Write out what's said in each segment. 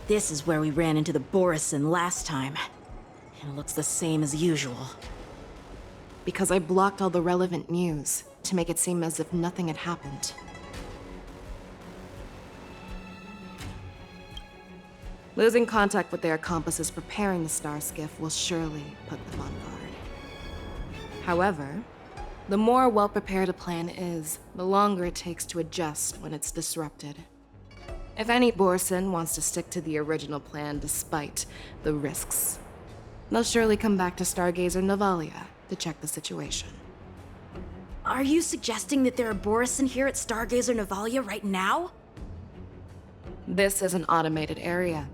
This is where we ran into the Borison last time. It looks the same as usual. Because I blocked all the relevant news to make it seem as if nothing had happened. Losing contact with their accomplices preparing the Star Skiff will surely put them on guard. However, the more well-prepared a plan is, the longer it takes to adjust when it's disrupted. If any Borson wants to stick to the original plan despite the risks, they'll surely come back to Stargazer Navalia to check the situation. Are you suggesting that there are Borison here at Stargazer Navalia right now? This is an automated area,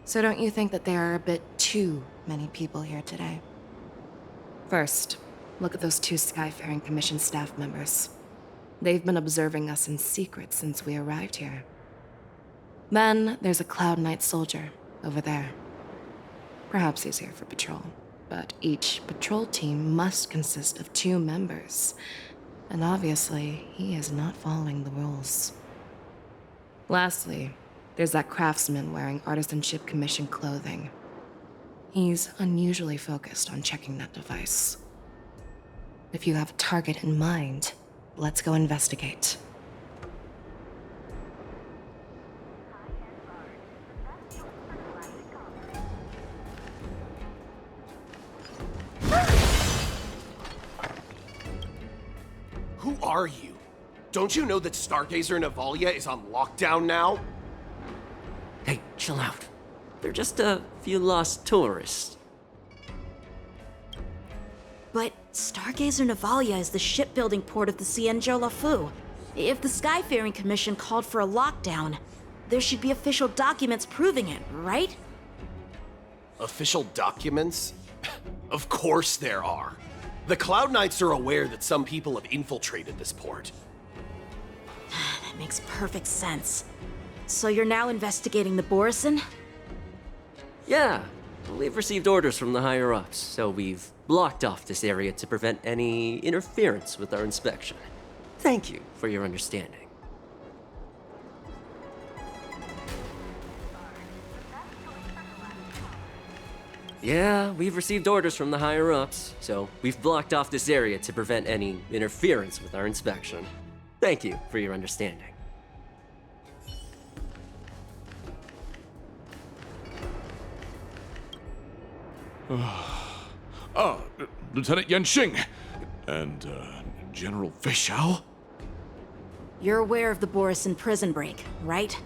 so don't you think that there are a bit too many people here today? First, look at those 2 Skyfaring Commission staff members. They've been observing us in secret since we arrived here. Then there's a Cloud Knight soldier over there. Perhaps he's here for patrol, but each patrol team must consist of 2 members. And obviously, he is not following the rules. Lastly, there's that craftsman wearing Artisanship Commission clothing. He's unusually focused on checking that device. If you have a target in mind, let's go investigate. Who are you? Don't you know that Stargazer Navalia is on lockdown now? Hey, chill out. They're just a few lost tourists. But Stargazer Navalia is the shipbuilding port of the Cienjo Lafu. If the Skyfaring Commission called for a lockdown, there should be official documents proving it, right? Official documents? Of course there are. The Cloud Knights are aware that some people have infiltrated this port. That makes perfect sense. So you're now investigating the Borison? Yeah, we've received orders from the higher-ups, so we've blocked off this area to prevent any interference with our inspection. Thank you for your understanding. Yeah, we've received orders from the higher-ups, so we've blocked off this area to prevent any interference with our inspection. Thank you for your understanding. Lieutenant Yenxing and General Feixiao? You're aware of the Borison prison break, right?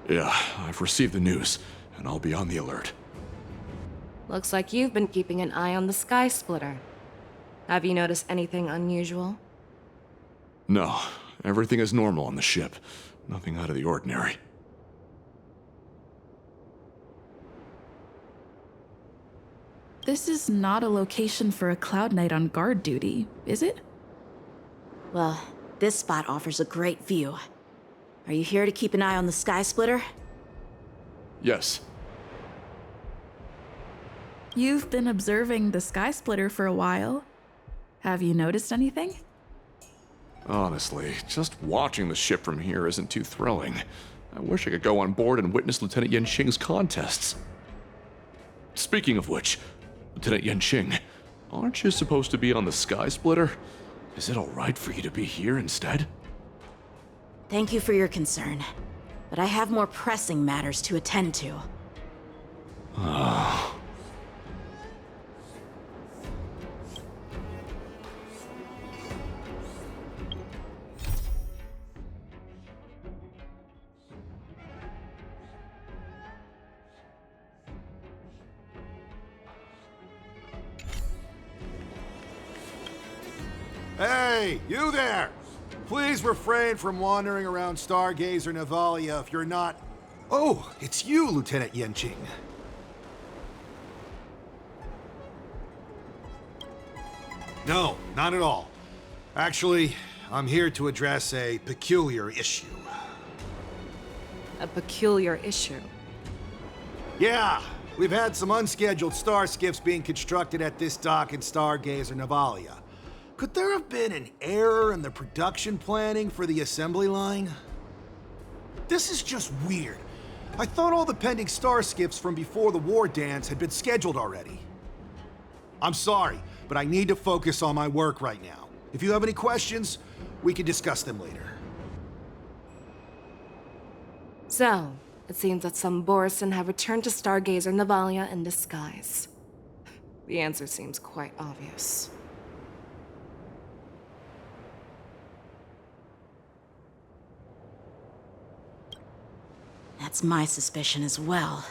Yeah, I've received the news, and I'll be on the alert. Looks like you've been keeping an eye on the Skysplitter. Have you noticed anything unusual? No, everything is normal on the ship. Nothing out of the ordinary. This is not a location for a Cloud Knight on guard duty, is it? Well, this spot offers a great view. Are you here to keep an eye on the Skysplitter? Yes. You've been observing the Skysplitter for a while. Have you noticed anything? Honestly, just watching the ship from here isn't too thrilling. I wish I could go on board and witness Lieutenant Yenxing's contests. Speaking of which, Lieutenant Yenxing, aren't you supposed to be on the Skysplitter? Is it alright for you to be here instead? Thank you for your concern, but I have more pressing matters to attend to. Hey, you there! Please refrain from wandering around Stargazer Navalia if you're not... Oh, it's you, Lieutenant Yenxing. No, not at all. Actually, I'm here to address a peculiar issue. A peculiar issue. Yeah, we've had some unscheduled star skiffs being constructed at this dock in Stargazer Navalia. Could there have been an error in the production planning for the assembly line? This is just weird. I thought all the pending star skips from before the war dance had been scheduled already. I'm sorry, but I need to focus on my work right now. If you have any questions, we can discuss them later. So, it seems that some Borison have returned to Stargazer Navalia in disguise. The answer seems quite obvious. That's my suspicion as well.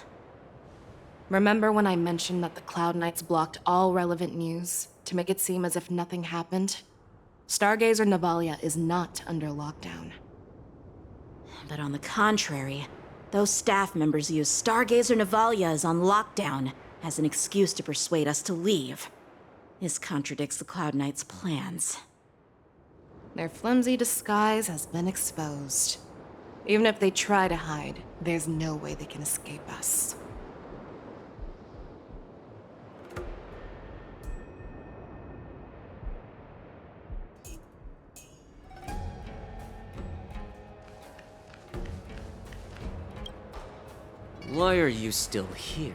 Remember when I mentioned that the Cloud Knights blocked all relevant news to make it seem as if nothing happened? Stargazer Navalia is not under lockdown. But on the contrary, those staff members use Stargazer Navalia is on lockdown as an excuse to persuade us to leave. This contradicts the Cloud Knights' plans. Their flimsy disguise has been exposed. Even if they try to hide, there's no way they can escape us. Why are you still here?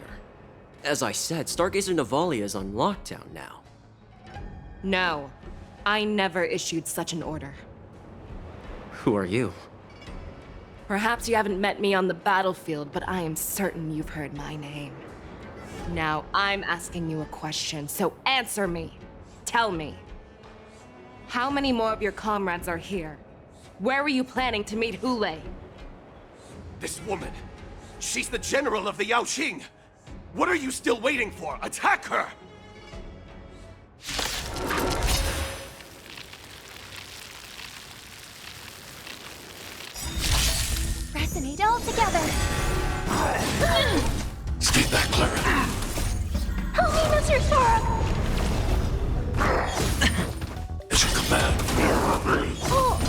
As I said, Stargazer Navalia is on lockdown now. No, I never issued such an order. Who are you? Perhaps you haven't met me on the battlefield, but I am certain you've heard my name. Now, I'm asking you a question, so answer me. Tell me. How many more of your comrades are here? Where were you planning to meet Hule? This woman, she's the general of the Yaoqing. What are you still waiting for? Attack her! Resonate all together. Stay back, Clara. Help me, Mr. Sora. It's your command. Oh,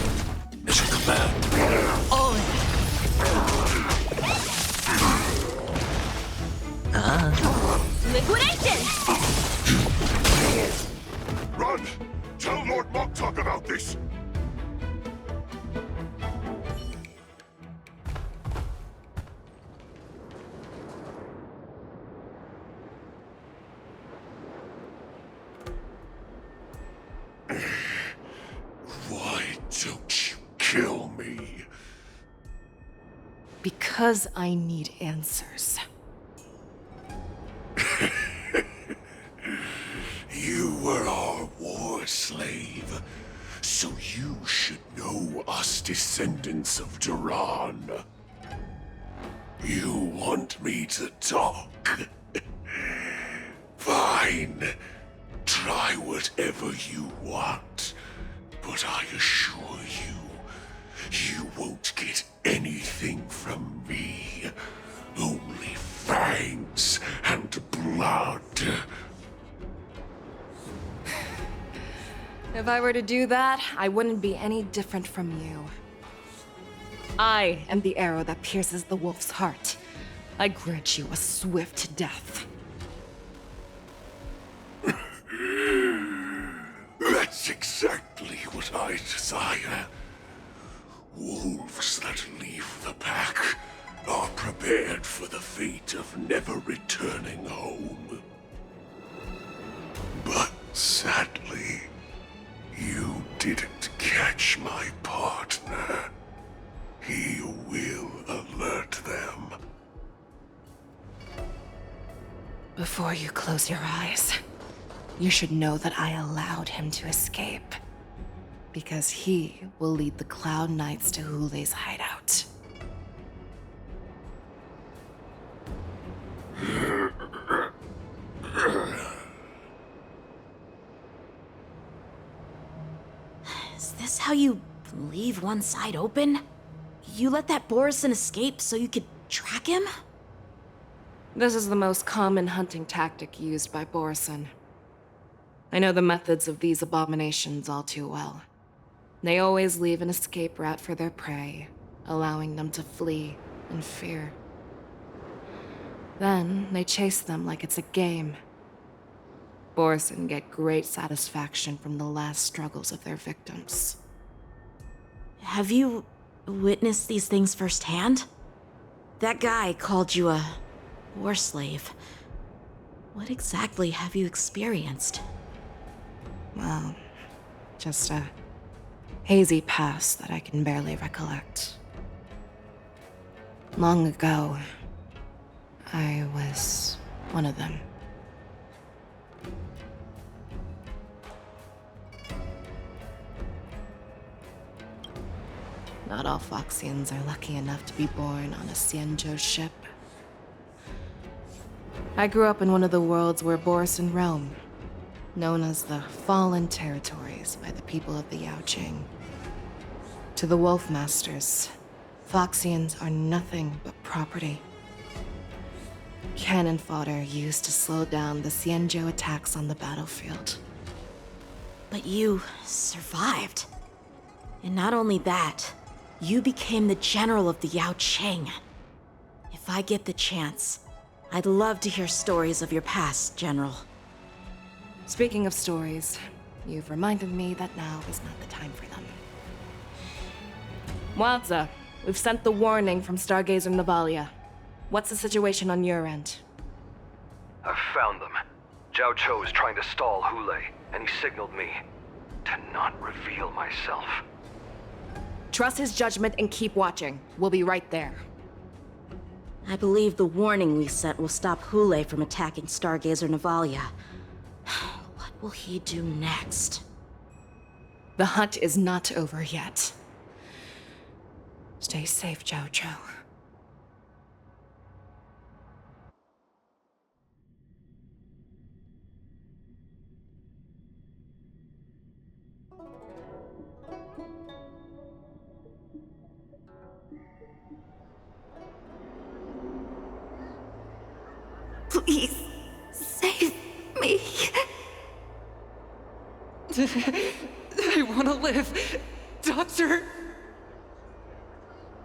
It's your command. liquidation! Run! Tell Lord Moktok about this! Why don't you kill me? Because I need answers. You were our war slave, so you should know us descendants of Duran. You want me to talk? Fine. Try whatever you want, but I assure you, you won't get anything from me. Only fangs and blood. If I were to do that, I wouldn't be any different from you. I am the arrow that pierces the wolf's heart. I grant you a swift death. That's exactly what I desire. Wolves that leave the pack are prepared for the fate of never returning home. But sadly, you didn't catch my partner. He will alert them. Before you close your eyes, you should know that I allowed him to escape. Because he will lead the Cloud Knights to Hule's hideout. Is this how you leave one side open? You let that Borison escape so you could track him? This is the most common hunting tactic used by Borison. I know the methods of these abominations all too well. They always leave an escape route for their prey, allowing them to flee in fear. Then they chase them like it's a game. Borison get great satisfaction from the last struggles of their victims. Have you witnessed these things firsthand? That guy called you a war slave. What exactly have you experienced? Well, just a hazy past that I can barely recollect. Long ago, I was one of them. Not all Foxians are lucky enough to be born on a Xianzhou ship. I grew up in one of the worlds where Borisin roam, known as the Fallen Territories by the people of the Yaoqing. To the Wolf Masters, Foxians are nothing but property. Cannon fodder used to slow down the Xianzhou attacks on the battlefield. But you survived. And not only that, you became the general of the Yaoqing. If I get the chance, I'd love to hear stories of your past, General. Speaking of stories, you've reminded me that now is not the time for them. Wadza, we've sent the warning from Stargazer Navalia. What's the situation on your end? I've found them. Zhao Cho is trying to stall Hule, and he signaled me to not reveal myself. Trust his judgment and keep watching. We'll be right there. I believe the warning we sent will stop Hule from attacking Stargazer Navalia. What will he do next? The hunt is not over yet. Stay safe, Zhao Cho. Please, save me. I want to live. Doctor!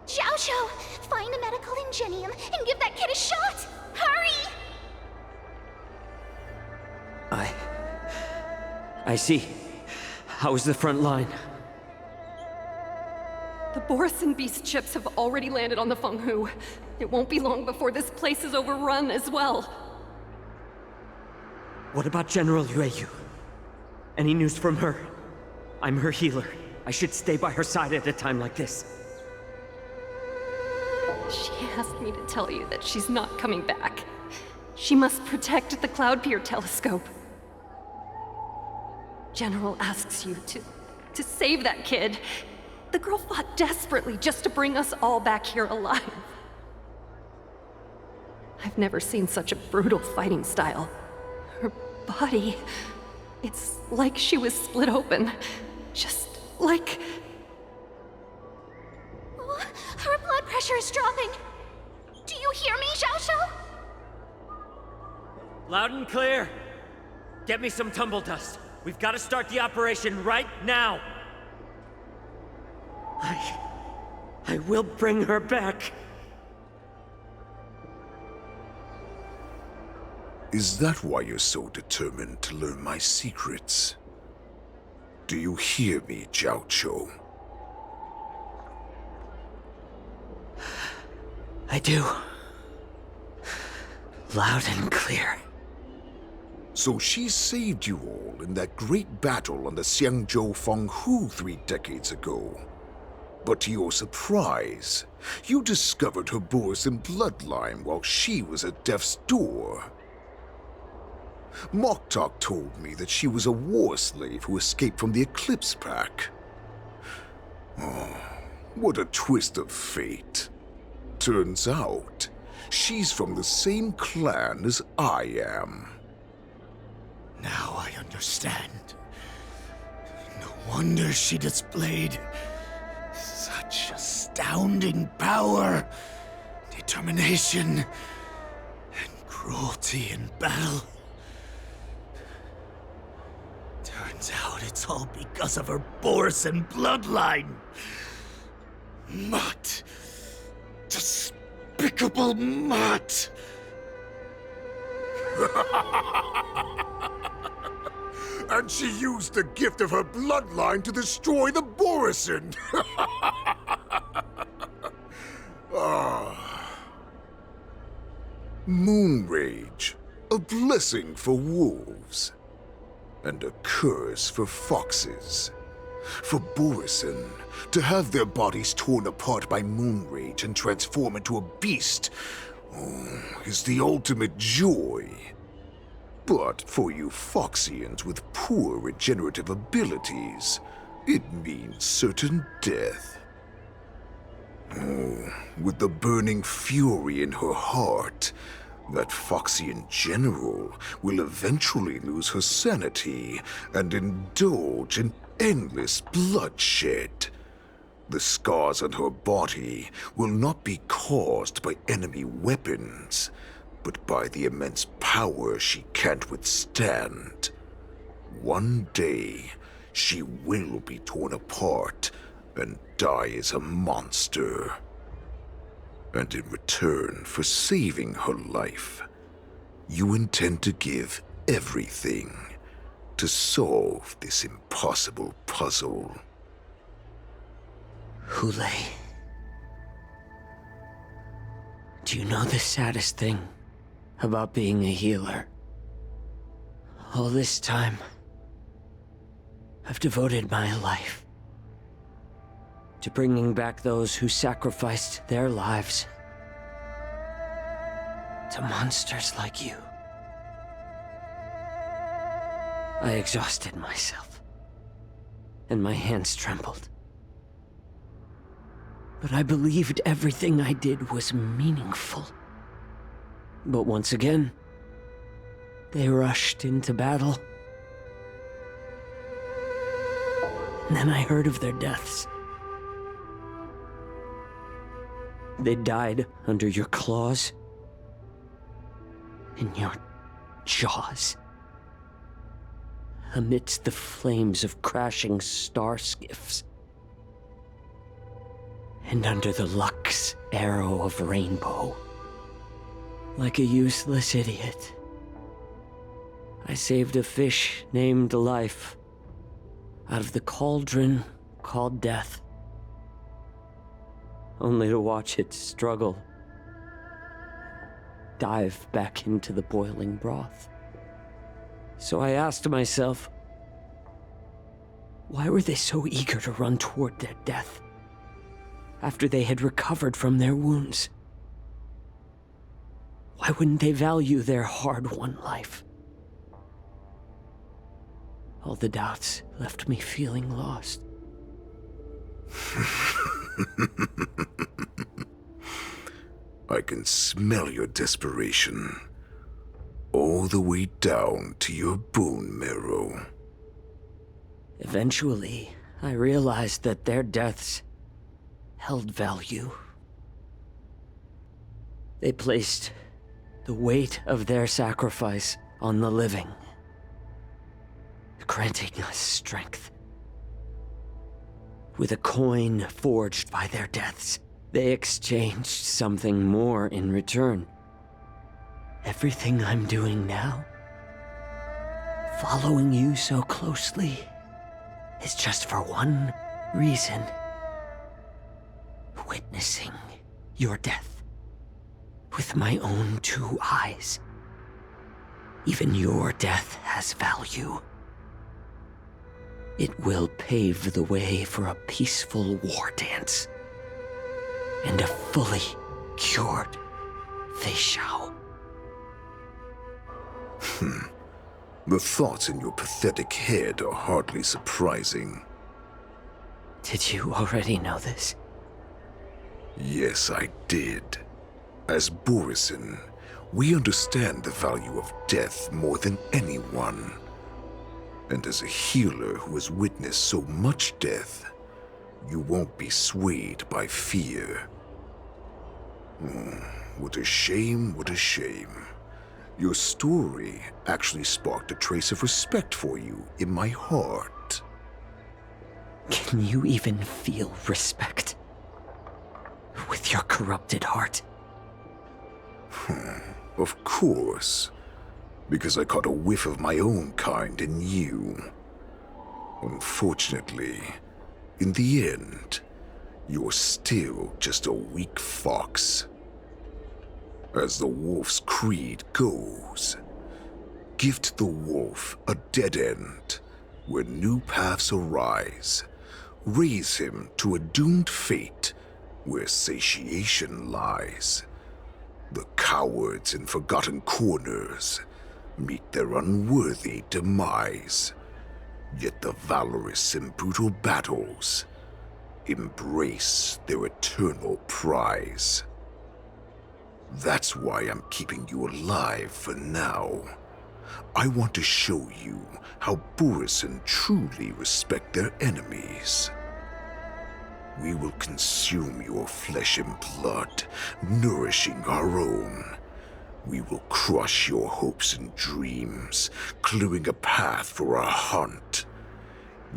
Xiaoshu, find a medical ingenium and give that kid a shot! Hurry! I see. How's the front line? The Borisin Beast chips have already landed on the Fenghu. It won't be long before this place is overrun as well. What about General Yueyu? Any news from her? I'm her healer. I should stay by her side at a time like this. She asked me to tell you that she's not coming back. She must protect the Cloud Pier telescope. General asks you to save that kid. The girl fought desperately just to bring us all back here alive. I've never seen such a brutal fighting style. Her body, it's like she was split open. Just like... Oh, her blood pressure is dropping. Do you hear me, Xiaoshu? Loud and clear. Get me some tumble dust. We've got to start the operation right now. I will bring her back. Is that why you're so determined to learn my secrets? Do you hear me, Zhao Cho? I do. Loud and clear. So she saved you all in that great battle on the Xianzhou Fenghu 3 decades ago. But to your surprise, you discovered her Borisin bloodline while she was at death's door. Moktok told me that she was a war slave who escaped from the Eclipse Pack. Oh, what a twist of fate. Turns out, she's from the same clan as I am. Now I understand. No wonder she displayed such astounding power, determination, and cruelty in battle. Turns out it's all because of her Borisin bloodline. Mutt. Despicable mutt. And she used the gift of her bloodline to destroy the Borisin. Moon rage, a blessing for wolves, and a curse for foxes. For Borison, to have their bodies torn apart by moon rage and transform into a beast is the ultimate joy. But for you Foxians with poor regenerative abilities, it means certain death. With the burning fury in her heart, that Foxian general will eventually lose her sanity and indulge in endless bloodshed. The scars on her body will not be caused by enemy weapons, but by the immense power she can't withstand. One day, she will be torn apart and die as a monster. And in return for saving her life, you intend to give everything to solve this impossible puzzle. Hule, do you know the saddest thing about being a healer? All this time, I've devoted my life to bringing back those who sacrificed their lives to monsters like you. I exhausted myself, and my hands trembled. But I believed everything I did was meaningful. But once again, they rushed into battle. And then I heard of their deaths. They died under your claws, in your jaws, amidst the flames of crashing star skiffs, and under the luck's arrow of rainbow. Like a useless idiot, I saved a fish named Life out of the cauldron called Death, only to watch it struggle, dive back into the boiling broth. So I asked myself, why were they so eager to run toward their death after they had recovered from their wounds? Why wouldn't they value their hard-won life? All the doubts left me feeling lost. I can smell your desperation, all the way down to your bone marrow. Eventually, I realized that their deaths held value. They placed the weight of their sacrifice on the living, granting us strength. With a coin forged by their deaths, they exchanged something more in return. Everything I'm doing now, following you so closely, is just for one reason: witnessing your death with my own two eyes. Even your death has value. It will pave the way for a peaceful war dance and a fully cured Feishao. The thoughts in your pathetic head are hardly surprising. Did you already know this? Yes, I did. As Borison, we understand the value of death more than anyone. And as a healer who has witnessed so much death, you won't be swayed by fear. What a shame, what a shame. Your story actually sparked a trace of respect for you in my heart. Can you even feel respect with your corrupted heart? Of course. Because I caught a whiff of my own kind in you. Unfortunately, in the end, you're still just a weak fox. As the wolf's creed goes, gift the wolf a dead end where new paths arise. Raise him to a doomed fate where satiation lies. The cowards in forgotten corners meet their unworthy demise. Yet the valorous in brutal battles embrace their eternal prize. That's why I'm keeping you alive for now. I want to show you how Borisin truly respect their enemies. We will consume your flesh and blood, nourishing our own. We will crush your hopes and dreams, clearing a path for our hunt.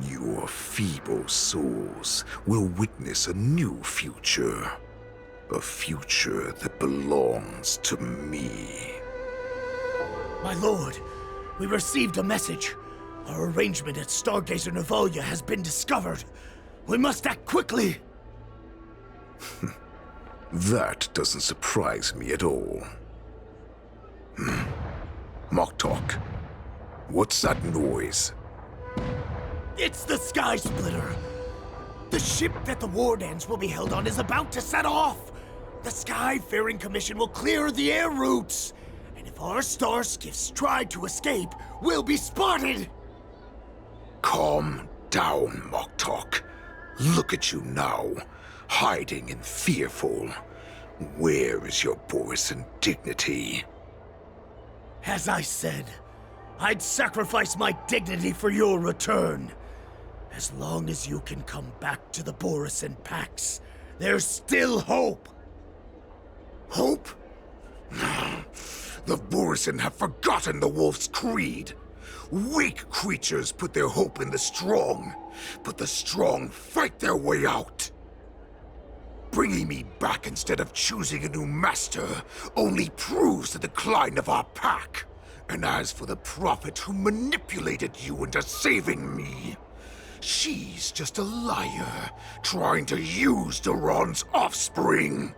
Your feeble souls will witness a new future. A future that belongs to me. My lord, we received a message. Our arrangement at Stargazer Navalia has been discovered. We must act quickly. That doesn't surprise me at all. Moktok, what's that noise? It's the Skysplitter. The ship that the Wardens will be held on is about to set off. The Skyfaring Commission will clear the air routes. And if our star skiffs try to escape, we'll be spotted. Calm down, Moktok. Look at you now, hiding and fearful. Where is your Borisin dignity? As I said, I'd sacrifice my dignity for your return. As long as you can come back to the Borisin Pax, there's still hope. Hope? The Borisin have forgotten the wolf's creed. Weak creatures put their hope in the strong, but the strong fight their way out. Bringing me back instead of choosing a new master only proves the decline of our pack. And as for the prophet who manipulated you into saving me, she's just a liar trying to use Duran's offspring.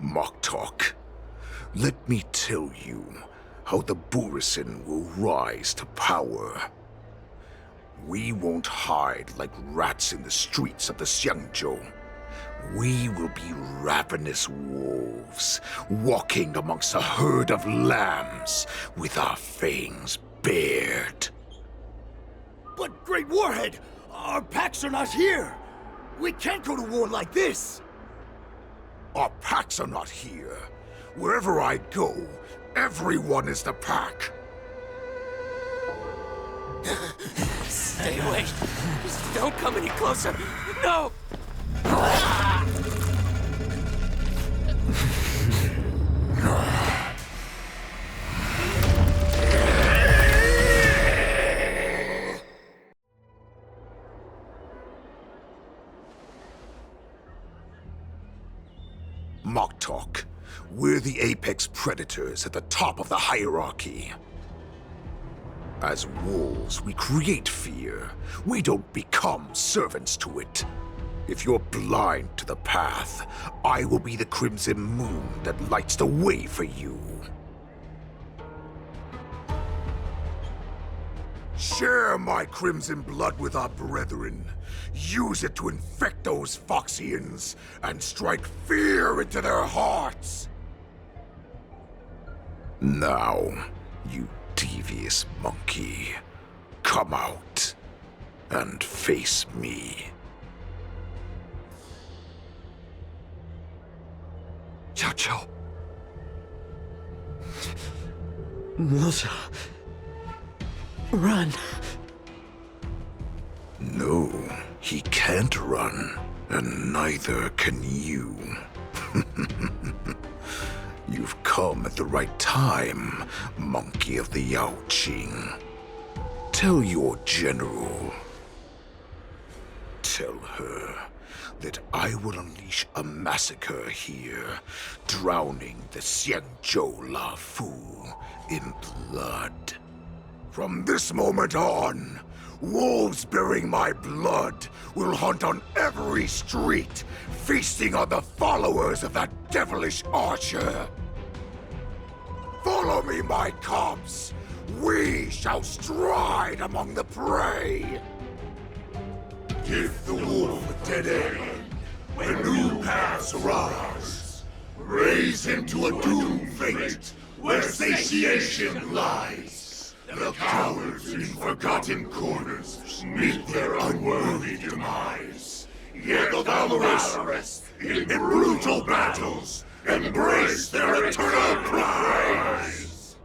Moktok, let me tell you how the Borisin will rise to power. We won't hide like rats in the streets of the Xiangzhou. We will be ravenous wolves, walking amongst a herd of lambs with our fangs bared. But Great Warhead, our packs are not here. We can't go to war like this. Our packs are not here. Wherever I go, everyone is the pack. Stay away. Just don't come any closer. No! Moktok, we're the apex predators at the top of the hierarchy. As wolves, we create fear. We don't become servants to it. If you're blind to the path, I will be the crimson moon that lights the way for you. Share my crimson blood with our brethren. Use it to infect those Foxians and strike fear into their hearts. Now, you devious monkey, come out and face me. Xiao Qiao. Milsa. Run. No, he can't run, and neither can you. You've come at the right time, monkey of the Yaoqing. Tell your general. Tell her that I will unleash a massacre here, drowning the Xiangzhou La Fu in blood. From this moment on, wolves bearing my blood will hunt on every street, feasting on the followers of that devilish archer. Follow me, my cubs. We shall stride among the prey. Give the wolf a dead end when new paths arise. Raise him to a doomed fate where satiation lies. The cowards in forgotten corners meet their unworthy demise. Yet the valorous in brutal battles embrace their eternal prize.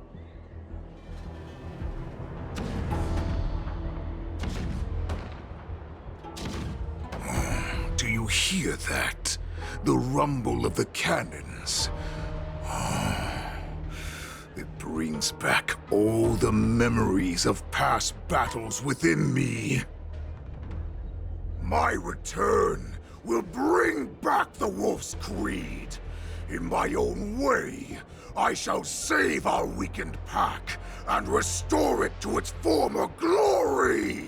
Do you hear that? The rumble of the cannons. It brings back all the memories of past battles within me. My return will bring back the Wolf's Creed. In my own way, I shall save our weakened pack and restore it to its former glory!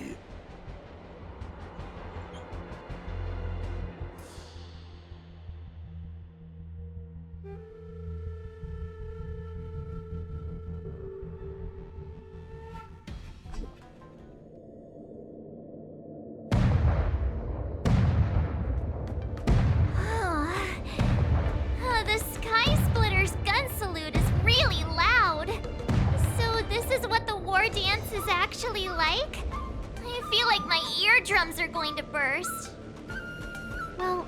The Skysplitter's gun salute is really loud. So this is what the war dance is actually like? I feel like my eardrums are going to burst. Well,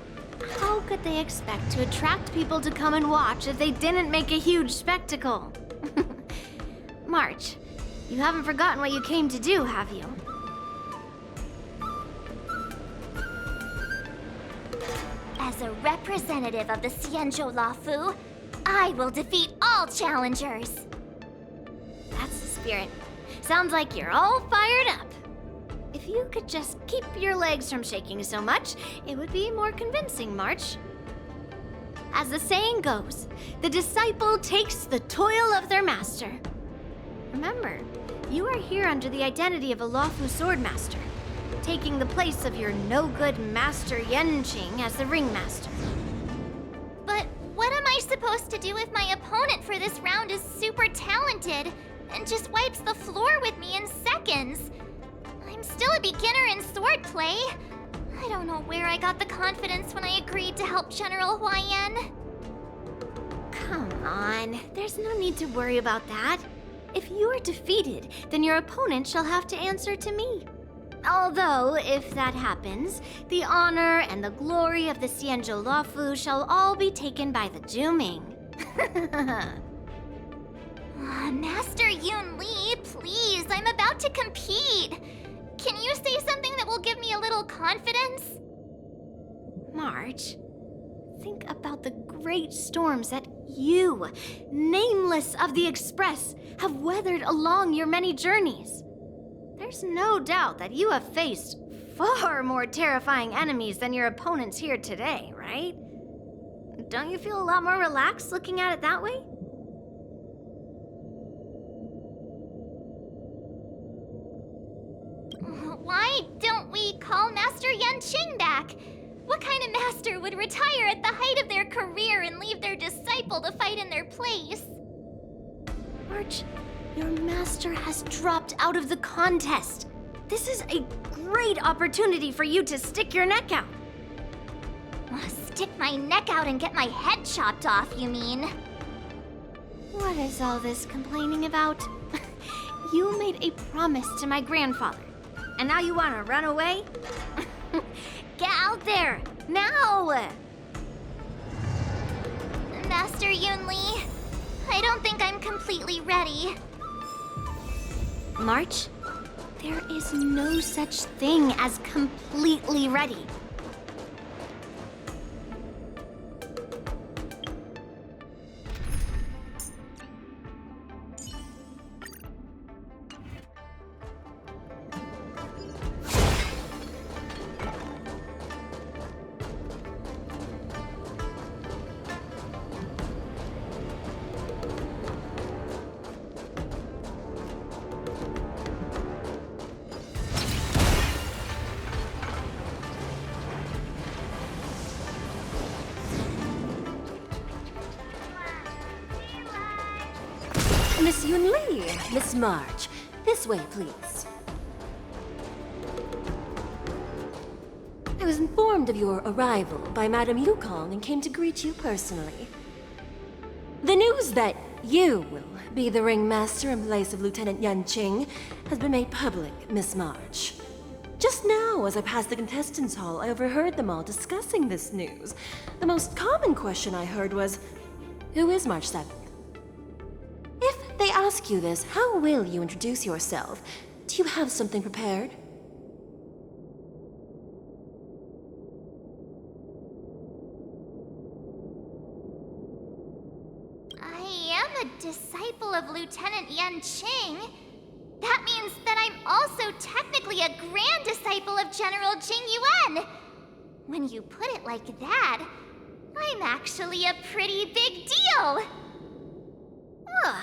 how could they expect to attract people to come and watch if they didn't make a huge spectacle? March, you haven't forgotten what you came to do, have you? As a representative of the Xianzhou Lafu, I will defeat all challengers. That's the spirit. Sounds like you're all fired up. If you could just keep your legs from shaking so much, it would be more convincing, March. As the saying goes, the disciple takes the toil of their master. Remember, you are here under the identity of a Lafu swordmaster, taking the place of your no-good master Yenqing as the ringmaster. But what am I supposed to do if my opponent for this round is super talented and just wipes the floor with me in seconds? I'm still a beginner in swordplay. I don't know where I got the confidence when I agreed to help General Huaiyan. Come on, there's no need to worry about that. If you are defeated, then your opponent shall have to answer to me. Although, if that happens, the honor and the glory of the Xianzhou Lafu shall all be taken by the Juming. Master Yun Li, please, I'm about to compete. Can you say something that will give me a little confidence? March, think about the great storms that you, nameless of the Express, have weathered along your many journeys. There's no doubt that you have faced far more terrifying enemies than your opponents here today, right? Don't you feel a lot more relaxed looking at it that way? Why don't we call Master Yenqing back? What kind of master would retire at the height of their career and leave their disciple to fight in their place? March, your master has dropped out of the contest. This is a great opportunity for you to stick your neck out. Stick my neck out and get my head chopped off, you mean? What is all this complaining about? You made a promise to my grandfather, and now you want to run away? Get out there, now! Master Yun Li, I don't think I'm completely ready. March, there is no such thing as completely ready. Yunli, Miss March. This way, please. I was informed of your arrival by Madame Yukong and came to greet you personally. The news that you will be the ringmaster in place of Lieutenant Yanqing has been made public, Miss March. Just now, as I passed the contestants' hall, I overheard them all discussing this news. The most common question I heard was, who is March 7th? If they ask you this, how will you introduce yourself? Do you have something prepared? I am a disciple of Lieutenant Yanqing. That means that I'm also technically a grand disciple of General Jing Yuan. When you put it like that, I'm actually a pretty big deal. Ugh,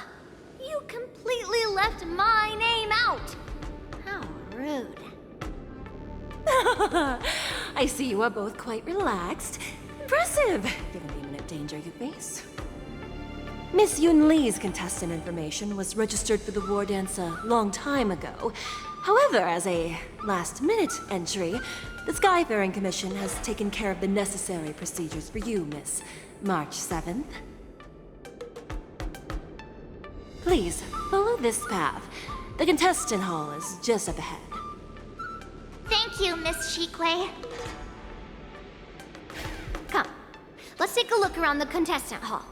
you completely left my name out. How rude. I see you are both quite relaxed. Impressive, given the imminent danger you face. Miss Yunli's contestant information was registered for the war dance a long time ago. However, as a last-minute entry, the Skyfaring Commission has taken care of the necessary procedures for you, Miss March 7th. Please, follow this path. The contestant hall is just up ahead. Thank you, Miss Shikwe. Come, let's take a look around the contestant hall.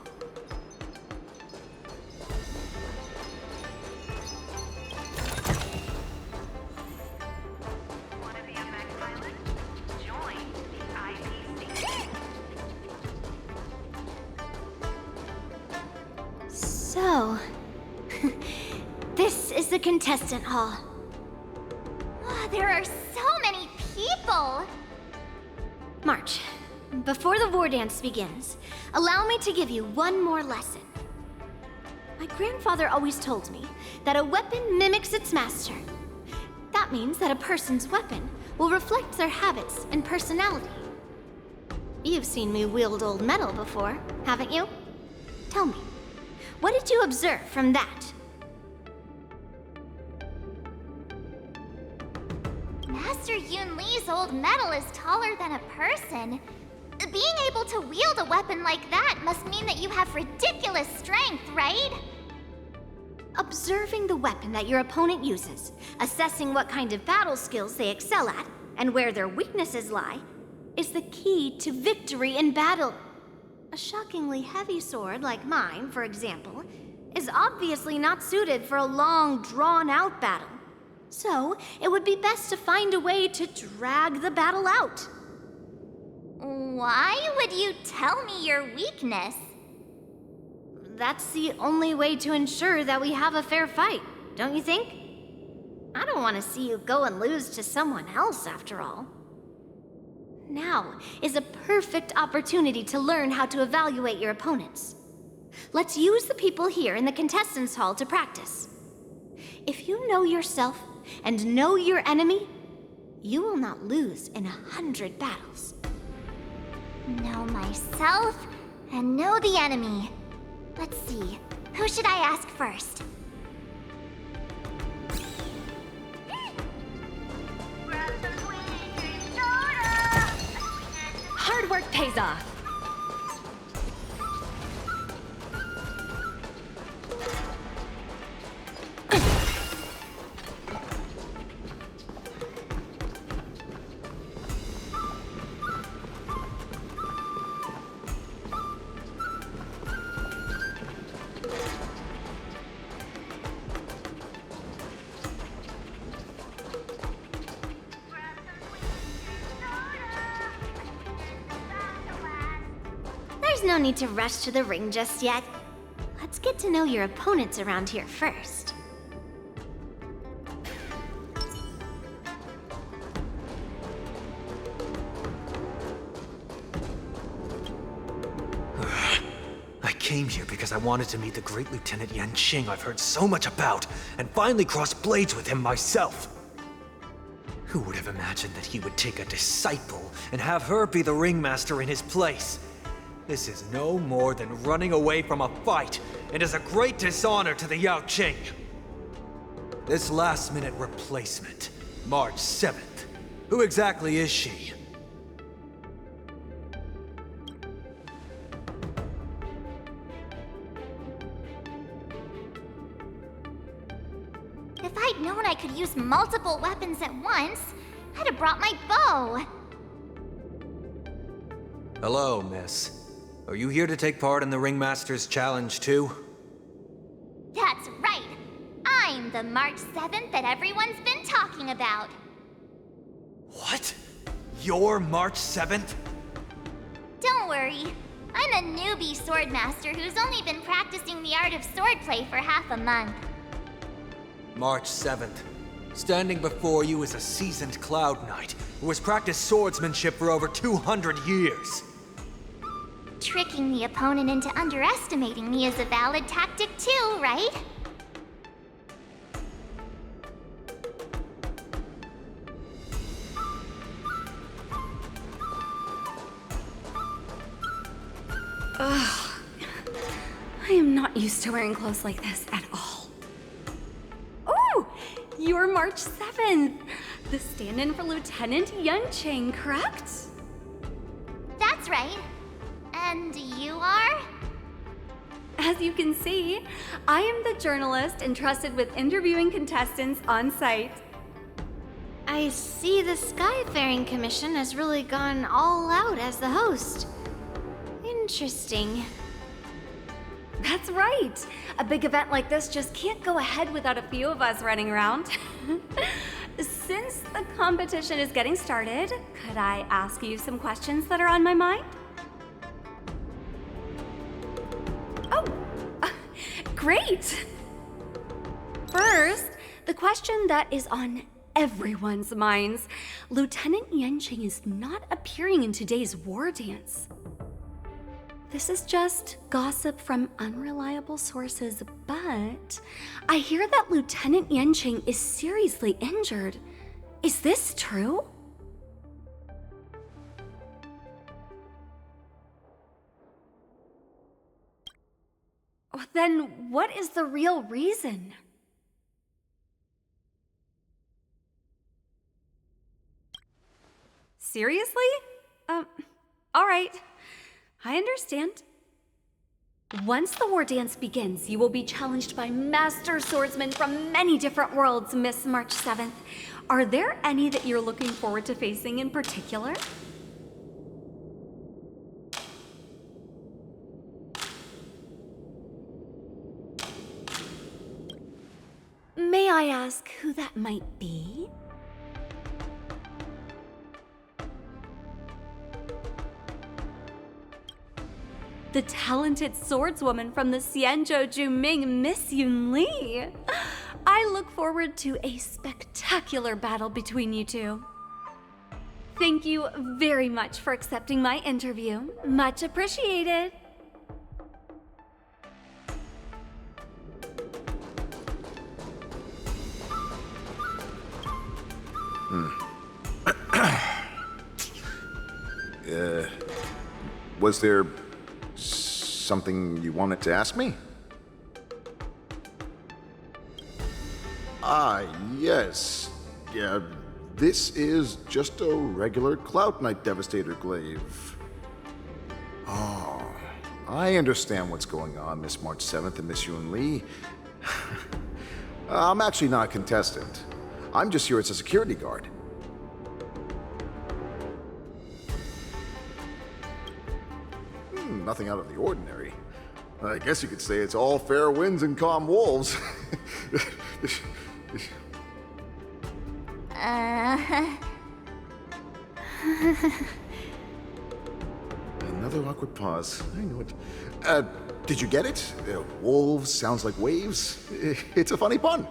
So, this is the contestant hall. There are so many people! March, before the war dance begins, allow me to give you one more lesson. My grandfather always told me that a weapon mimics its master. That means that a person's weapon will reflect their habits and personality. You've seen me wield old metal before, haven't you? Tell me, what did you observe from that? Master Yunli's old metal is taller than a person. Being able to wield a weapon like that must mean that you have ridiculous strength, right? Observing the weapon that your opponent uses, assessing what kind of battle skills they excel at, and where their weaknesses lie, is the key to victory in battle. A shockingly heavy sword like mine, for example, is obviously not suited for a long, drawn-out battle. So, it would be best to find a way to drag the battle out. Why would you tell me your weakness? That's the only way to ensure that we have a fair fight, don't you think? I don't want to see you go and lose to someone else, after all. Now is a perfect opportunity to learn how to evaluate your opponents. Let's use the people here in the contestants' hall to practice. If you know yourself and know your enemy, you will not lose in 100 battles. Know myself and know the enemy. Let's see, who should I ask first? Hard work pays off. There's no need to rush to the ring just yet. Let's get to know your opponents around here first. I came here because I wanted to meet the great Lieutenant Yanqing I've heard so much about, and finally cross blades with him myself. Who would have imagined that he would take a disciple and have her be the ringmaster in his place? This is no more than running away from a fight, and is a great dishonor to the Yao Qing. This last-minute replacement, March 7th. Who exactly is she? If I'd known I could use multiple weapons at once, I'd have brought my bow. Hello, miss. Are you here to take part in the Ringmaster's Challenge too? That's right. I'm the March 7th that everyone's been talking about. What? You're March 7th? Don't worry. I'm a newbie swordmaster who's only been practicing the art of swordplay for half a month. March 7th. Standing before you is a seasoned Cloud Knight who has practiced swordsmanship for over 200 years. Tricking the opponent into underestimating me is a valid tactic too, right? Ugh. I am not used to wearing clothes like this at all. Oh! You're March 7th! The stand-in for Lieutenant Yunqing, correct? That's right. And you are? As you can see, I am the journalist entrusted with interviewing contestants on site. I see the Skyfaring Commission has really gone all out as the host. Interesting. That's right. A big event like this just can't go ahead without a few of us running around. Since the competition is getting started, could I ask you some questions that are on my mind? Oh, great! First, the question that is on everyone's minds. Lieutenant Yunqing is not appearing in today's war dance. This is just gossip from unreliable sources, but I hear that Lieutenant Yunqing is seriously injured. Is this true? Then what is the real reason? Seriously? All right. I understand. Once the war dance begins, you will be challenged by master swordsmen from many different worlds, Miss March 7th. Are there any that you're looking forward to facing in particular? May I ask who that might be? The talented swordswoman from the Xianzhou Juming, Miss Yun Li. I look forward to a spectacular battle between you two. Thank you very much for accepting my interview. Much appreciated. Was there something you wanted to ask me? Yes. Yeah, this is just a regular Cloud Knight Devastator glaive. Oh, I understand what's going on, Miss March 7th and Miss Yun Li. I'm actually not a contestant. I'm just here as a security guard. Nothing out of the ordinary. I guess you could say it's all fair winds and calm wolves. Another awkward pause. I knew it. Did you get it? Wolves sounds like waves. It's a funny pun.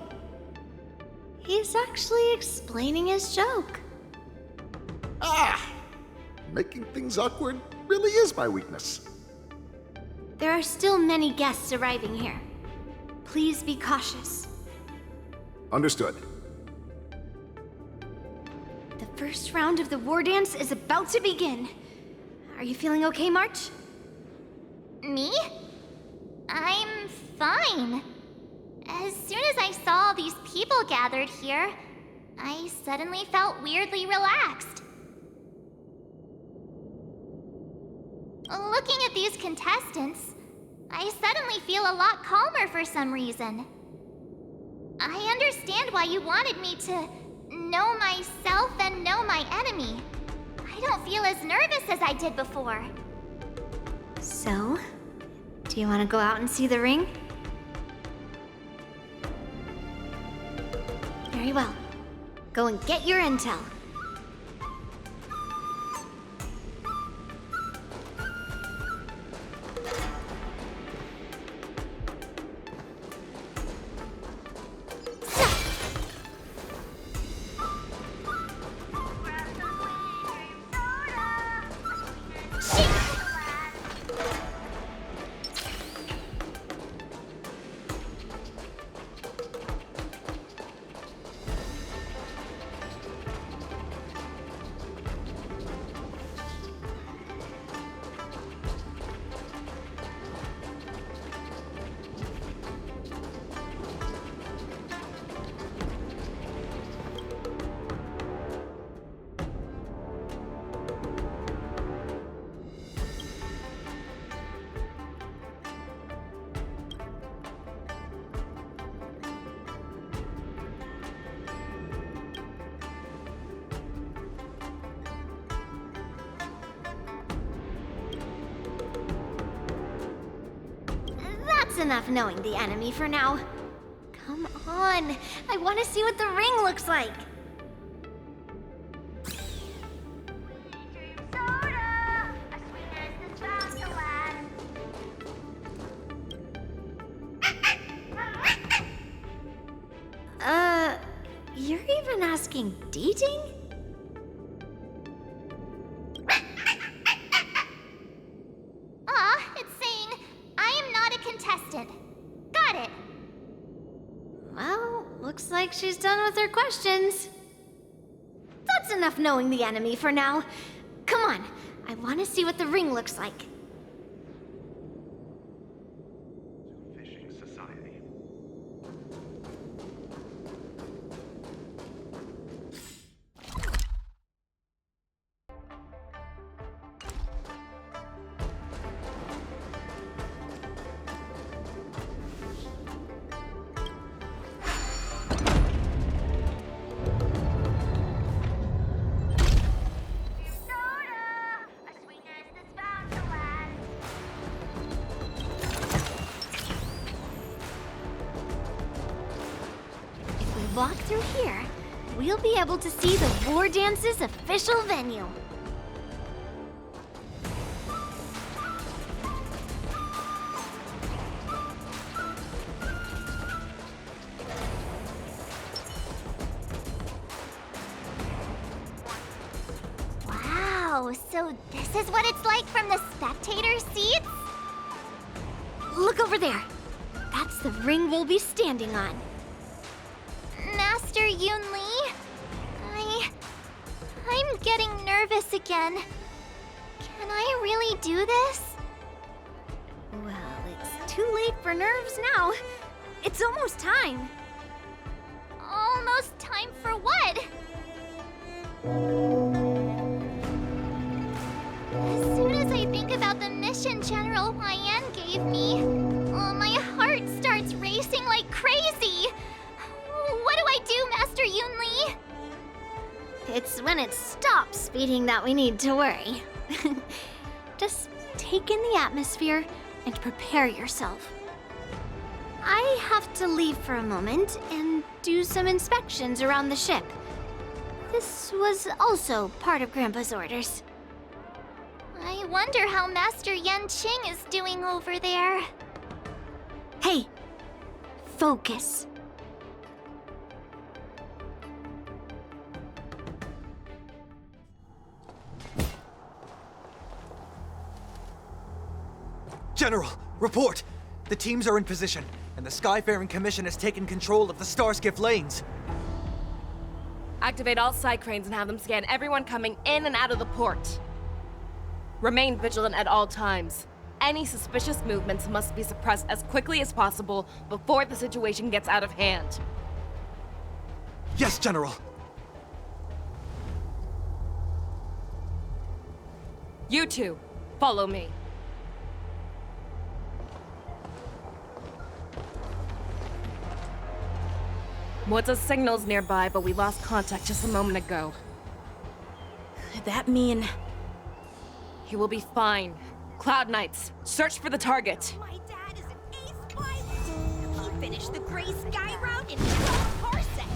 He's actually explaining his joke. Making things awkward really is my weakness. There are still many guests arriving here. Please be cautious. Understood. The first round of the war dance is about to begin. Are you feeling okay, March? Me? I'm fine. As soon as I saw all these people gathered here, I suddenly felt weirdly relaxed. Looking at these contestants, I suddenly feel a lot calmer for some reason. I understand why you wanted me to know myself and know my enemy. I don't feel as nervous as I did before. So, do you want to go out and see the ring? Very well. Go and get your intel. That's enough knowing the enemy for now. Come on, I want to see what the ring looks like. You're even asking dating? It's saying I am not a contestant. Got it. Well, looks like she's done with her questions. That's enough knowing the enemy for now. Come on, I want to see what the ring looks like. Fishing Society. Walk through here, we'll be able to see the War Dance's official venue. Wow, so this is what it's like from the spectator seats? Look over there. That's the ring we'll be standing on. Master Yoon Lee? I'm getting nervous again. Can I really do this? Well, it's too late for nerves now. It's almost time. Almost time for what? As soon as I think about the mission General Hyen gave me, my heart starts racing like crazy. What do I do, Master Yoon Lee? It's when it stops speeding that we need to worry. Just take in the atmosphere and prepare yourself. I have to leave for a moment and do some inspections around the ship. This was also part of Grandpa's orders. I wonder how Master Yen Qing is doing over there. Hey, focus. General, report! The teams are in position, and the Skyfaring Commission has taken control of the Starskiff lanes. Activate all side cranes and have them scan everyone coming in and out of the port. Remain vigilant at all times. any suspicious movements must be suppressed as quickly as possible before the situation gets out of hand. Yes, General. You two, follow me. What's signals nearby, but we lost contact just a moment ago. Could that mean... He will be fine. Cloud Knights, search for the target. My dad is an ace pilot. He finished the Gray Sky route in 12 parsecs.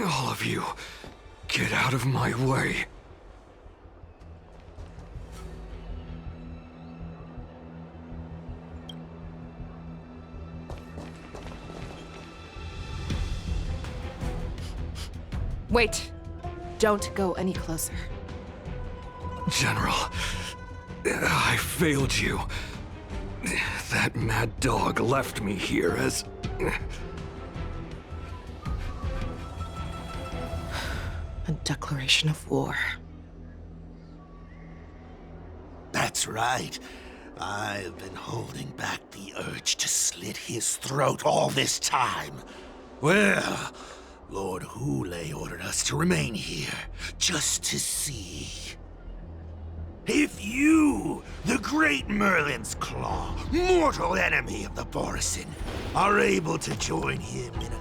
All of you, get out of my way. Wait. Don't go any closer. General, I failed you. That mad dog left me here as... A declaration of war. That's right. I've been holding back the urge to slit his throat all this time. Well, Lord Hule ordered us to remain here, just to see. If you, the great Merlin's Claw, mortal enemy of the Borisin, are able to join him in a...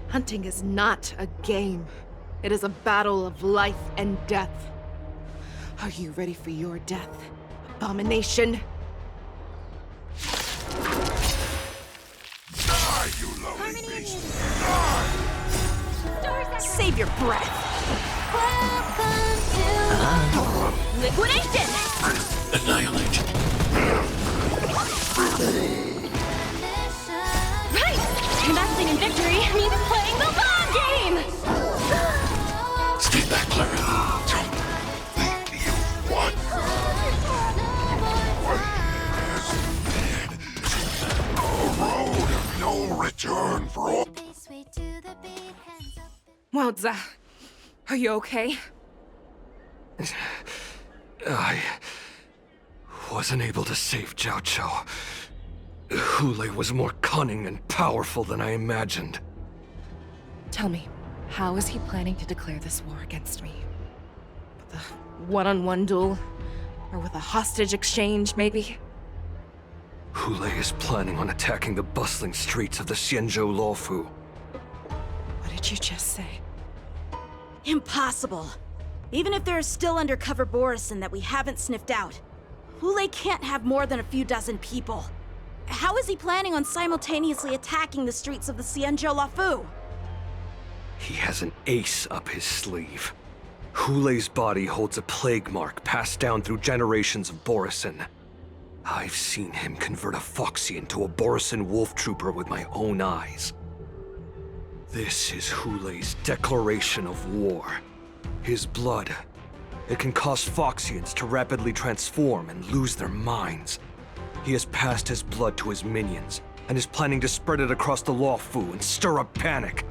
Hunting is not a game. It is a battle of life and death. Are you ready for your death, abomination? Die, you lowly beast! Save your breath! Liquidation! Annihilate. Right! Investing in victory means playing the long game! Stay back, Clara. Don't think you want. A road of no return for all. Wowza, are you okay? I wasn't able to save Jiao Chou. Hule was more cunning and powerful than I imagined. Tell me, how is he planning to declare this war against me? With a one-on-one duel? Or with a hostage exchange, maybe? Hule is planning on attacking the bustling streets of the Xianzhou Luofu. What did you just say? Impossible. Even if there are still undercover Borisin that we haven't sniffed out, Hule can't have more than a few dozen people. How is he planning on simultaneously attacking the streets of the Xianzhou Luofu? He has an ace up his sleeve. Hule's body holds a plague mark passed down through generations of Borisin. I've seen him convert a Foxy into a Borisin wolf trooper with my own eyes. This is Hule's declaration of war. His blood. It can cause Foxians to rapidly transform and lose their minds. He has passed his blood to his minions, and is planning to spread it across the Luofu and stir up panic.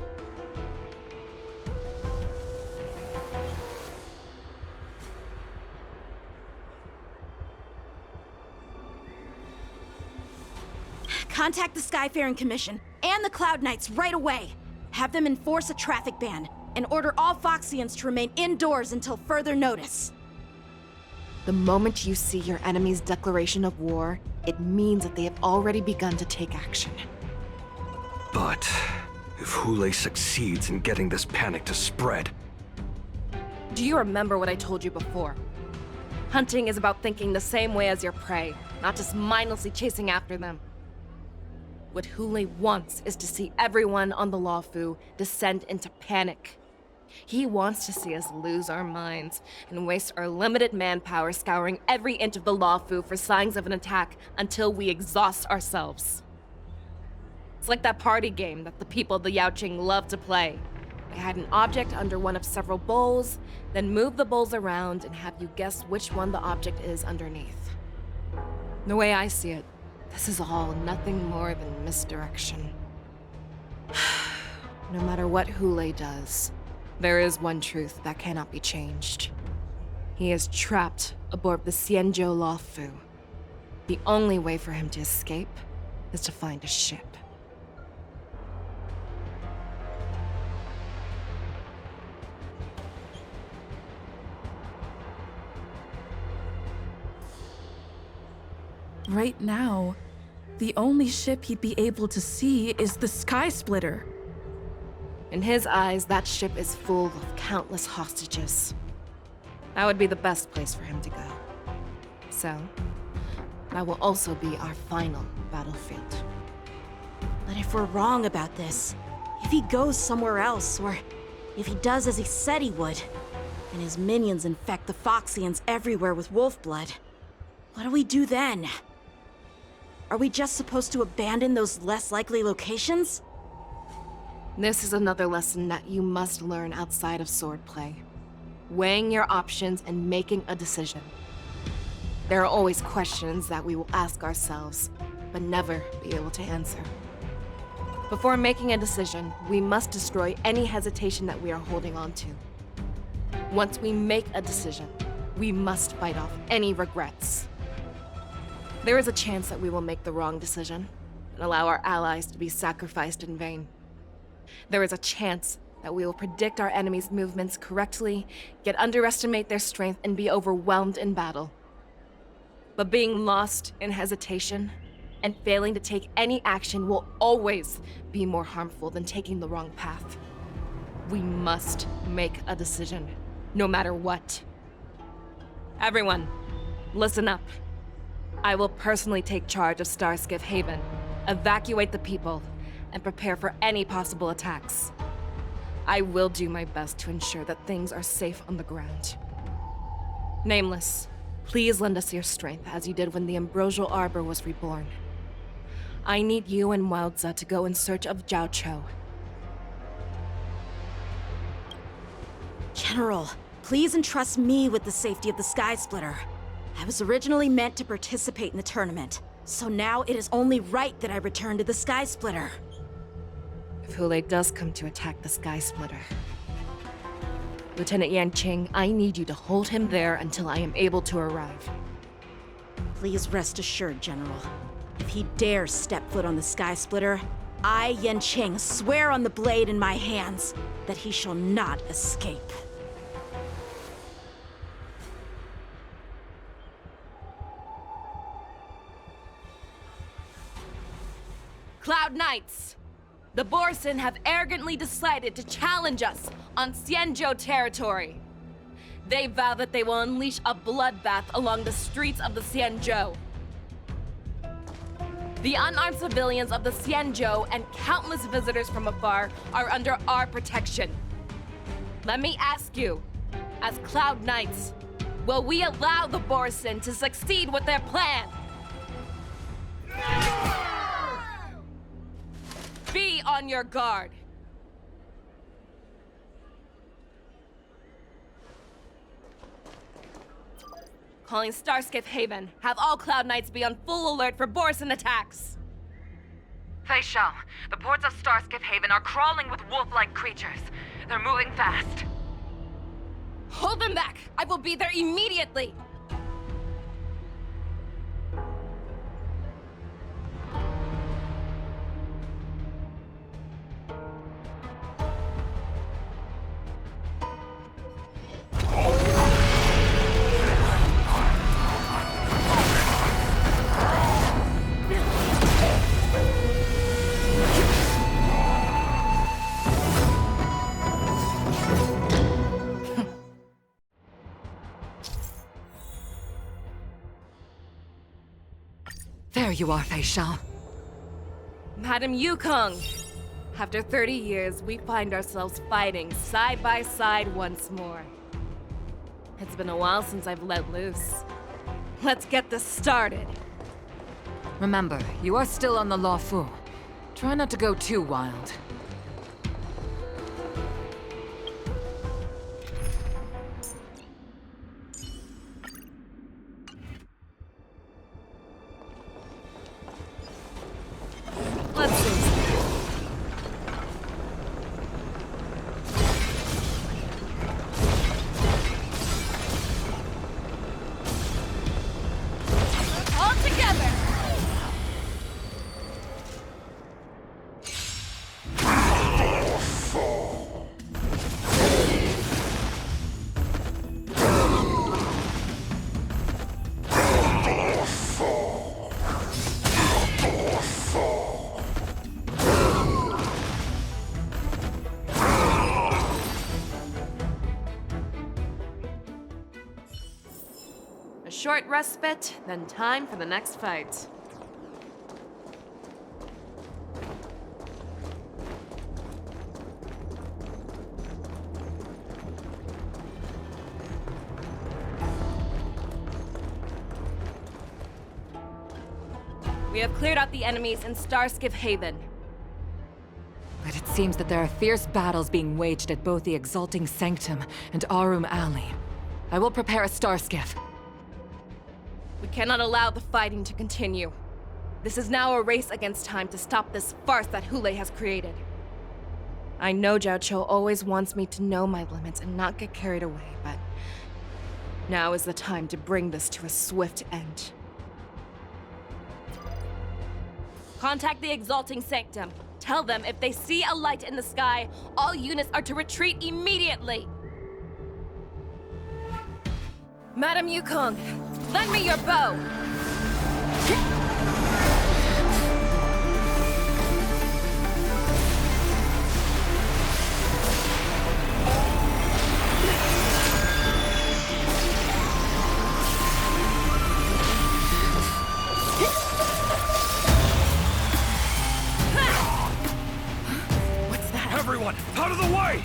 Contact the Skyfaring Commission and the Cloud Knights right away. Have them enforce a traffic ban and order all Foxians to remain indoors until further notice. The moment you see your enemy's declaration of war, it means that they have already begun to take action. But if Hule succeeds in getting this panic to spread... Do you remember what I told you before? Hunting is about thinking the same way as your prey, not just mindlessly chasing after them. What Hule wants is to see everyone on the Luofu descend into panic. He wants to see us lose our minds and waste our limited manpower scouring every inch of the Luofu for signs of an attack until we exhaust ourselves. It's like that party game that the people of the Yaoqing love to play. I hide an object under one of several bowls, then move the bowls around and have you guess which one the object is underneath. The way I see it, this is all nothing more than misdirection. No matter what Hule does, there is one truth that cannot be changed. He is trapped aboard the Xianzhou Luofu. The only way for him to escape is to find a ship. Right now, the only ship he'd be able to see is the Skysplitter. In his eyes, that ship is full of countless hostages. That would be the best place for him to go. So, that will also be our final battlefield. But if we're wrong about this, if he goes somewhere else, or if he does as he said he would, and his minions infect the Foxians everywhere with wolf blood, what do we do then? Are we just supposed to abandon those less likely locations? This is another lesson that you must learn outside of swordplay. Weighing your options and making a decision. There are always questions that we will ask ourselves, but never be able to answer. Before making a decision, we must destroy any hesitation that we are holding on to. Once we make a decision, we must fight off any regrets. There is a chance that we will make the wrong decision and allow our allies to be sacrificed in vain. There is a chance that we will predict our enemies' movements correctly, yet underestimate their strength and be overwhelmed in battle. But being lost in hesitation and failing to take any action will always be more harmful than taking the wrong path. We must make a decision, no matter what. Everyone, listen up. I will personally take charge of Starskiff Haven, evacuate the people, and prepare for any possible attacks. I will do my best to ensure that things are safe on the ground. Nameless, please lend us your strength as you did when the Ambrosial Arbor was reborn. I need you and Wildza to go in search of Jiao Cho. General, please entrust me with the safety of the Skysplitter. I was originally meant to participate in the tournament, so now it is only right that I return to the Skysplitter. If Hule does come to attack the Skysplitter, Lieutenant Yanqing, I need you to hold him there until I am able to arrive. Please rest assured, General. If he dares step foot on the Skysplitter, I, Yanqing, swear on the blade in my hands that he shall not escape. Cloud Knights! The Borson have arrogantly decided to challenge us on Xianzhou territory. They vow that they will unleash a bloodbath along the streets of the Xianzhou. The unarmed civilians of the Xianzhou and countless visitors from afar are under our protection. Let me ask you, as Cloud Knights, will we allow the Borson to succeed with their plan? Be on your guard. Calling Starskiff Haven. Have all Cloud Knights be on full alert for Borson attacks. Fei Shao, the ports of Starskiff Haven are crawling with wolf-like creatures. They're moving fast. Hold them back! I will be there immediately! There you are, Fei Shao. Madam Yukong! After 30 years, we find ourselves fighting side by side once more. It's been a while since I've let loose. Let's get this started. Remember, you are still on the Luofu. Try not to go too wild. short respite, then time for the next fight. We have cleared out the enemies in Starskiff Haven. But it seems that there are fierce battles being waged at both the Exalting Sanctum and Arum Alley. I will prepare a Starskiff. We cannot allow the fighting to continue. This is now a race against time to stop this farce that Hule has created. I know Zhao Cho always wants me to know my limits and not get carried away, but now is the time to bring this to a swift end. Contact the Exalting Sanctum. Tell them if they see a light in the sky, all units are to retreat immediately. Madam Yukong, lend me your bow. Everyone, out of the way!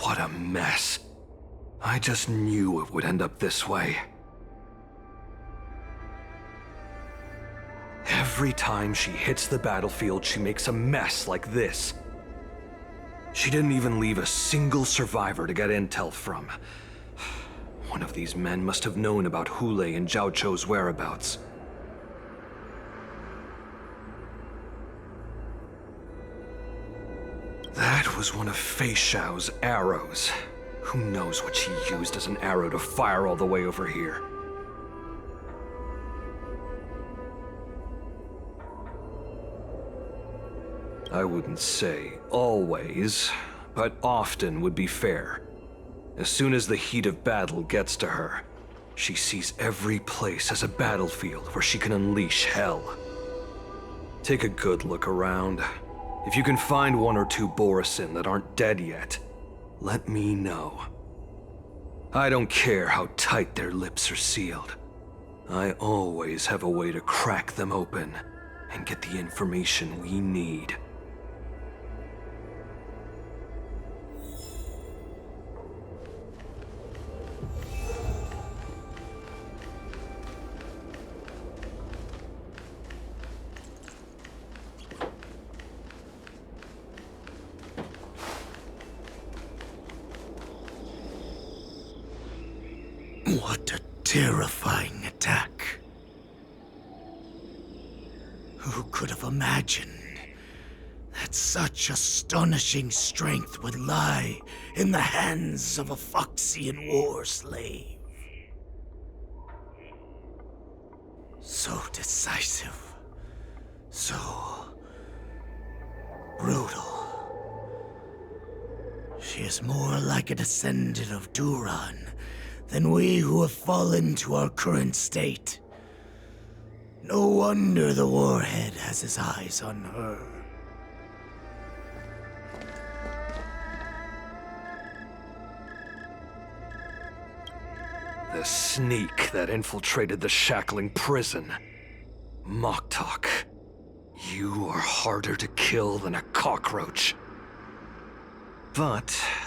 What a mess. I just knew it would end up this way. Every time she hits the battlefield, she makes a mess like this. She didn't even leave a single survivor to get intel from. One of these men must have known about Hule and Zhao Cho's whereabouts. That was one of Fei Xiao's arrows. Who knows what she used as an arrow to fire all the way over here? I wouldn't say always, but often would be fair. As soon as the heat of battle gets to her, she sees every place as a battlefield where she can unleash hell. Take a good look around. If you can find one or two Borisin that aren't dead yet, let me know. I don't care how tight their lips are sealed. I always have a way to crack them open and get the information we need. What a terrifying attack. Who could have imagined that such astonishing strength would lie in the hands of a Foxian war slave? So decisive, so brutal. She is more like a descendant of Duran than we who have fallen to our current state. No wonder the Warhead has his eyes on her. The sneak that infiltrated the shackling prison. Moktok, you are harder to kill than a cockroach. But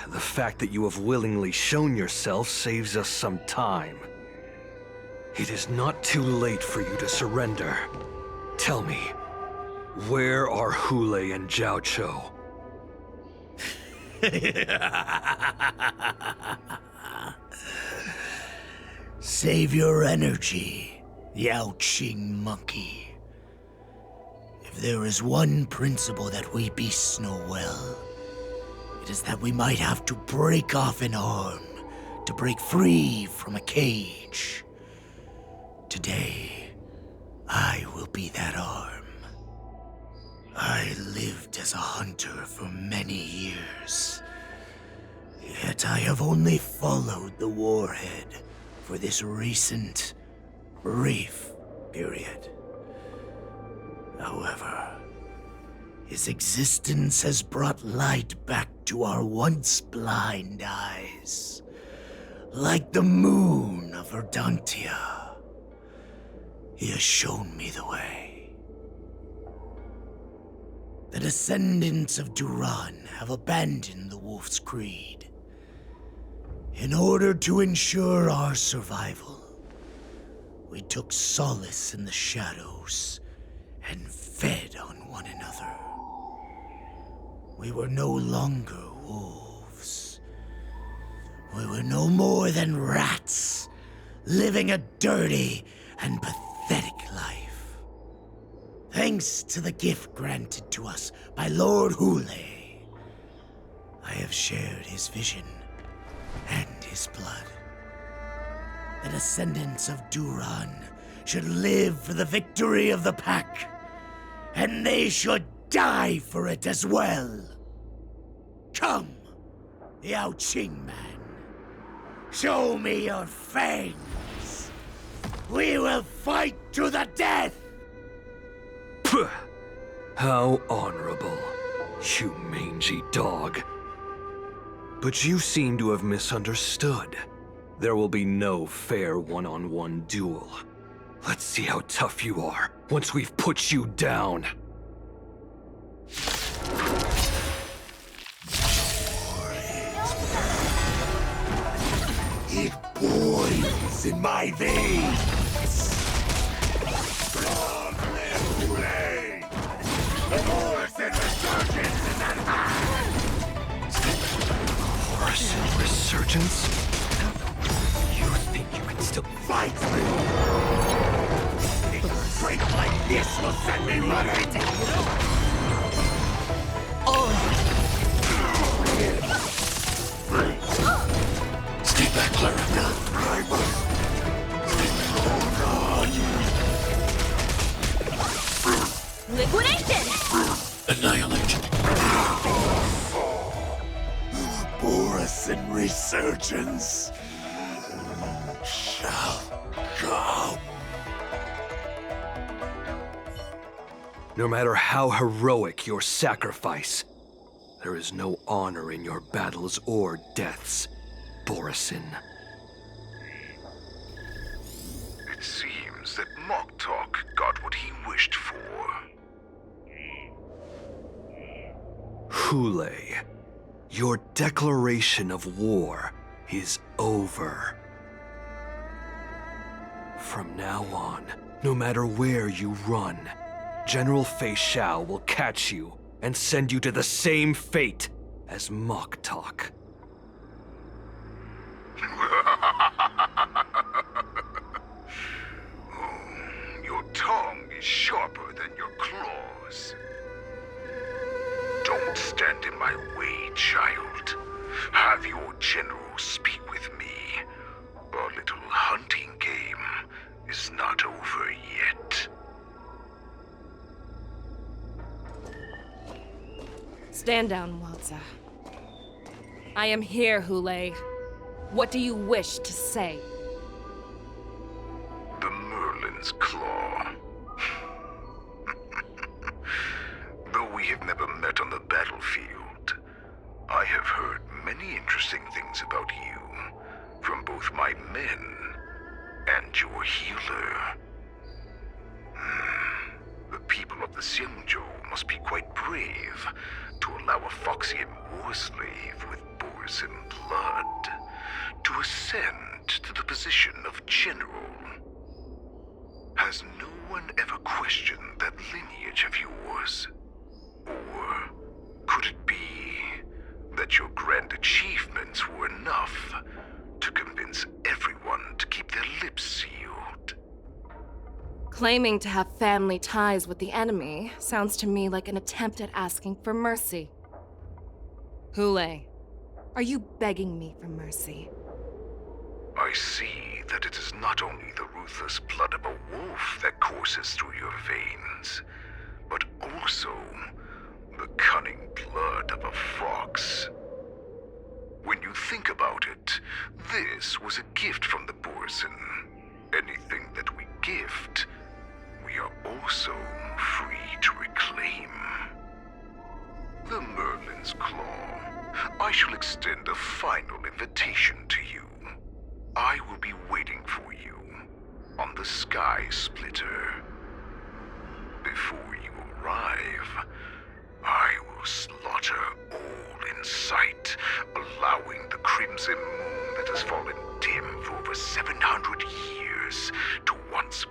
the fact that you have willingly shown yourself saves us some time. It is not too late for you to surrender. Tell me, where are Hule and Zhao Cho? Save your energy, Yao Qing monkey. If there is one principle that we beasts know well, it is that we might have to break off an arm to break free from a cage. Today, I will be that arm. I lived as a hunter for many years. Yet I have only followed the warhead for this recent, brief period. However, his existence has brought light back to our once blind eyes, like the moon of Verdantia. He has shown me the way. The descendants of Duran have abandoned the Wolf's Creed. In order to ensure our survival, we took solace in the shadows and fed on one another. We were no longer wolves. We were no more than rats, living a dirty and pathetic life. Thanks to the gift granted to us by Lord Hule, I have shared his vision and his blood. The descendants of Duran should live for the victory of the pack, and they should die for it as well. Come, Yao Qing man. Show me your fangs. We will fight to the death! Puh! How honorable, you mangy dog. But you seem to have misunderstood. There will be no fair one-on-one duel. Let's see how tough you are once we've put you down. It boils in my veins. Long live Hule! The Morrison resurgence is at hand! Morrison resurgence? You think you can still fight me? A strength like this will send me running! Stay back, Clara. I must. Liquidation! Annihilation. Morrison resurgence shall come. No matter how heroic your sacrifice, there is no honor in your battles or deaths, Borison. It seems that Moktok got what he wished for. Hule, your declaration of war is over. From now on, no matter where you run, General Fei Xiao will catch you and send you to the same fate as Moktok. Your tongue is sharper than your claws. Don't stand in my way, child. Have your general speak with me. Our little hunting game is not over yet. Stand down, Walza. I am here, Hule. What do you wish to say? The Merlin's Claw. Though we have never met on the battlefield, I have heard many interesting things about you from both my men and your healer. The people of the Xiangzhou must be quite brave to allow a Foxian war slave with Borison blood to ascend to the position of general. Has no one ever questioned that lineage of yours? Or could it be that your grand achievements were enough to convince everyone to keep their lips sealed? Claiming to have family ties with the enemy sounds to me like an attempt at asking for mercy. Hule, are you begging me for mercy? I see that it is not only the ruthless blood of a wolf that courses through your veins, but also the cunning blood of a fox. When you think about it, this was a gift from the Borson. Anything that we gift, we are also free to reclaim. The Merlin's Claw. I shall extend a final invitation to you. I will be waiting for you on the Skysplitter. Before you arrive, I will slaughter all in sight, allowing the crimson moon that has fallen dim for over 700 years to once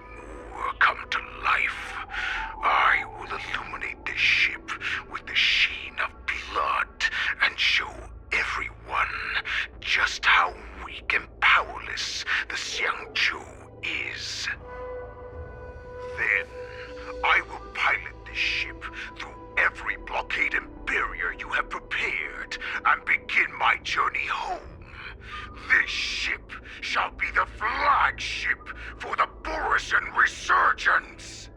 more come to life. I will illuminate this ship with the sheen of blood and show everyone just how weak and powerless the Xiangzhou is. Then, I will pilot this ship through every blockade and barrier you have prepared and begin my journey home. This ship shall be the flagship for the Borison Resurgence.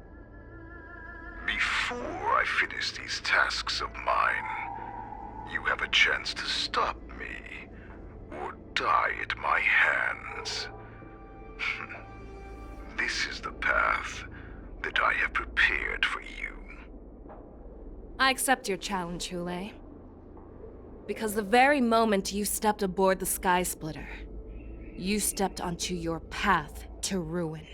Before I finish these tasks of mine, you have a chance to stop me or die at my hands. This is the path that I have prepared for you. I accept your challenge, Hule. Because the very moment you stepped aboard the Skysplitter, you stepped onto your path to ruin.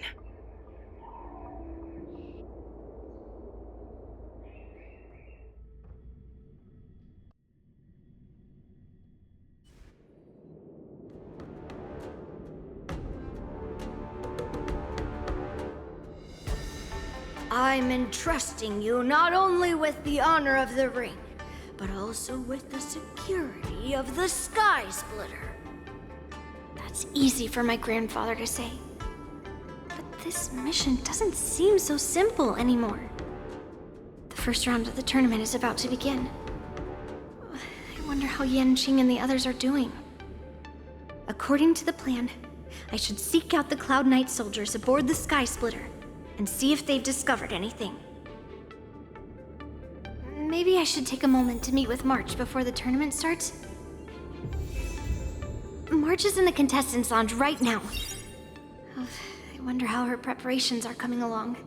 I'm entrusting you not only with the honor of the ring, but also with the security of the Skysplitter. That's easy for my grandfather to say. But this mission doesn't seem so simple anymore. The first round of the tournament is about to begin. I wonder how Yanqing and the others are doing. According to the plan, I should seek out the Cloud Knight soldiers aboard the Skysplitter and see if they've discovered anything. Maybe I should take a moment to meet with March before the tournament starts. March is in the contestants' lounge right now. I wonder how her preparations are coming along.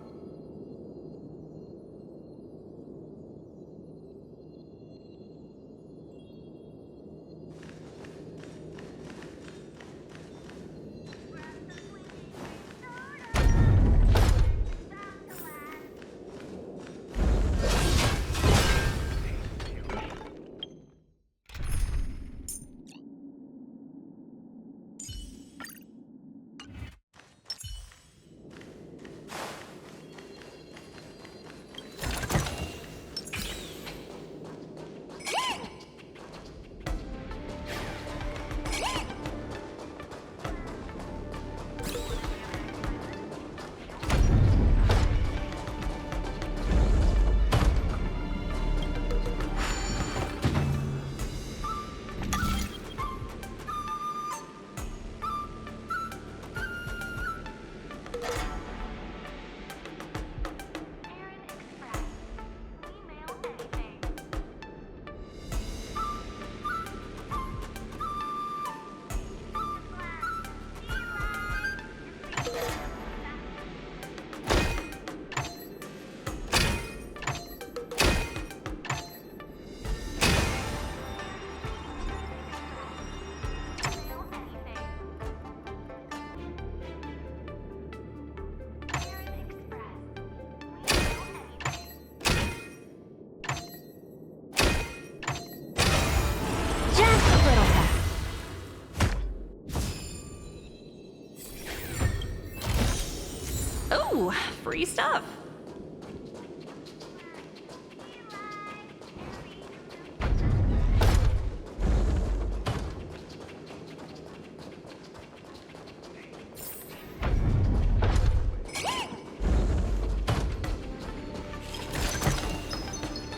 Ooh, free stuff.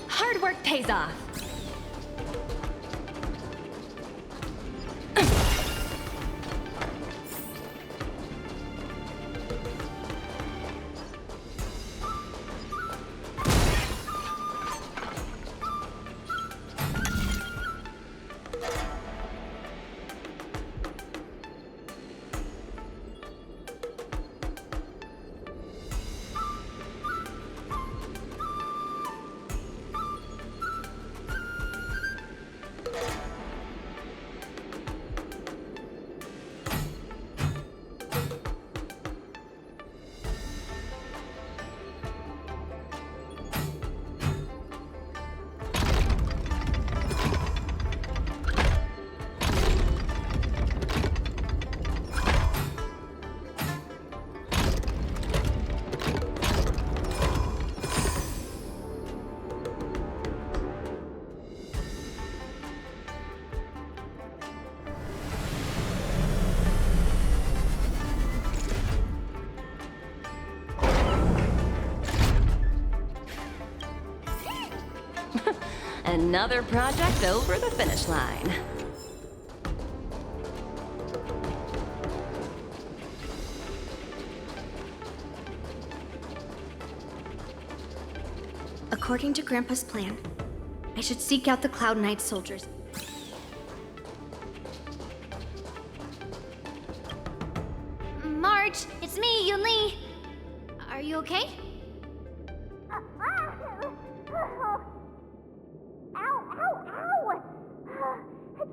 Hard work pays off. Another project over the finish line. According to Grandpa's plan, I should seek out the Cloud Knight soldiers. March, it's me, Yunli. Are you okay?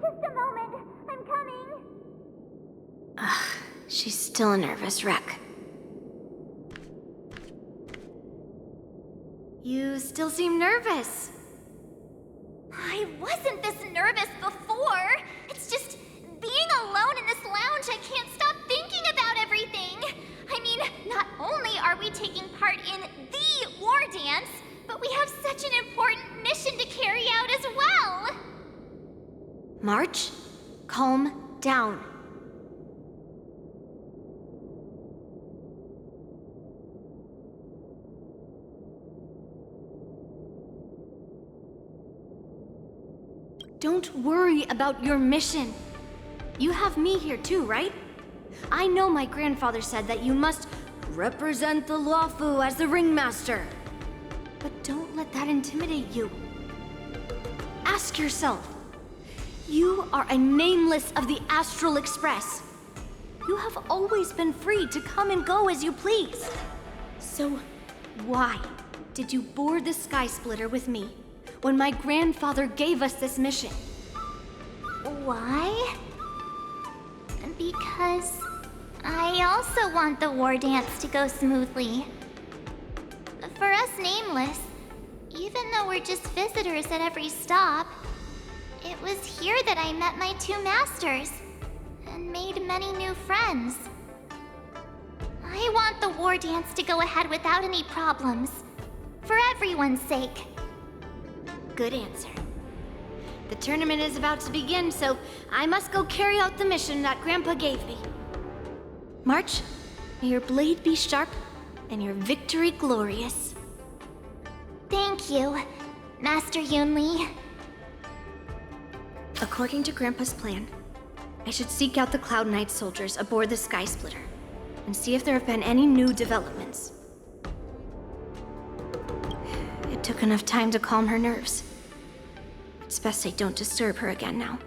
Just a moment. I'm coming. She's still a nervous wreck. You still seem nervous. I wasn't this nervous before. It's just being alone in this lounge, I can't stop thinking about everything. I mean, not only are we taking part in the war dance, but we have such an important mission to carry out as well. March, calm down. Don't worry about your mission. You have me here too, right? I know my grandfather said that you must represent the Luofu as the ringmaster. But don't let that intimidate you. Ask yourself, you are a nameless of the Astral Express. You have always been free to come and go as you please. So why did you board the Skysplitter with me when my grandfather gave us this mission? Why? Because I also want the war dance to go smoothly. For us Nameless, even though we're just visitors at every stop, it was here that I met my two masters and made many new friends. I want the war dance to go ahead without any problems, for everyone's sake. Good answer. The tournament is about to begin, so I must go carry out the mission that Grandpa gave me. March, may your blade be sharp and your victory glorious. Thank you, Master Yunli. According to Grandpa's plan, I should seek out the Cloud Knight soldiers aboard the Skysplitter and see if there have been any new developments. It took enough time to calm her nerves. It's best I don't disturb her again now.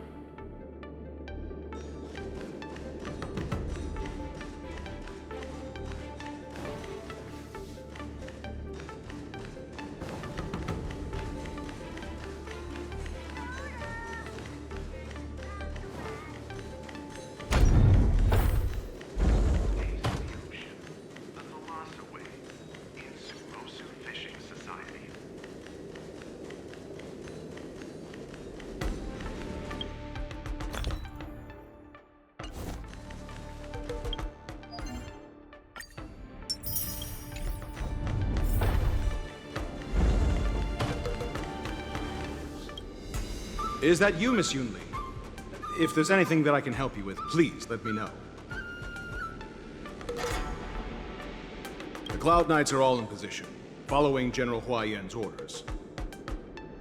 Is that you, Miss Yunli? If there's anything that I can help you with, please let me know. The Cloud Knights are all in position, following General Hua Yan's orders.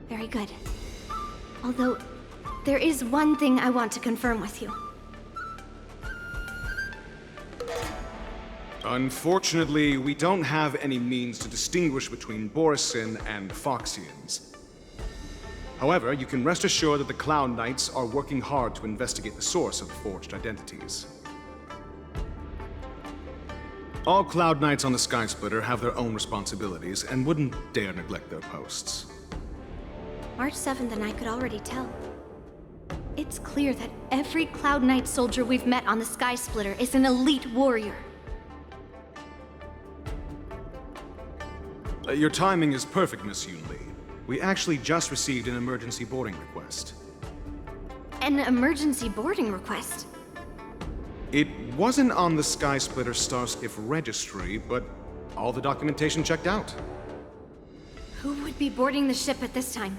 Very good. Although, there is one thing I want to confirm with you. Unfortunately, we don't have any means to distinguish between Borisin and Foxians. However, you can rest assured that the Cloud Knights are working hard to investigate the source of the forged identities. All Cloud Knights on the Skysplitter have their own responsibilities and wouldn't dare neglect their posts. March 7th and I could already tell. It's clear that every Cloud Knight soldier we've met on the Skysplitter is an elite warrior. Your timing is perfect, Miss Yunli. We actually just received an emergency boarding request. An emergency boarding request? It wasn't on the Skysplitter Starskiff registry, but all the documentation checked out. Who would be boarding the ship at this time?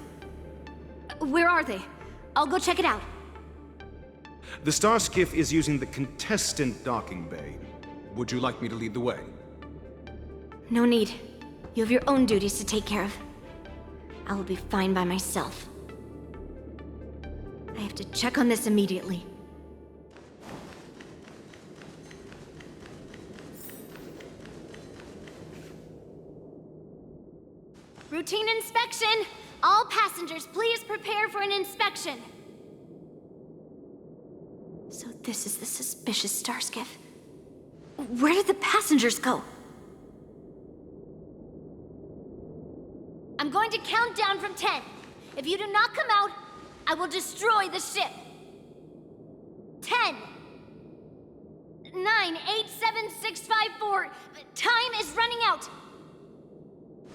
Where are they? I'll go check it out. The Starskiff is using the contestant docking bay. Would you like me to lead the way? No need. You have your own duties to take care of. I will be fine by myself. I have to check on this immediately. Routine inspection! All passengers, please prepare for an inspection. So this is the suspicious star skiff. Where did the passengers go? I'm going to count down from 10. If you do not come out, I will destroy the ship. 10, 9, 8, 7, 6, 5, 4. Time is running out.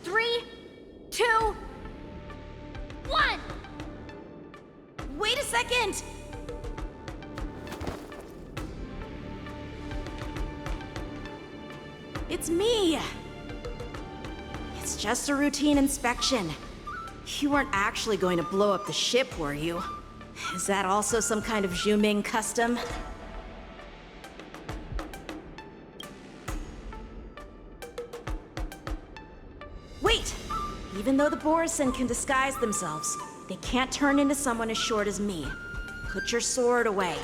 3, 2, 1. Wait a second! It's me! It's just a routine inspection. You weren't actually going to blow up the ship, were you? Is that also some kind of Zhu Ming custom? Wait! Even though the Borisin can disguise themselves, they can't turn into someone as short as me. Put your sword away.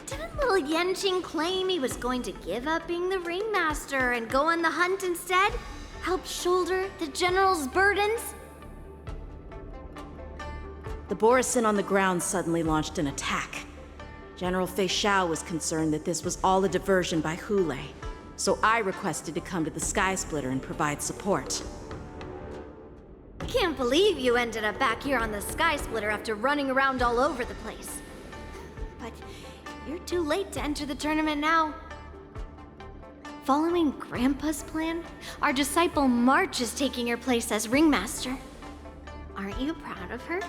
Didn't little Yanqing claim he was going to give up being the ringmaster and go on the hunt instead? Help shoulder the general's burdens? The Borisin on the ground suddenly launched an attack. General Fei Xiao was concerned that this was all a diversion by Hule, so I requested to come to the Skysplitter and provide support. Can't believe you ended up back here on the Skysplitter after running around all over the place. But you're too late to enter the tournament now. Following Grandpa's plan, our disciple March is taking your place as ringmaster. Aren't you proud of her?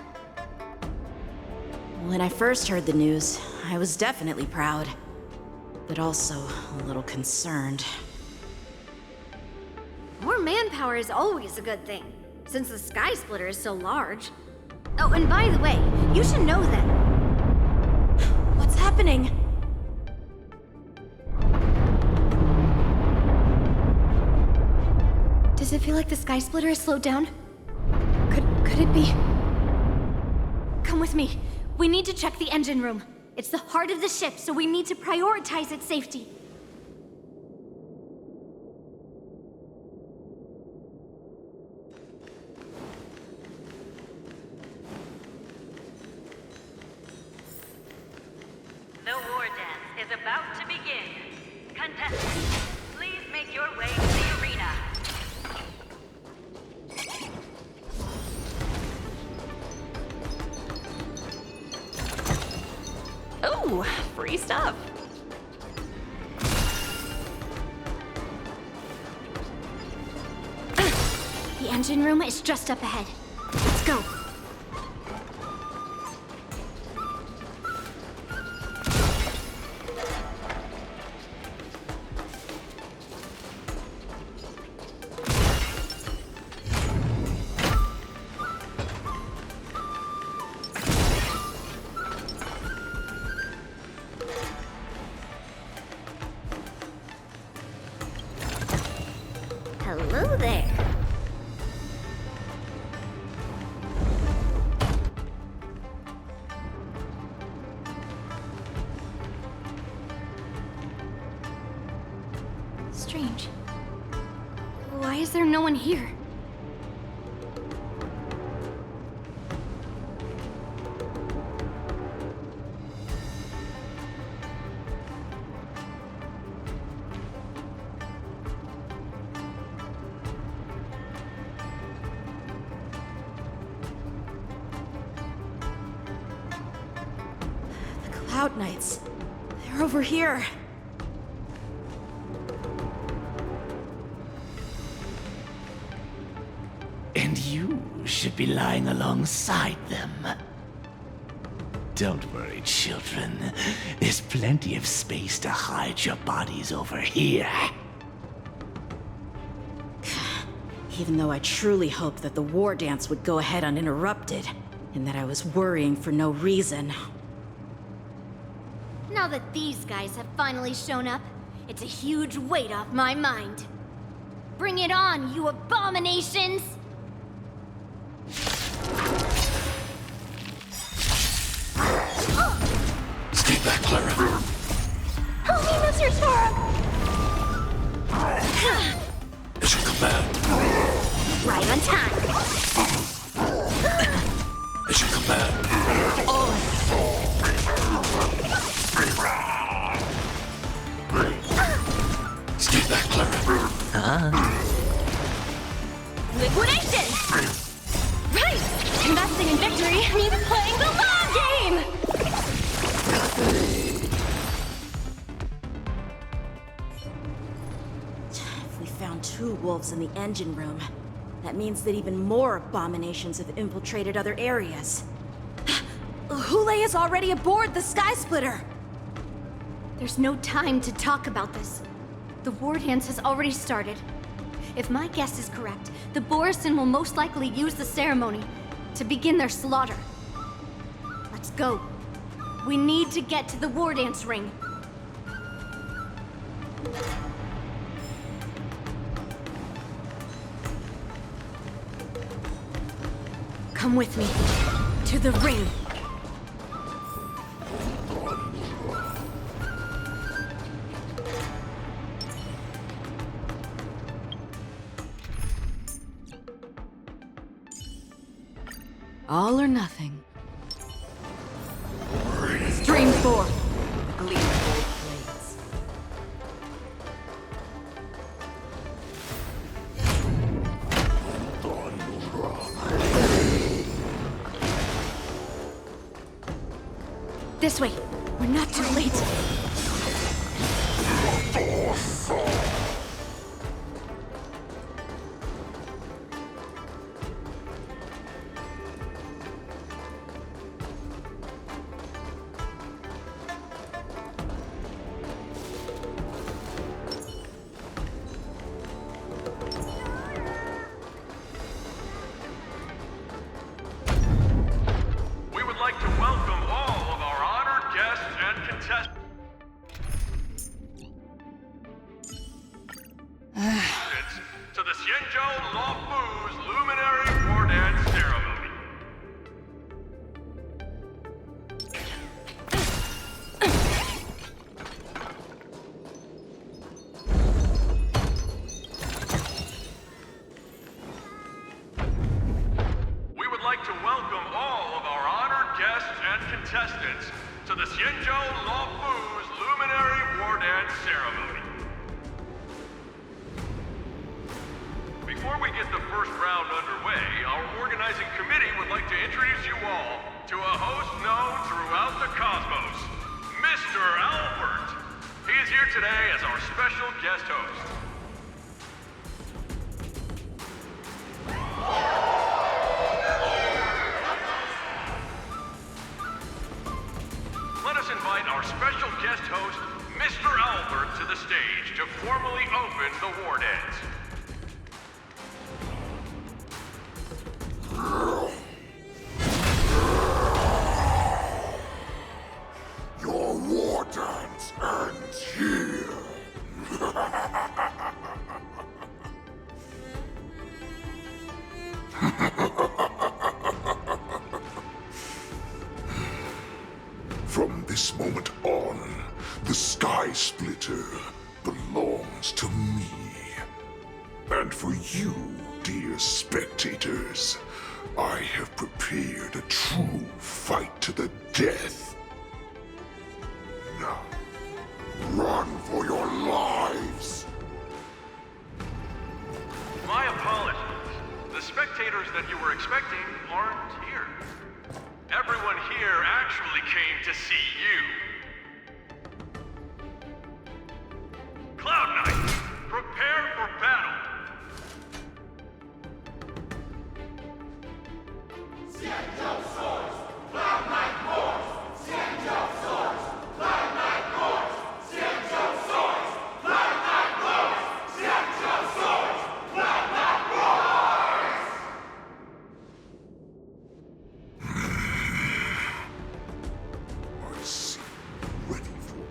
When I first heard the news, I was definitely proud, but also a little concerned. More manpower is always a good thing, since the Skysplitter is so large. Oh, and by the way, you should know that... What's happening? Does it feel like the Skysplitter has slowed down? Could it be? Come with me. We need to check the engine room. It's the heart of the ship, so we need to prioritize its safety. The war dance is about to begin. Contestants, please make your way to the arena. Oh, free stuff. The engine room is just up ahead. Let's go. Hello there. Strange. Why is there no one here? Cloud Knights. They're over here. And you should be lying alongside them. Don't worry, children. There's plenty of space to hide your bodies over here. Even though I truly hoped that the war dance would go ahead uninterrupted, and that I was worrying for no reason. Now that these guys have finally shown up, it's a huge weight off my mind. Bring it on, you abominations! rejoicing in victory means playing the long game! If we found 2 wolves in the engine room, that means that even more abominations have infiltrated other areas. Hule is already aboard the Skysplitter! There's no time to talk about this. The war dance has already started. If my guess is correct, the Borison will most likely use the ceremony to begin their slaughter. Let's go. We need to get to the war dance ring. Come with me. To the ring. All or nothing. Stream 4. The gleam of old blades. This way. We're not too late. We would like to welcome all of our honored guests and contestants to the Xianzhou Luofu's Luminary War Dance Ceremony. We would like to welcome all of our honored guests and contestants to the Xianzhou Luofu's Luminary War Dance Ceremony. Before we get the first round underway, our organizing committee would like to introduce you all to a host known throughout the cosmos, Mr. Albert. He is here today as our special guest host. Let us invite our special guest host, Mr. Albert, to the stage to formally open the war dance. Your war dance ends here. From this moment on, the Skysplitter belongs to me. And for you, dear spectators, I have prepared a true fight to the death. Now, run for your lives! My apologies. The spectators that you were expecting aren't here. Everyone here actually came to see you. Cloud Knight, prepare for battle! I see you ready for me.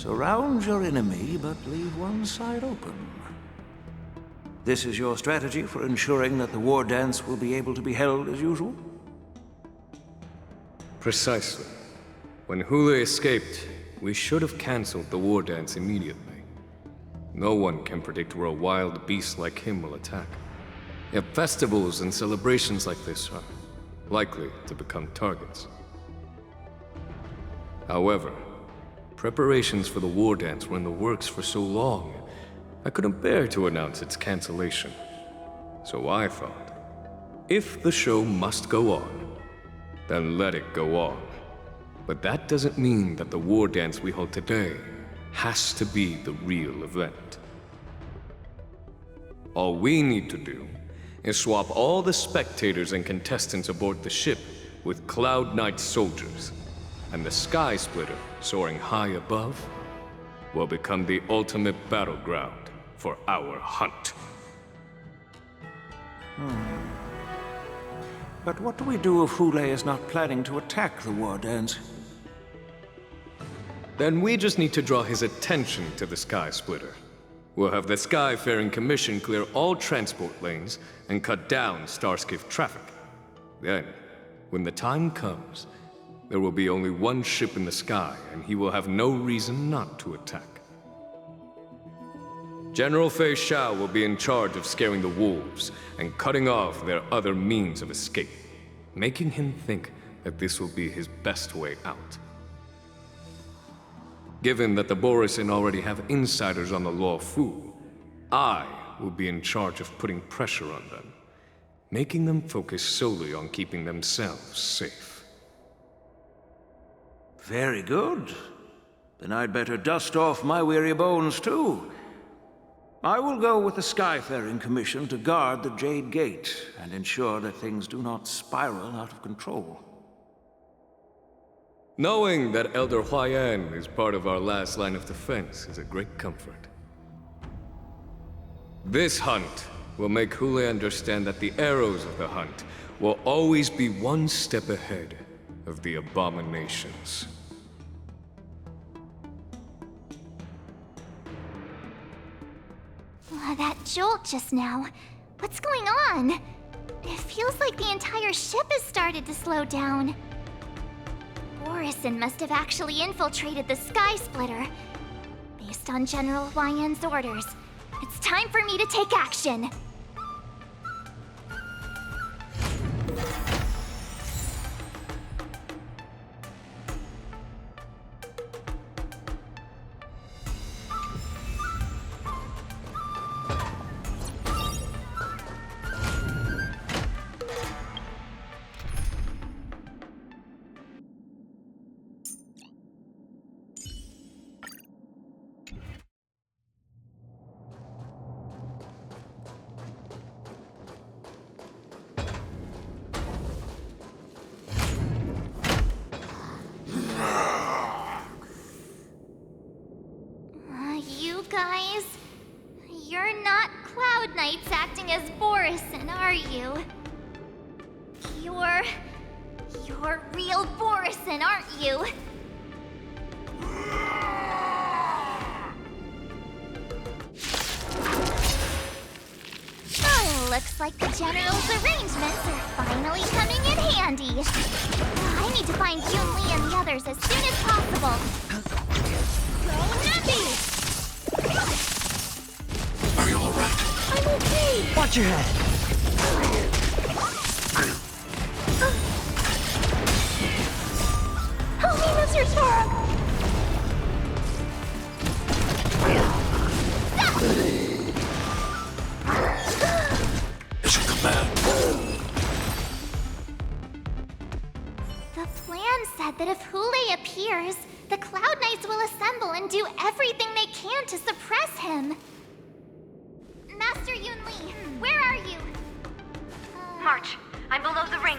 Surround your enemy, but leave one side open. This is your strategy for ensuring that the war dance will be able to be held as usual? Precisely. When Hule escaped, we should have cancelled the war dance immediately. No one can predict where a wild beast like him will attack. Yet festivals and celebrations like this are likely to become targets. However, preparations for the war dance were in the works for so long, I couldn't bear to announce its cancellation. So I thought, if the show must go on, then let it go on. But that doesn't mean that the war dance we hold today has to be the real event. All we need to do is swap all the spectators and contestants aboard the ship with Cloud Knight soldiers, and the Skysplitter, soaring high above, will become the ultimate battleground for our hunt. But what do we do if Hule is not planning to attack the war dance? Then we just need to draw his attention to the Skysplitter. We'll have the Skyfaring Commission clear all transport lanes and cut down Starskiff traffic. Then, when the time comes, there will be only one ship in the sky, and he will have no reason not to attack. General Fei Shao will be in charge of scaring the wolves and cutting off their other means of escape, making him think that this will be his best way out. Given that the Borisin already have insiders on the Law Fu, I will be in charge of putting pressure on them, making them focus solely on keeping themselves safe. Very good. Then I'd better dust off my weary bones too. I will go with the Skyfaring Commission to guard the Jade Gate and ensure that things do not spiral out of control. Knowing that Elder Huayan is part of our last line of defense is a great comfort. This hunt will make Hule understand that the arrows of the hunt will always be one step ahead of the abominations. That jolt just now. What's going on? It feels like the entire ship has started to slow down. Borisin must have actually infiltrated the Skysplitter. Based on General Huayan's orders, it's time for me to take action. You guys, you're not Cloud Knights acting as Borisin, are you? You're real Borisin, aren't you? Oh, looks like the General's arrangements are finally coming in handy. I need to find Yun Li and the others as soon as possible. Go happy! Are you alright? I'm okay! Watch your head! Help me, Mr. Storm! Is your command? The plan said that if Hule appears, the Cloud Knights will assemble and do everything they can to suppress him. Master Yun Li, where are you? March, I'm below the ring.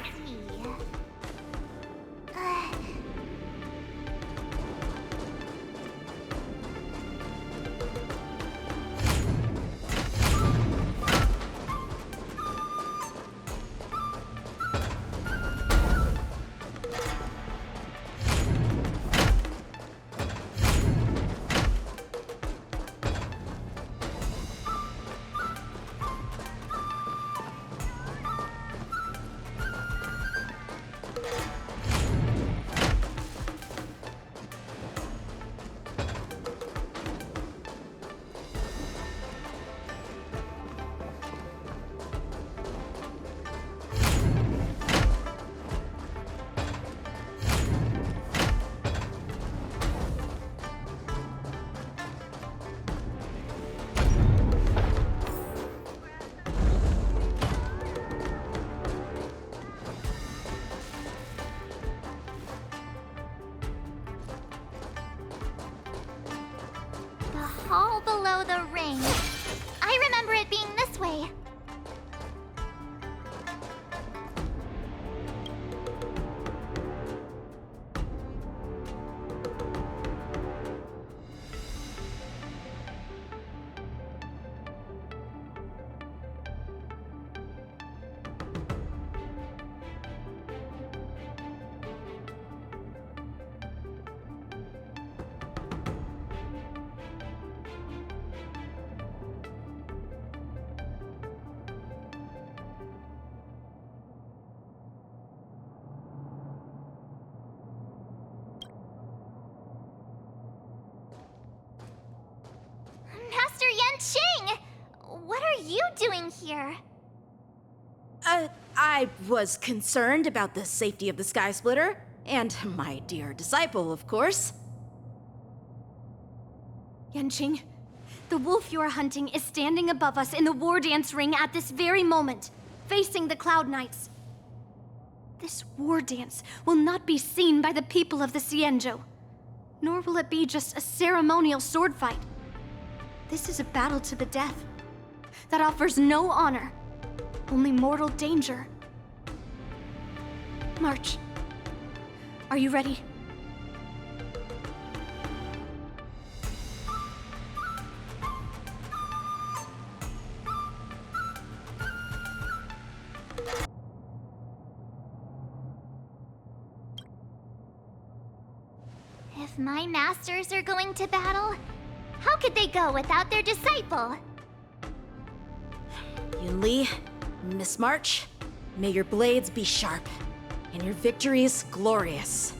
hall below the ring. I remember it being this way. Master Yanqing! What are you doing here? I was concerned about the safety of the Skysplitter, and my dear disciple, of course. Yanqing, the wolf you are hunting is standing above us in the war dance ring at this very moment, facing the Cloud Knights. This war dance will not be seen by the people of the Xianzhou, nor will it be just a ceremonial sword fight. This is a battle to the death that offers no honor, only mortal danger. March. Are you ready? If my masters are going to battle, how could they go without their disciple? Yunli, Miss March, may your blades be sharp, and your victories glorious.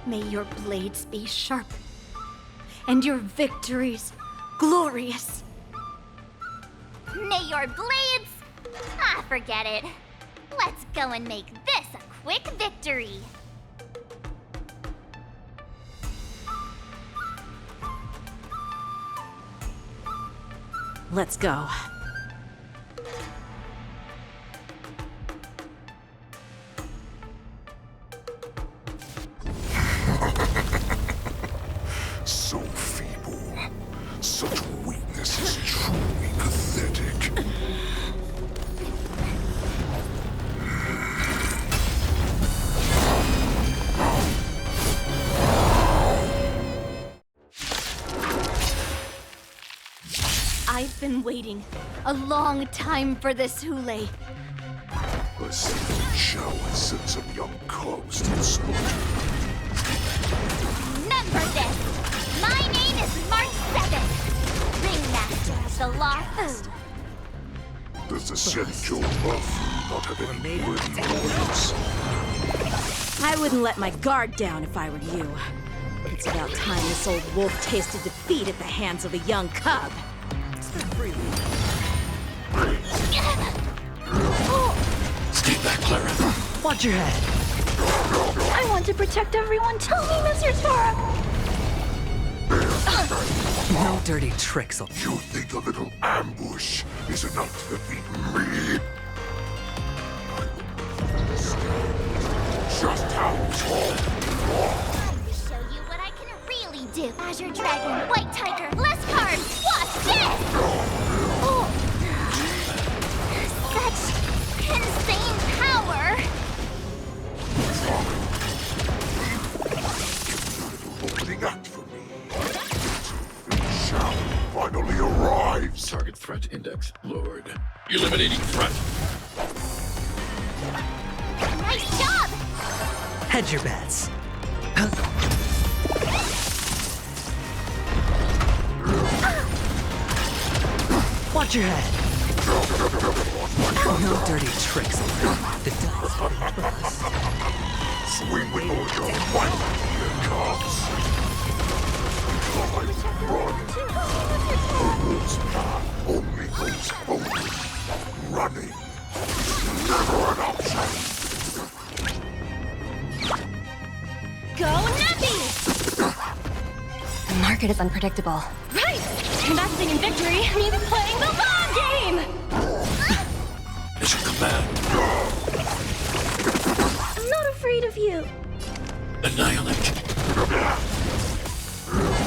May your blades be sharp, and your victories glorious. May your blades... Ah, forget it. Let's go and make this a quick victory. Let's go. So feeble. Such weakness is truly pathetic. I've been waiting a long time for this, Hule. A single shower sent some young cubs to the slaughter. Remember this! My name is March 7th, Ringmaster of the Law Food. Does the Xianzhou Buff not have any worthy warriors? I wouldn't let my guard down if I were you. It's about time this old wolf tasted defeat at the hands of a young cub. Stay back, Clara. Watch your head. I want to protect everyone. Tell me, Mr. Sora. No dirty tricks. You think a little ambush is enough to defeat me? Just how tall you are. Let me show you what I can really do. Azure Dragon, White Tiger, less cards. Watch this! Oh. Such insane power! Opening act for me. Shall finally arrives. Target threat index lowered. Eliminating threat. Nice job! Hedge your bets. Watch your head. No dirty tricks. The dice. Swing with all your might, here comes. A wolf's path only goes forward. Running is never an option. Go Nappy! The market is unpredictable. Right! Investing in victory means playing the long game! It's your command. I'm not afraid of you. Annihilate.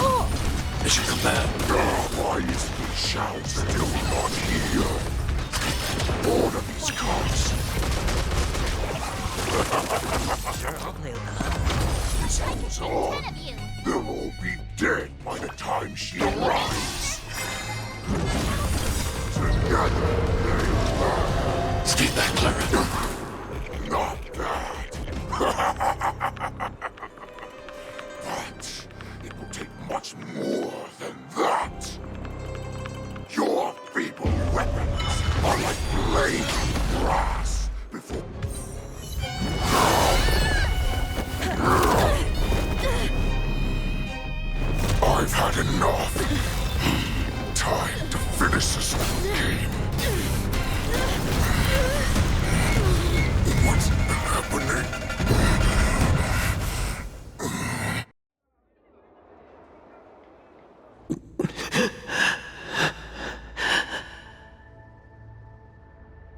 Oh. Mission command. Why is the shout still not here? Order these cops. This goes on. They'll all be dead by the time she arrives. Together they burn. Stay back, Clara. Not that. But it will take much more than that. Your feeble weapons are like blades of grass before... I've had enough. Time to finish this game. What's happening?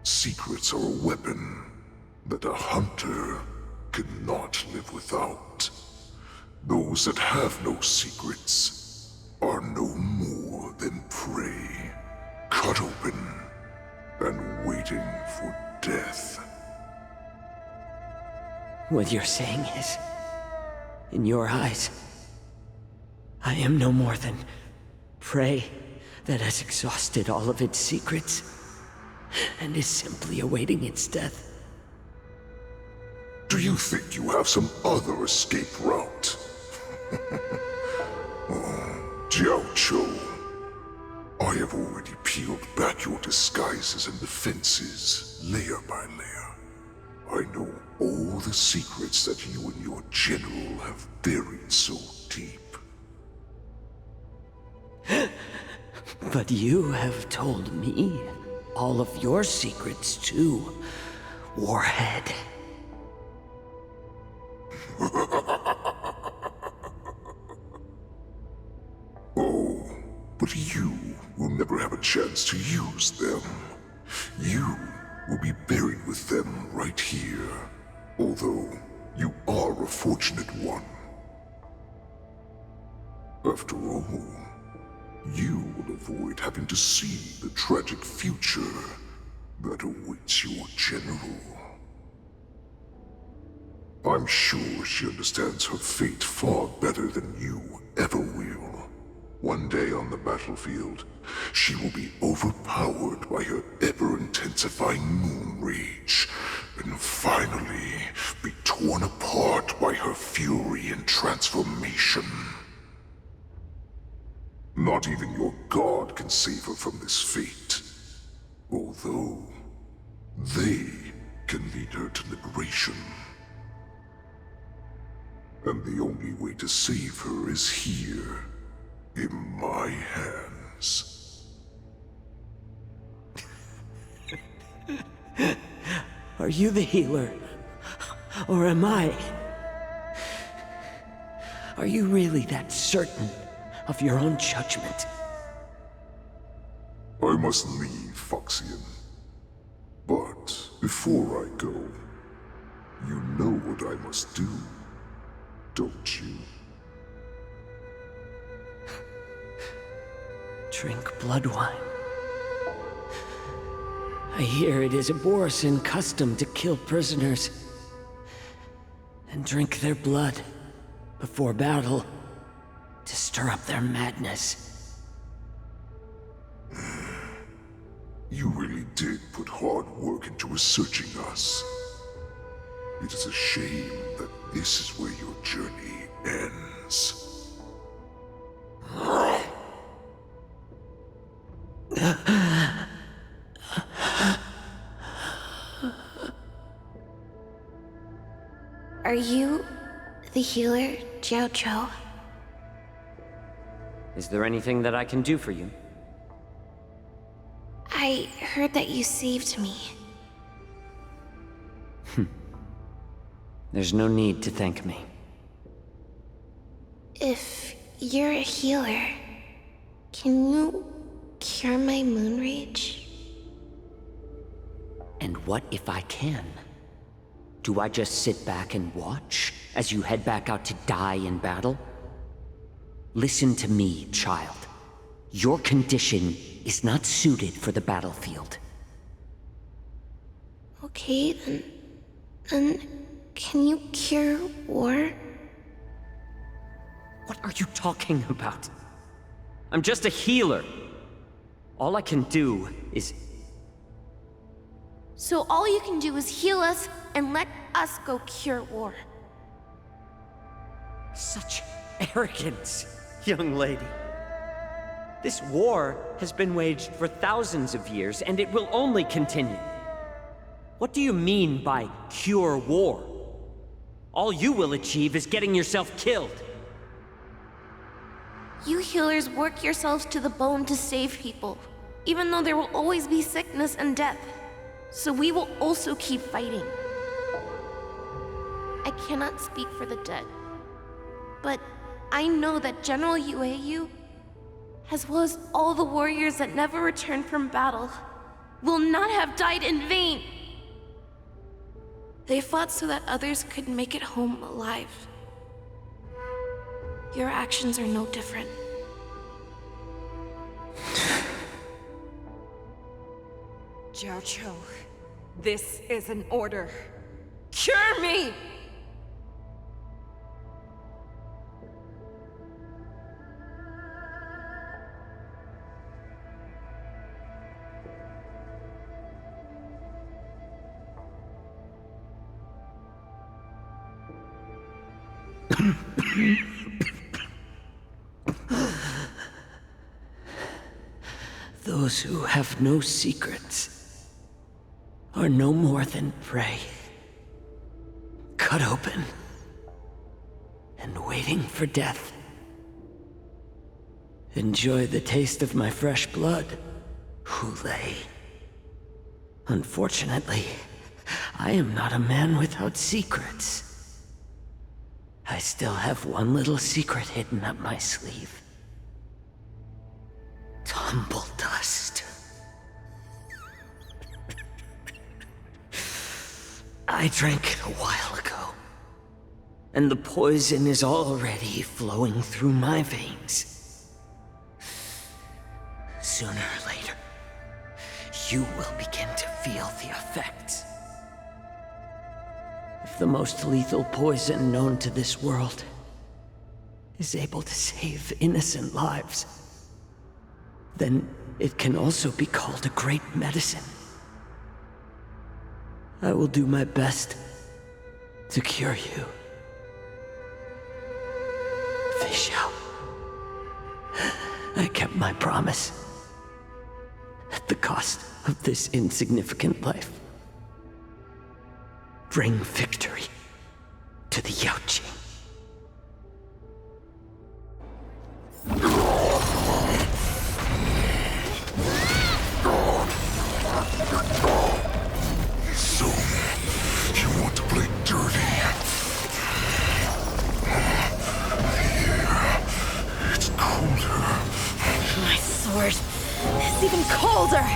Secrets are a weapon that a hunter cannot live without. Those that have no secrets are no more than prey, cut open and waiting for death. What you're saying is, in your eyes, I am no more than prey that has exhausted all of its secrets and is simply awaiting its death. Do you think you have some other escape route? Oh, Jiao Cho, I have already peeled back your disguises and defenses, layer by layer. I know all the secrets that you and your general have buried so deep. But you have told me all of your secrets too, Warhead. Oh, but you will never have a chance to use them. You will be buried with them right here, although you are a fortunate one. After all, you will avoid having to see the tragic future that awaits your general. I'm sure she understands her fate far better than you ever will. One day on the battlefield, she will be overpowered by her ever-intensifying moon rage, and finally be torn apart by her fury and transformation. Not even your god can save her from this fate, although they can lead her to liberation. And the only way to save her is here, in my hands. Are you the healer? Or am I? Are you really that certain of your own judgment? I must leave, Foxian. But before I go, you know what I must do, don't you? Drink blood wine. I hear it is a Borisin custom to kill prisoners and drink their blood before battle to stir up their madness. You really did put hard work into researching us. It is a shame that this is where your journey ends. Are you the healer, Jiao Cho? Is there anything that I can do for you? I heard that you saved me. There's no need to thank me. If you're a healer, can you cure my moon rage? And what if I can? Do I just sit back and watch as you head back out to die in battle? Listen to me, child. Your condition is not suited for the battlefield. Okay, then can you cure war? What are you talking about? I'm just a healer. All I can do is... So all you can do is heal us and let us go cure war. Such arrogance, young lady. This war has been waged for thousands of years, and it will only continue. What do you mean by cure war? All you will achieve is getting yourself killed. You healers work yourselves to the bone to save people, even though there will always be sickness and death. So we will also keep fighting. I cannot speak for the dead, but I know that General Yueyu, as well as all the warriors that never returned from battle, will not have died in vain. They fought so that others could make it home alive. Your actions are no different. Jiaoqiu, this is an order. Cure me! Those who have no secrets are no more than prey, cut open and waiting for death. Enjoy the taste of my fresh blood, Hulei. Unfortunately, I am not a man without secrets. I still have one little secret hidden up my sleeve. Tumble dust. I drank it a while ago, and the poison is already flowing through my veins. Sooner or later, you will begin to feel the effects. If the most lethal poison known to this world is able to save innocent lives, then it can also be called a great medicine. I will do my best to cure you. Fish out. I kept my promise at the cost of this insignificant life. Bring victory to the Yaoqing. So, you want to play dirty? Here, it's colder. My sword is even colder!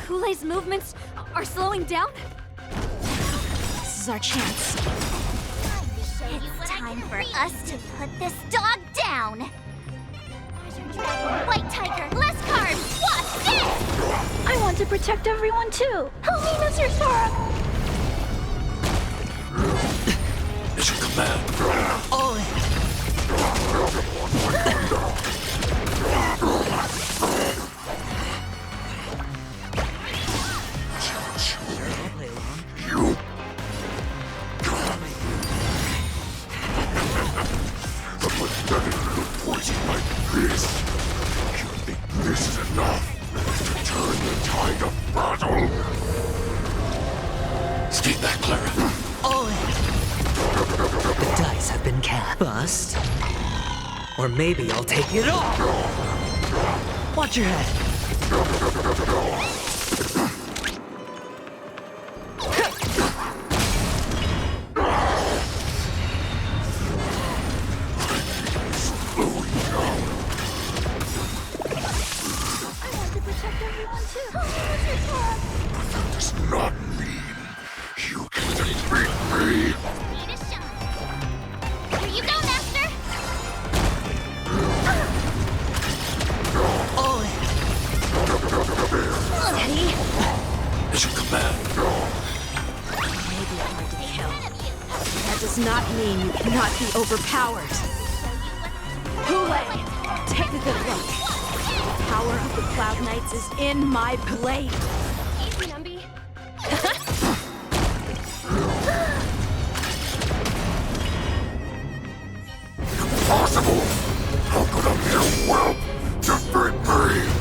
Hulei's movements are slowing down? This is our chance. It's time for us to put this dog down! White tiger, less carbs! Watch this! I want to protect everyone too! Help me, Mr. Sora! It's a command. A pathetic little poison like this. You think this is enough to turn the tide of battle? Stay back, Clara. The dice have been cast. Bust. Or maybe I'll take it all. Watch your head. That does not mean you can defeat me! Need a shot. Here you go, Master! Steady. As you command. Maybe hard to kill. That does not mean you cannot be overpowered. Hule, take a good look. The power of the Cloud Knights is in my blade. Easy, Numby. Impossible! How could a mere whelp defeat me?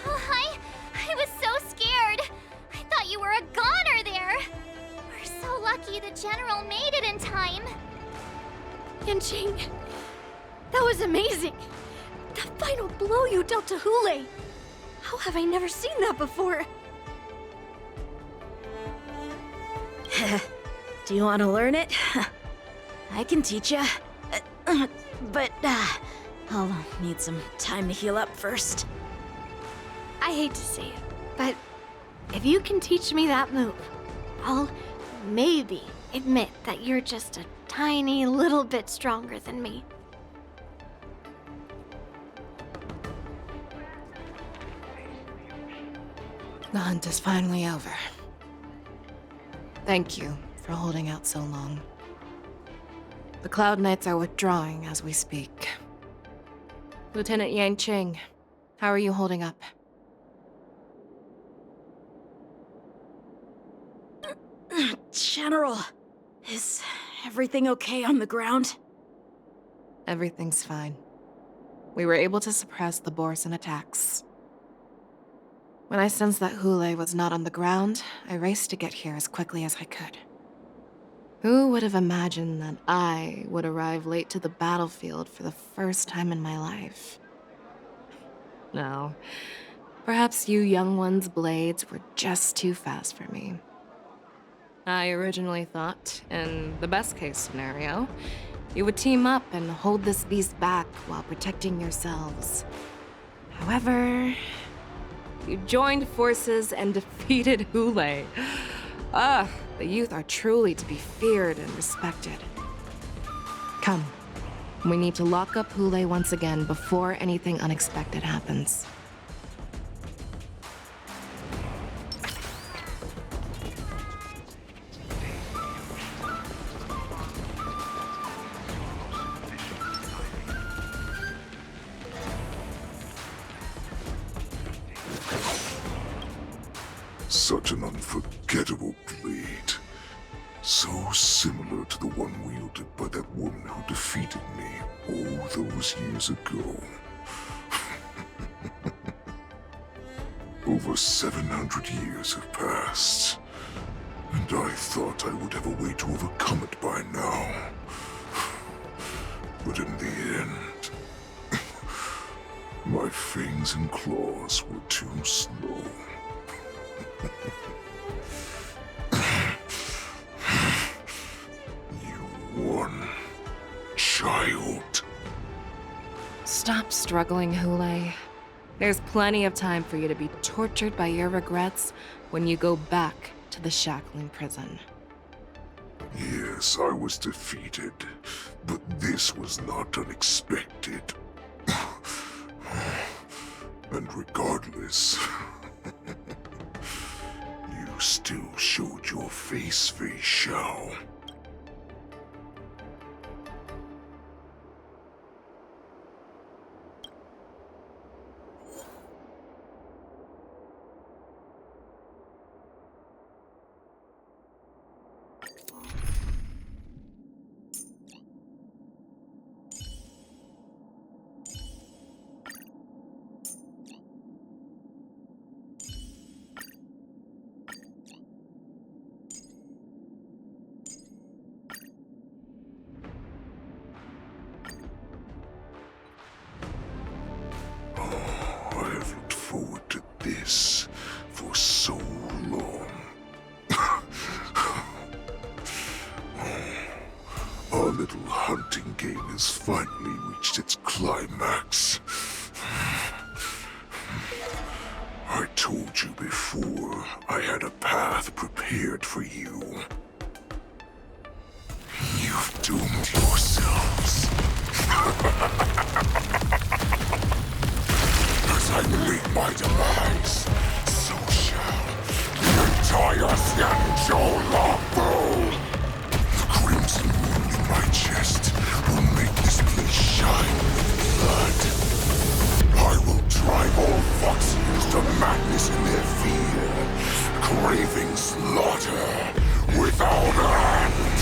Oh, hi. I was so scared. I thought you were a goner there. We're so lucky the General made it in time. Yanqing, that was amazing. That final blow you dealt to Hule. How have I never seen that before? Do you want to learn it? I can teach you. But I'll need some time to heal up first. I hate to say it, but if you can teach me that move, I'll maybe admit that you're just a tiny little bit stronger than me. The hunt is finally over. Thank you for holding out so long. The Cloud Knights are withdrawing as we speak. Lieutenant Yanqing, how are you holding up? General, is everything okay on the ground? Everything's fine. We were able to suppress the Borisin attacks. When I sensed that Hule was not on the ground, I raced to get here as quickly as I could. Who would have imagined that I would arrive late to the battlefield for the first time in my life? No. Perhaps you young ones' blades were just too fast for me. I originally thought, in the best-case scenario, you would team up and hold this beast back while protecting yourselves. However, you joined forces and defeated Hule. The youth are truly to be feared and respected. Come, we need to lock up Hule once again before anything unexpected happens. Such an unforgettable blade. So similar to the one wielded by that woman who defeated me all those years ago. Over 700 years have passed, and I thought I would have a way to overcome it by now. But in the end, my fangs and claws were too slow. You won, child. Stop struggling, Hule. There's plenty of time for you to be tortured by your regrets when you go back to the shackling prison. Yes, I was defeated, but this was not unexpected. And regardless, you still showed your face, Fei Xiao. finally reached its climax. I told you before, I had a path prepared for you. You've doomed yourselves. As I meet my demise, so shall the entire Xianzhou Longbow. The crimson wound in my chest will make this place shine with blood. I will drive all Foxians to madness in their fear, craving slaughter without end.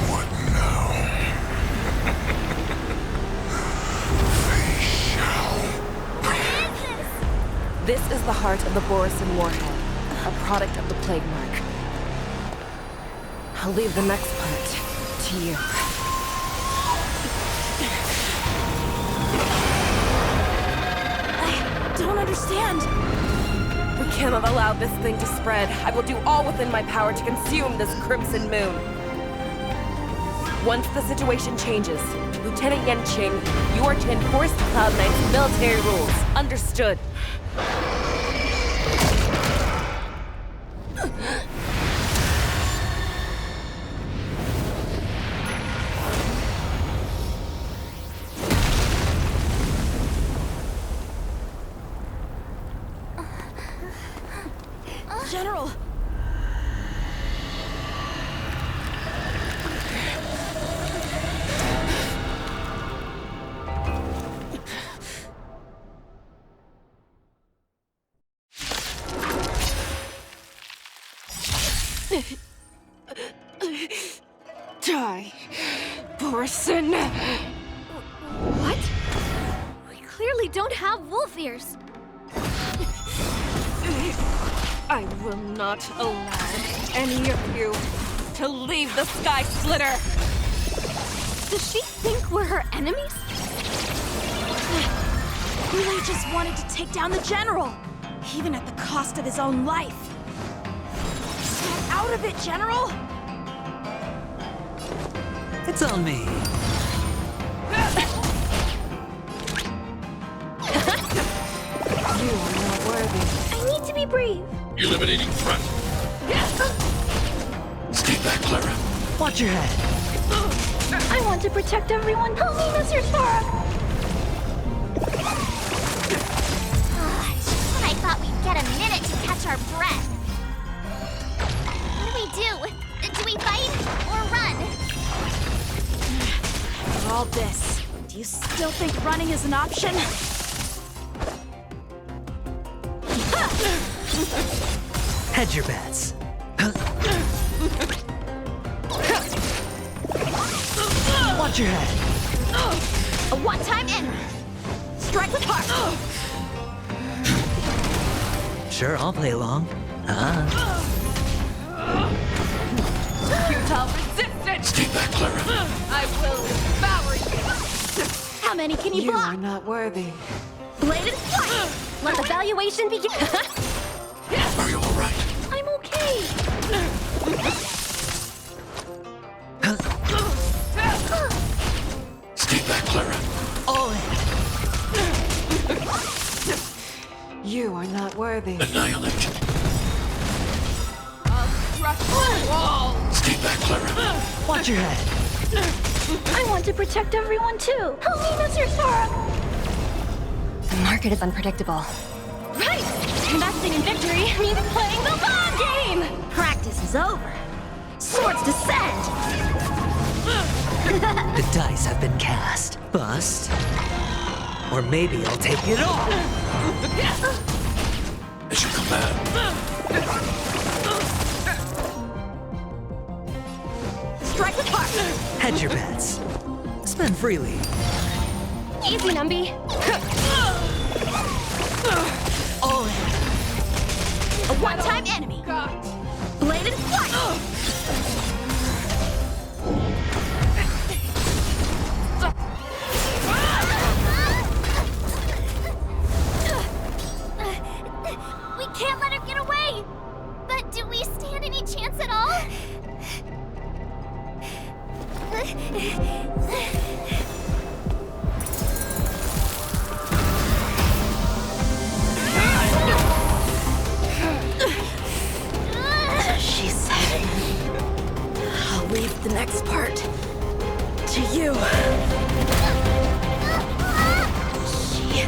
What now? They shall. This is the heart of the Borisin Warhead, a product of the Plague Mark. I'll leave the next part to you. I don't understand. We cannot allow this thing to spread. I will do all within my power to consume this Crimson Moon. Once the situation changes, Lieutenant Yanqing, you are to enforce the Cloud Knight's military rules. Understood. General! Die, Borisin! What? We clearly don't have wolf ears. I will not allow any of you to leave the Skysplitter! Does she think we're her enemies? Really just wanted to take down the General, even at the cost of his own life. Get out of it, General! It's on me. You are not worthy. I need to be brave. Eliminating threat. Stay back, Clara. Watch your head. I want to protect everyone. Help me, Mr. Spark! Just when I thought we'd get a minute to catch our breath. What do we do? Do we fight or run? For all this, do you still think running is an option? Hedge your bets. Watch your head. A one-time enemy. Strike with heart. Sure, I'll play along. Futile resistance! Stay back, Clara. I will devour you! How many can you block? You are not worthy. Bladed flight! Let the valuation begin! Are you alright? I'm okay! Stay back, Clara. All in. You are not worthy. Annihilate. I'll crush the wall! Stay back, Clara. Watch your head. I want to protect everyone too! Help me, Mr. Spark! The market is unpredictable. Right! Investing in victory means playing the long game! Practice is over. Swords descend! The dice have been cast. Bust. Or maybe I'll take it all. As you command. Strike with heart! Hedge your bets. Spend freely. Easy, Numby. All in. A one-time enemy. Bladed flight! We can't let him get away! But do we stand any chance at all? She said, I'll leave the next part to you. She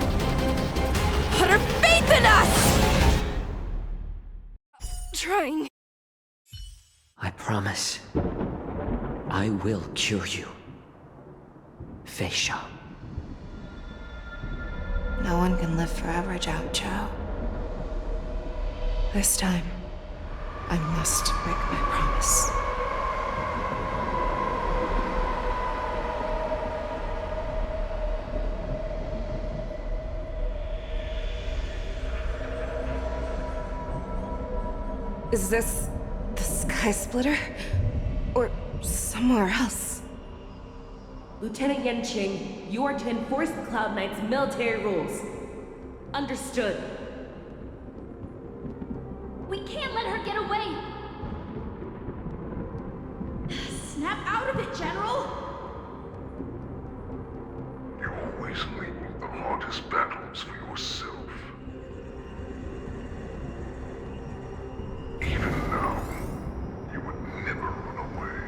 put her faith in us! Trying. I promise. I will cure you. Feisha. No one can live forever, Zhao Zhao. This time, I must break my promise. Is this the Skysplitter? Or somewhere else? Lieutenant Yanqing, you are to enforce the Cloud Knight's military rules. Understood. We can't let her get away! Snap out of it, General! You always leave the hardest battles for yourself. Even now, you would never run away.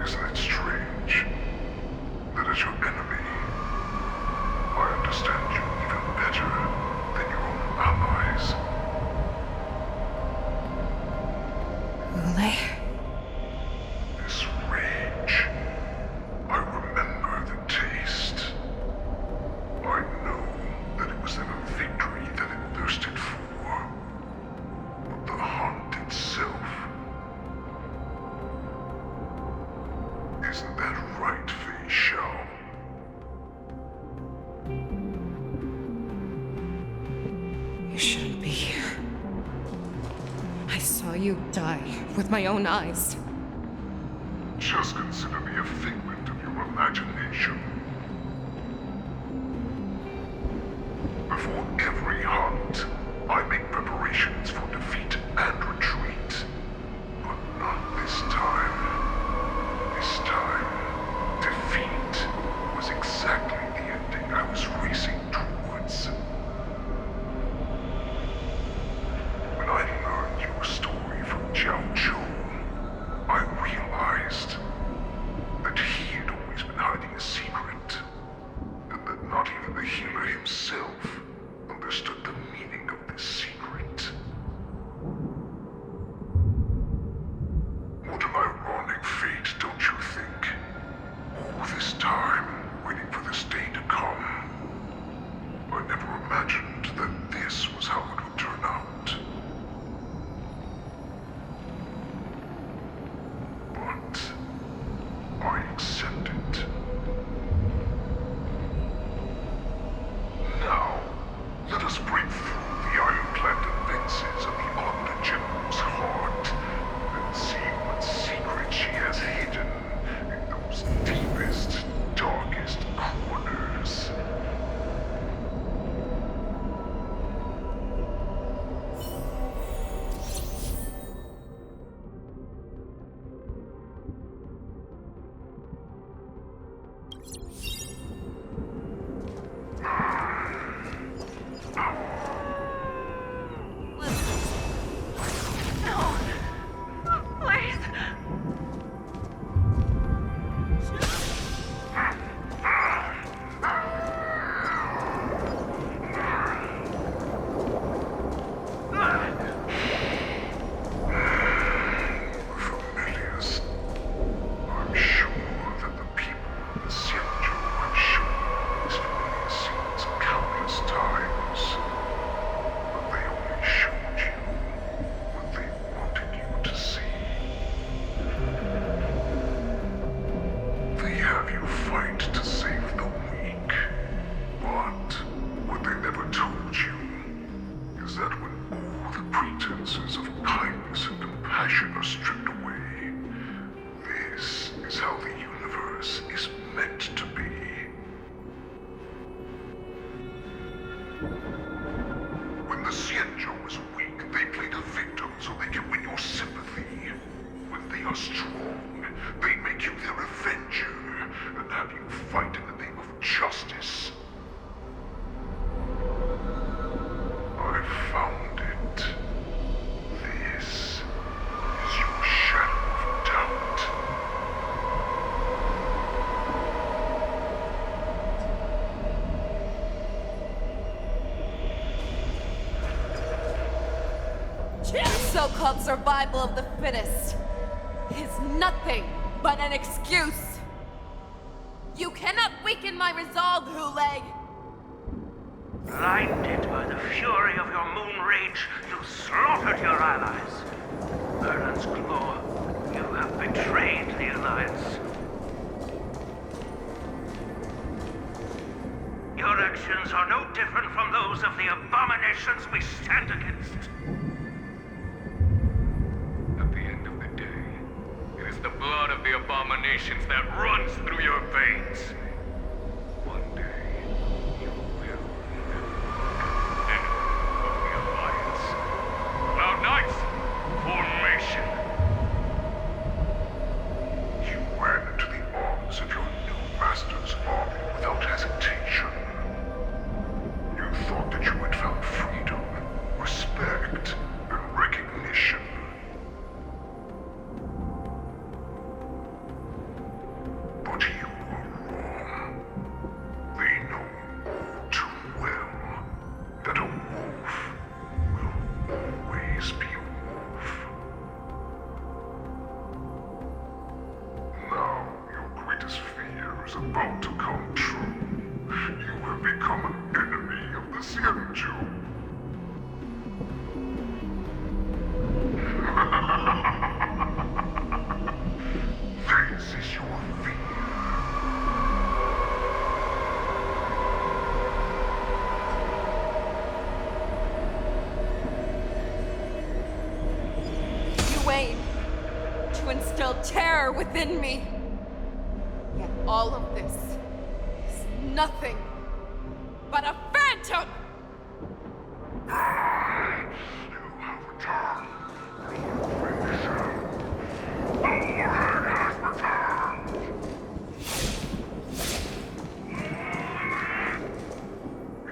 Isn't it strange that as your enemy, I understand you even better than your own allies? Ulay? This rage, I remember the taste. I know that it was never victory that it thirsted for, but the hunt itself. Isn't that right, Fei Shao? You shouldn't be here. I saw you die with my own eyes. Just consider me a figment of your imagination. Before every hunt, I make preparations for defeat and retreat. But not this time. This time, defeat was exactly the ending I was racing towards. When I learned your story from Zhao Zhou, I realized that he had always been hiding a secret, and that not even the healer himself understood the meaning of this secret. What an ironic fate, don't you think? All this time, waiting for this day to come. I never imagined that this was how it would turn out. But I accept it. Now, let us break through the iron-clad defenses of the Omni General's heart and see what secret she has hidden in those deepest, darkest corners. Familiars. I'm sure that the people of the Xianzhou have shown these familiar scenes countless times. But they only showed you what they wanted you to see. They have you fight to save the weak. But what they never told you is that when all the pretenses of kindness and compassion are stripped away, this is how the universe is meant to be. When the Xianzhou is weak, they play the victim so they can win your sympathy. When they are strong, strong, they make you their avenger and have you fight in the name of justice. I found it. This is your shadow of doubt. The so-called survival of the fittest is nothing but an excuse. You cannot weaken my resolve, Huleg. Blinded by the fury of your moon rage, you slaughtered your allies. Erland's Claw, you have betrayed the Alliance. Your actions are no different from those of the abominations we stand against. At the end of the day, it is the blood of the abominations that runs through your veins. One day, you will enemy of the Alliance. Cloud Knights, formation. You ran into the arms of your new master's army without hesitation. You thought that you had found freedom, respect, and recognition. But you were wrong. They know all too well that a wolf will always be a wolf. Now your greatest fear is about to come true. You have become an enemy of the Xianzhou. This is your fear. You aim to instill terror within me. Yet all of this is nothing but a phantom! You have returned. Overhead has returned.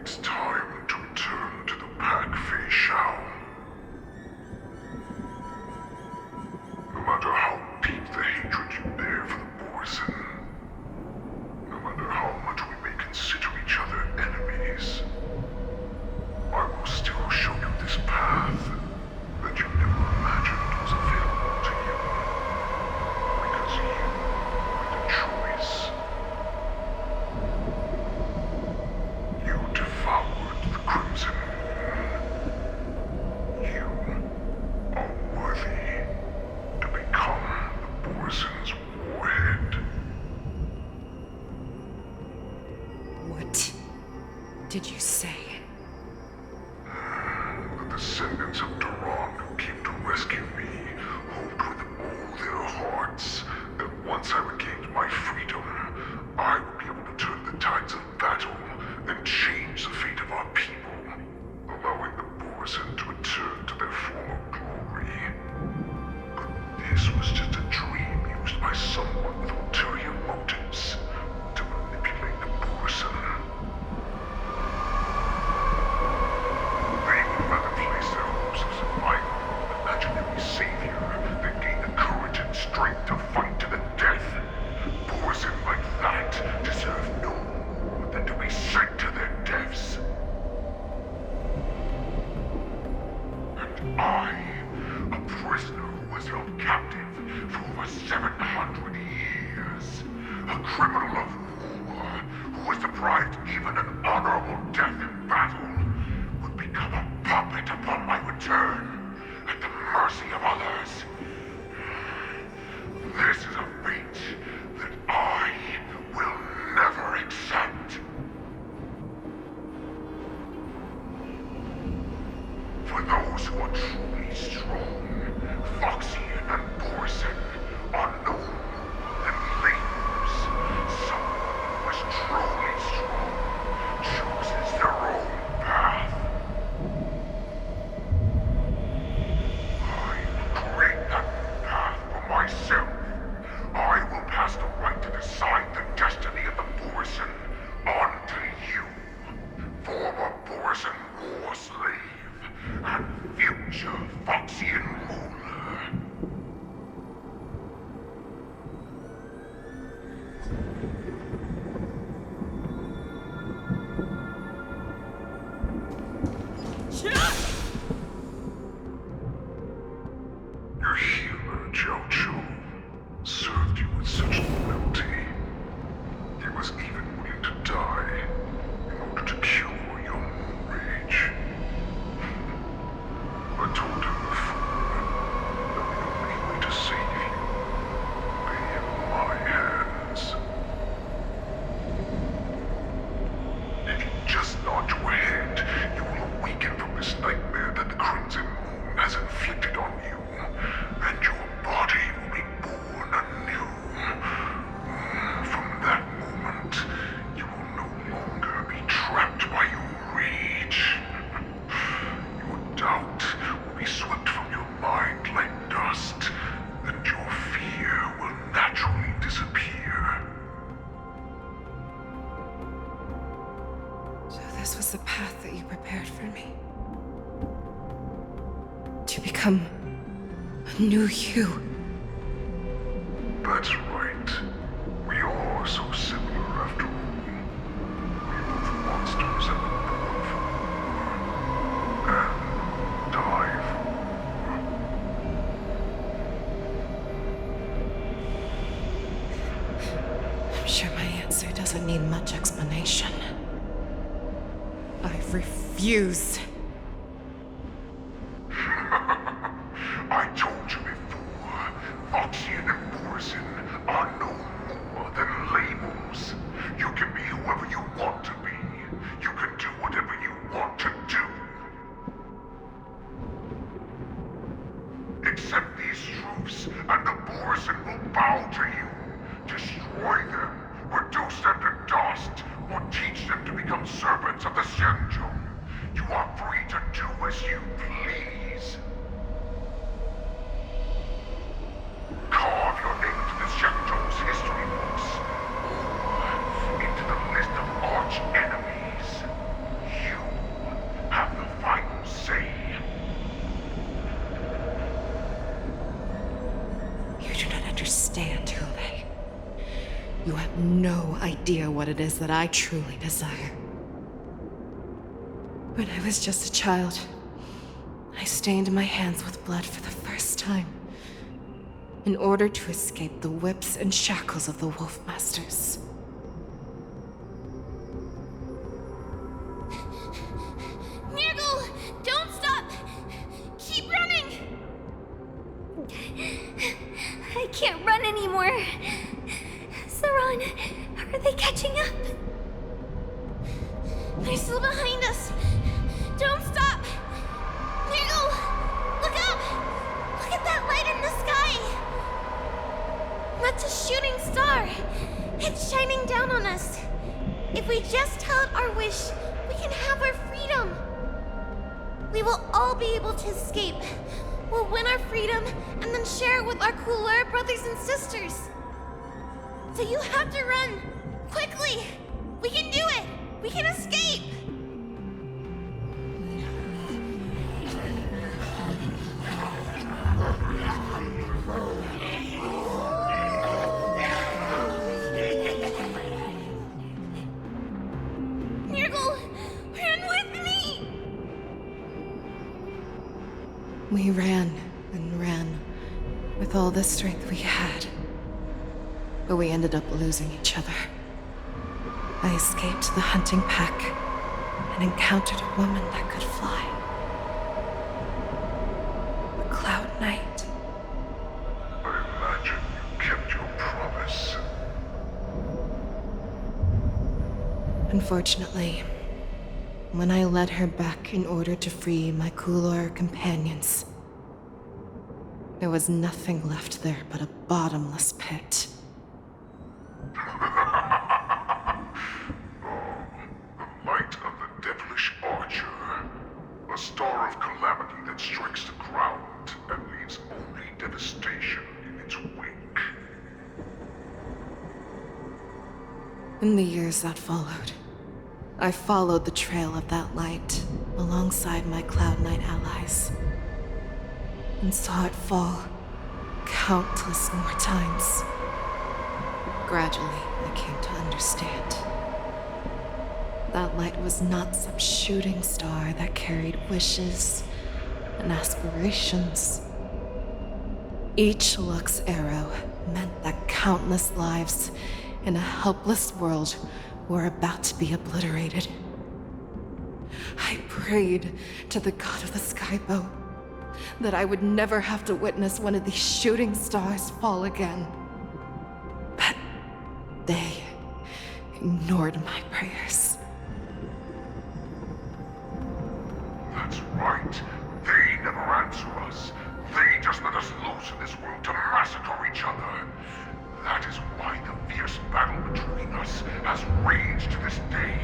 It's time to return to the Pack Fei Shao. No matter how deep the hatred you bear for the Borson, no matter how much we may consider each other enemies, I will still show you this path that you never imagined was available to you. Because you made a choice. You devoured the Crimson Moon. You are worthy to become the Borson's warhead. What did you say? The descendants of Duran who came to rescue me hoped with all their hearts that once I regained my freedom, I would be able to turn the tides of battle and change the fate of our people, allowing the Borson to return to their former glory. But this was just a dream used by someone with ulterior motives to manipulate the Borson. They would rather place their hopes of survival on an imaginary savior than gain the courage and strength to fight to the death. Borson like that deserve no more than to be sent to their deaths. And I, a prisoner who was held captive for over 700 years, a criminal of war who was deprived even an honorable death in battle, would become a puppet upon my return, at the mercy of others. This is a fate that I will never accept. For those who are truly strong, Foxian and Borson are no more than lambs, some this was the path that you prepared for me. To become a new you. That's right. We are so similar after all. We're both monsters and we're born for war. And die for war. I'm sure my answer doesn't need much explanation. I refuse. I told you before, Foxian and Borison are no more than labels. You can be whoever you want to be. You can do whatever you want to do. Accept these truths, and the Borison will bow to you. Destroy them, reduce them to dust, or teach them to become servants of the Xianzhou. You are free to do as you please. Carve your name into the Xianzhou's history books, or into the list of arch enemies. You have the final say. You do not understand, Hule. You have no idea what it is that I truly desire. When I was just a child, I stained my hands with blood for the first time, in order to escape the whips and shackles of the Wolf Masters. Nirgal, don't stop! Keep running! I can't run anymore. Saran, are they catching up? They're still behind us. Don't stop! Nirgal, look up! Look at that light in the sky! That's a shooting star. It's shining down on us. If we just tell it our wish, we can have our freedom. We will all be able to escape. We'll win our freedom and then share it with our cooler brothers and sisters. So you have to run! Quickly! We can do it! We can escape! Nirgal, run with me! We ran and ran with all the strength we had. But we ended up losing each other. I escaped the hunting pack and encountered a woman that could fly. A Cloud Knight. I imagine you kept your promise. Unfortunately, when I led her back in order to free my Kulor companions, there was nothing left there but a bottomless pit. The light of the devilish archer. A star of calamity that strikes the ground and leaves only devastation in its wake. In the years that followed, I followed the trail of that light alongside my Cloud Knight allies, and saw it fall countless more times. Gradually, I came to understand. That light was not some shooting star that carried wishes and aspirations. Each Lux arrow meant that countless lives in a helpless world were about to be obliterated. I prayed to the god of the skybow that I would never have to witness one of these shooting stars fall again. But they ignored my prayers. That's right. They never answer us. They just let us loose in this world to massacre each other. That is why the fierce battle between us has raged to this day.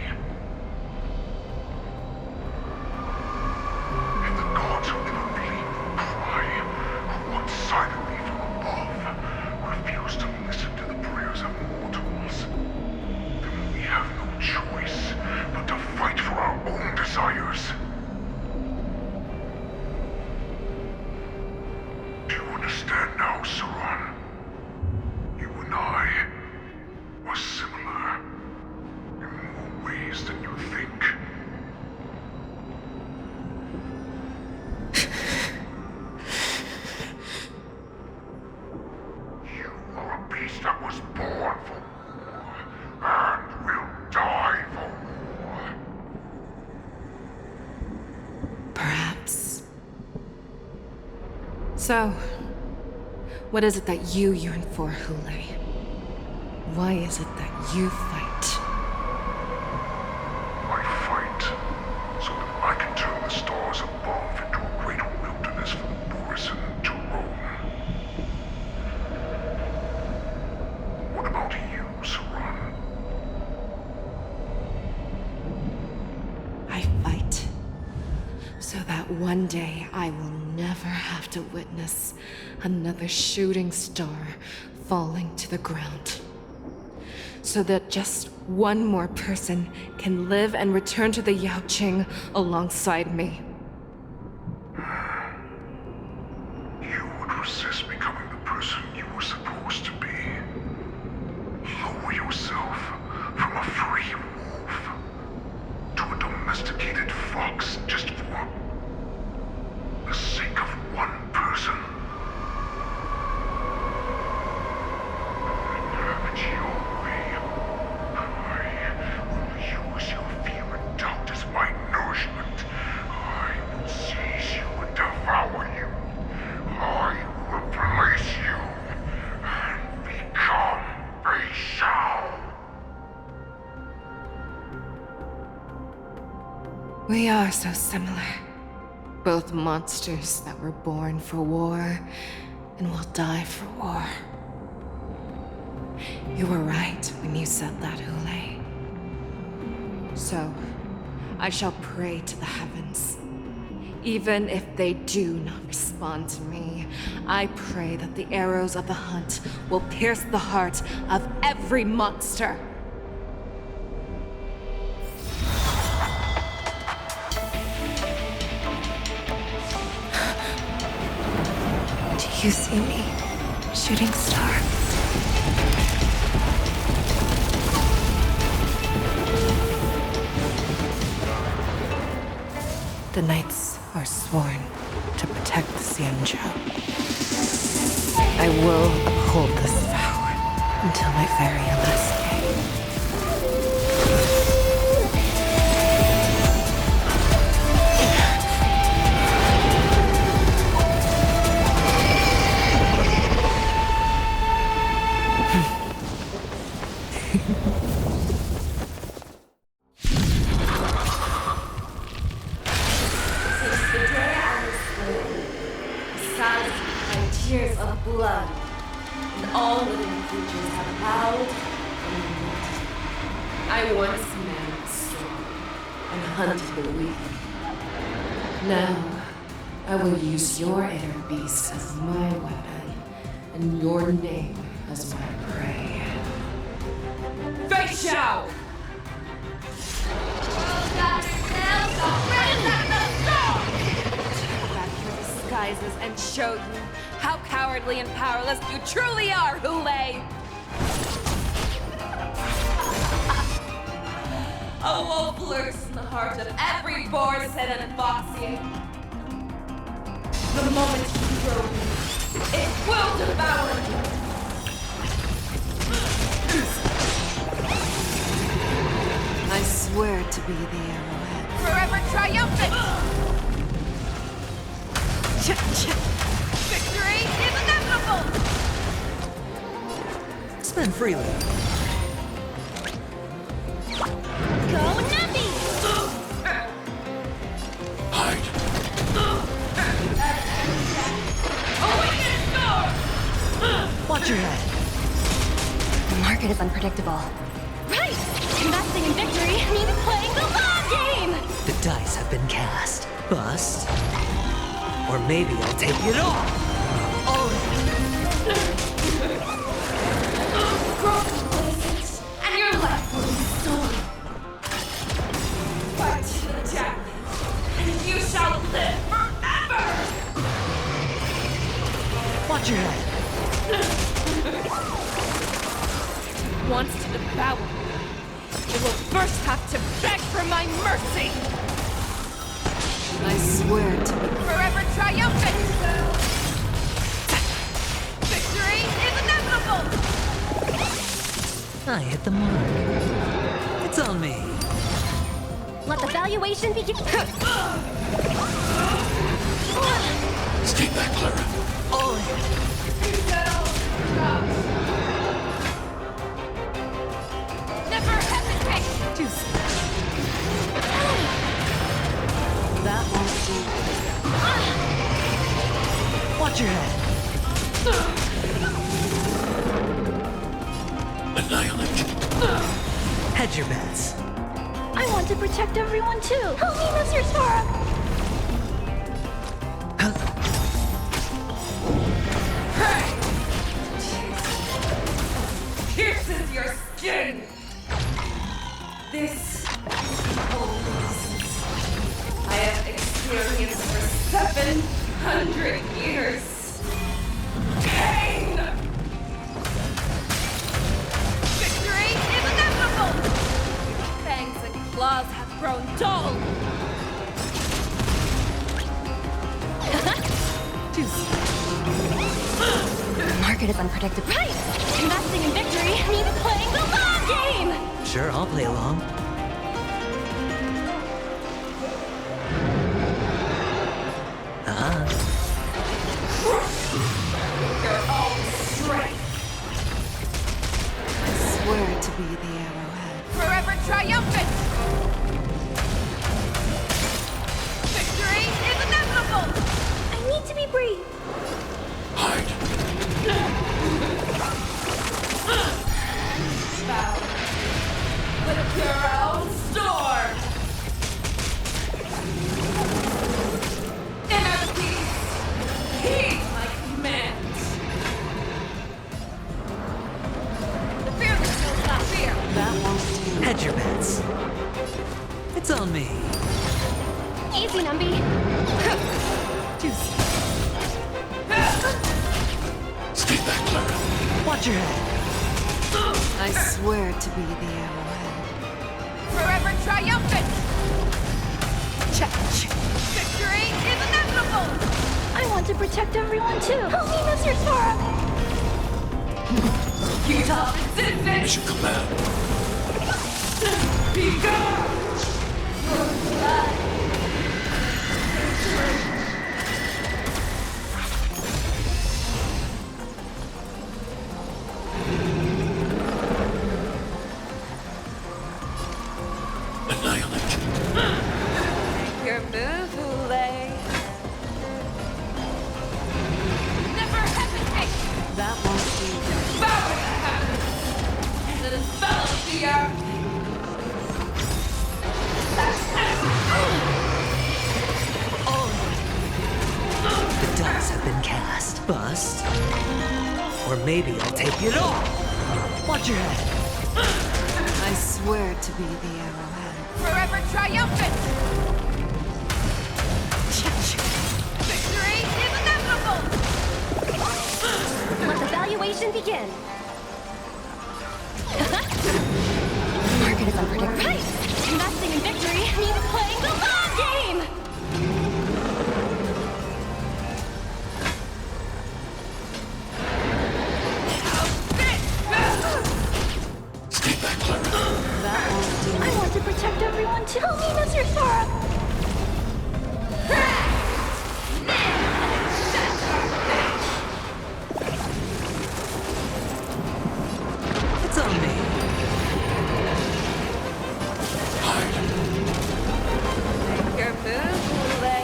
And the gods who never believe will cry, who watch silently from above, refuse to listen to the prayers of mortals. Then we have no choice but to fight for our You're a beast that was born for war, and will die for war. Perhaps. So, what is it that you yearn for, Hule? Why is it that you fight? I fight so that I can turn the stars above into a great wilderness from Borisson to Rome. What about you, Saran? I fight so that one day I will never have to witness another shooting star falling to the ground. So that just one more person can live and return to the Yaoqing alongside me. You would resist becoming the person you were supposed to be. Lower yourself from a free wolf to a domesticated fox just for the sake of one person. Have it your way. I will use your fear and doubt as my nourishment. I will seize you and devour you. I will replace you and become a Shao. We are so similar. Both monsters that were born for war and will die for war. You were right when you said that, Hule. So, I shall pray to the heavens. Even if they do not respond to me, I pray that the arrows of the hunt will pierce the heart of every monster. Do you see me, shooting star? The knights are sworn to protect the Xianzhou. I will uphold this vow until my very last day. Tears of blood, and all living creatures have bowed and kneeled. I once man strong and hunted the weak. Now, I will use your inner beast as my weapon, and your name as my prey. Fei Xiao! Disguises and show you how cowardly and powerless you truly are, Hule! A wolf lurks in the heart of every Borisson and Foxian. The moment you grow weak, it will devour you. I swear to be the arrowhead. Forever triumphant! Victory is inevitable! Spend freely. Go Navi! Hide. Watch your head. The market is unpredictable. Right! Investing in victory means playing the long game! The dice have been cast. Bust. Or maybe I'll take it all. And your life will be stolen. Fight to the death, and you shall live forever! Watch your head. Wants to devour me. It will first have to beg for my mercy! I swear to be Forever triumphant! Victory is inevitable! I hit the mark. It's on me. Let the valuation begin. Stay back, Clara. Oh. Never hesitate! That won't do. Watch your head. Annihilate. Hedge your bets. I want to protect everyone too. Help me, Mr. Sora. Pierces your skin! This coldness I have experienced for 700 years. Pain! Victory is inevitable! Fangs and claws have grown dull! The market is unpredictable. Right! Investing in victory means playing the long game! Sure, I'll play along. Your own strength! I swear to be the arrowhead. Forever triumphant! Victory is inevitable! I need to be brave. Bow with your own storm! Inner peace, heed my command! The fearless knows not fear! That won't do. Hedge your bets. It's on me. Easy, Numby. Stay back, Clara. Watch your head. I swear to be the arrowhead. Forever triumphant! Check. Victory is inevitable! I want to protect everyone too. Help me, Mr. Sora. Keep up resistance! Mission command. Be gone! Annihilate. Your move, Ule. Never hesitate! That won't do. Bow to the heavens! And envelop the earth! The dice have been cast. Bust. Or maybe I'll take it all. Watch your head. I swear to be the arrowhead. Forever triumphant! Victory is inevitable! Let the valuation begin. The market is unpredictable. Right! Investing in victory means playing the long game! Stay back, Clara. That won't do. I want to protect everyone too. Help me, Mr. Sora. It's on me. Your move, Ule.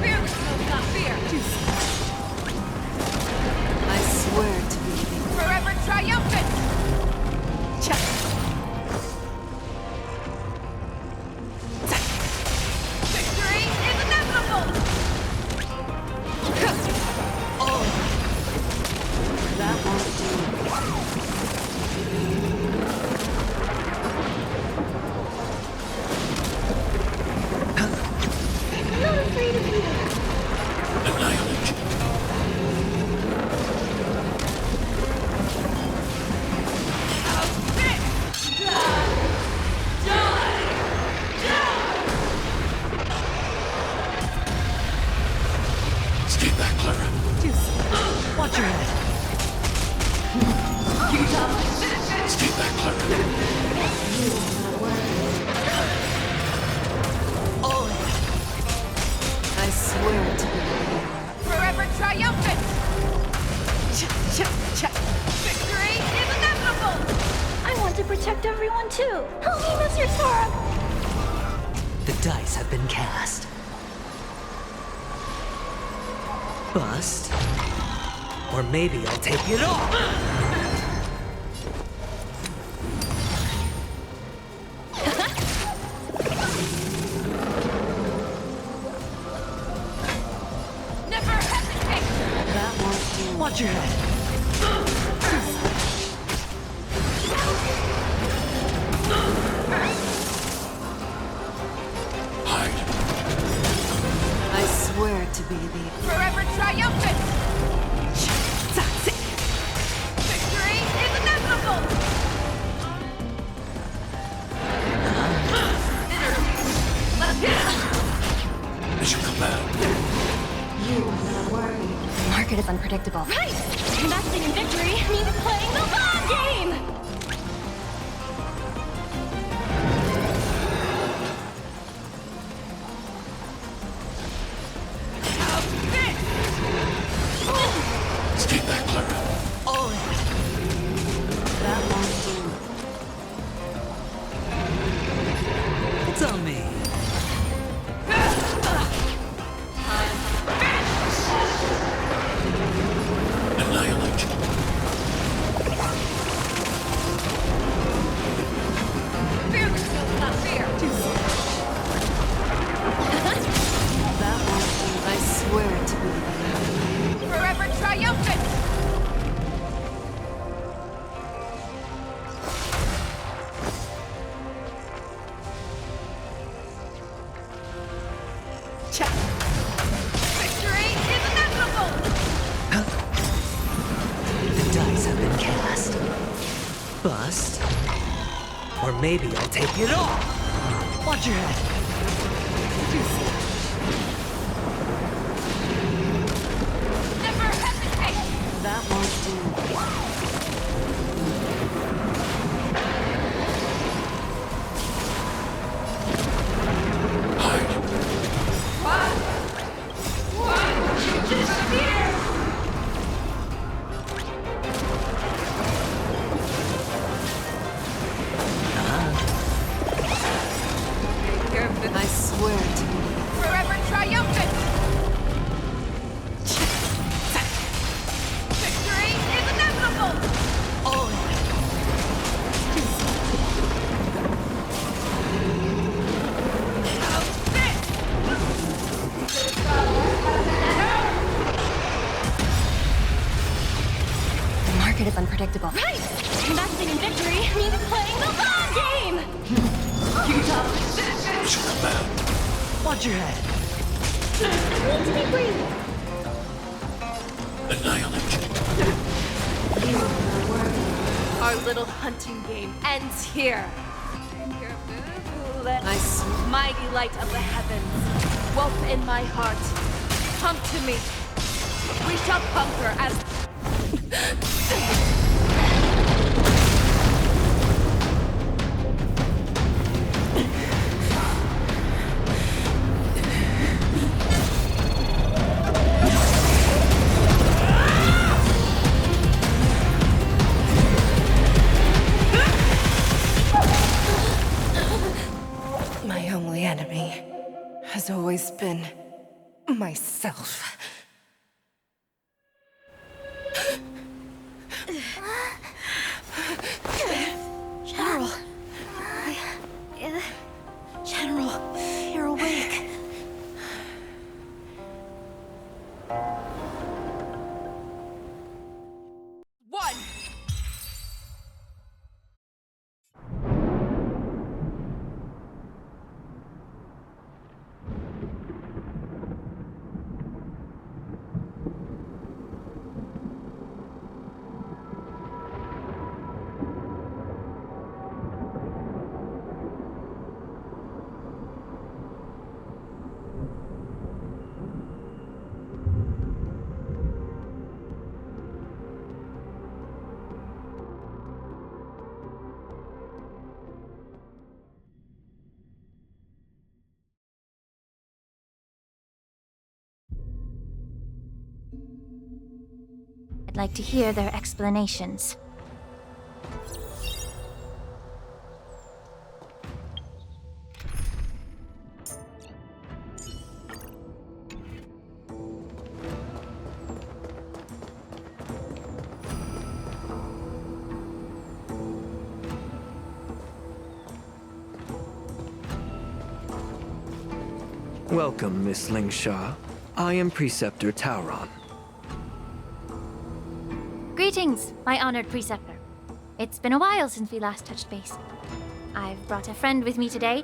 Fearless knows not fear. I swear to be the Forever triumphant! check. Victory is inevitable! That won't do. I'm not afraid of you. Annihilate. Watch your head. I swear to be Forever triumphant! Victory is inevitable! I want to protect everyone too. Help me, Mr. Sora. The dice have been cast. Bust. Or maybe I'll take it all! Never hesitate! That won't do. Watch your head. I swear to be the Forever triumphant! Victory is inevitable! Mission command. You are not worried. The market is unpredictable. Right! Investing in victory means playing the long game! Stay back, Clara. That won't do. It's on me. Annihilate. Fear the skills, not fear! That won't do. I swear to be the Forever triumphant! Victory is inevitable! The dice have been cast. Bust. Or maybe I'll take it all! Watch your head. Never hesitate! That won't do. I swear to be Forever triumphant! Victory is inevitable! The market is unpredictable. Right! Investing in victory means playing the long game! Mission command. Watch your head. Need to be brave. Annihilate. Our little hunting game ends here. I swear. Mighty light of the heavens, wolf in my heart, come to me. We shall conquer as... My only enemy has always been myself. General. General, you're awake. One! I'd like to hear their explanations. Welcome, Miss Lingsha. I am Preceptor Tauron. Greetings, my honored preceptor. It's been a while since we last touched base. I've brought a friend with me today.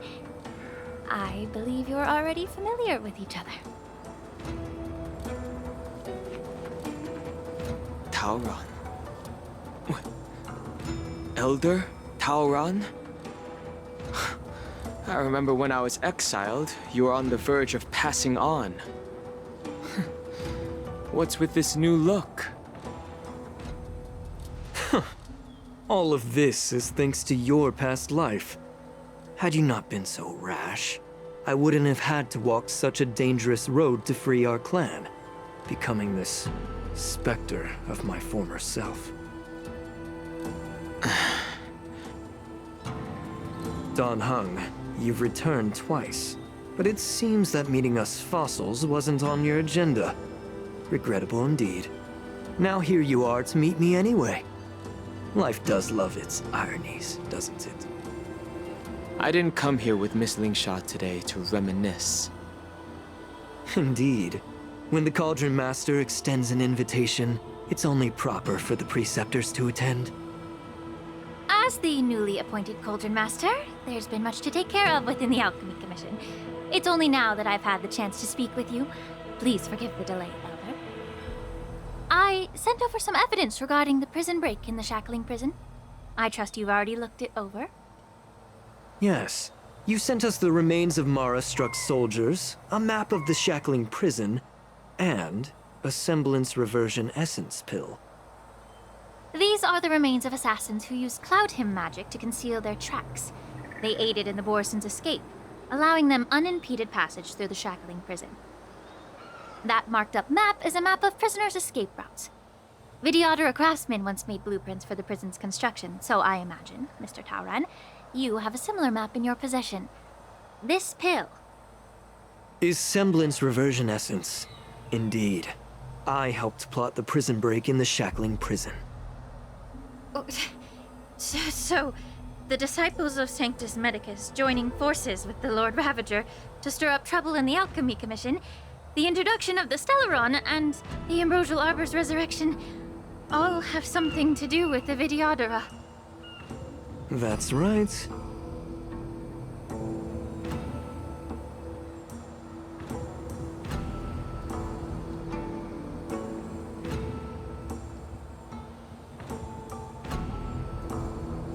I believe you're already familiar with each other. Tauron? What? Elder Tauron? I remember when I was exiled, you were on the verge of passing on. What's with this new look? All of this is thanks to your past life. Had you not been so rash, I wouldn't have had to walk such a dangerous road to free our clan, becoming this specter of my former self. Dan Heng, you've returned twice, but it seems that meeting us fossils wasn't on your agenda. Regrettable indeed. Now here you are to meet me anyway. Life does love its ironies, doesn't it? I didn't come here with Miss Lingsha today to reminisce. Indeed. When the Cauldron Master extends an invitation, it's only proper for the preceptors to attend. As the newly appointed Cauldron Master, there's been much to take care of within the Alchemy Commission. It's only now that I've had the chance to speak with you. Please forgive the delay, Elder. I sent over some evidence regarding the prison break in the Shackling prison. I trust you've already looked it over. Yes. You sent us the remains of Mara-struck soldiers, a map of the Shackling prison, and a semblance reversion essence pill. These are the remains of assassins who used Cloud Hymn magic to conceal their tracks. They aided in the Borison's escape, allowing them unimpeded passage through the Shackling prison. That marked-up map is a map of prisoners' escape routes. Vidyadhara craftsmen once made blueprints for the prison's construction, so I imagine, Mr. Tauron, you have a similar map in your possession. This pill is semblance reversion essence. Indeed. I helped plot the prison break in the Shackling prison. So, the disciples of Sanctus Medicus joining forces with the Lord Ravager to stir up trouble in the Alchemy Commission, the introduction of the Stellaron, and the Ambrosial Arbor's resurrection all have something to do with the Vidyadhara. That's right.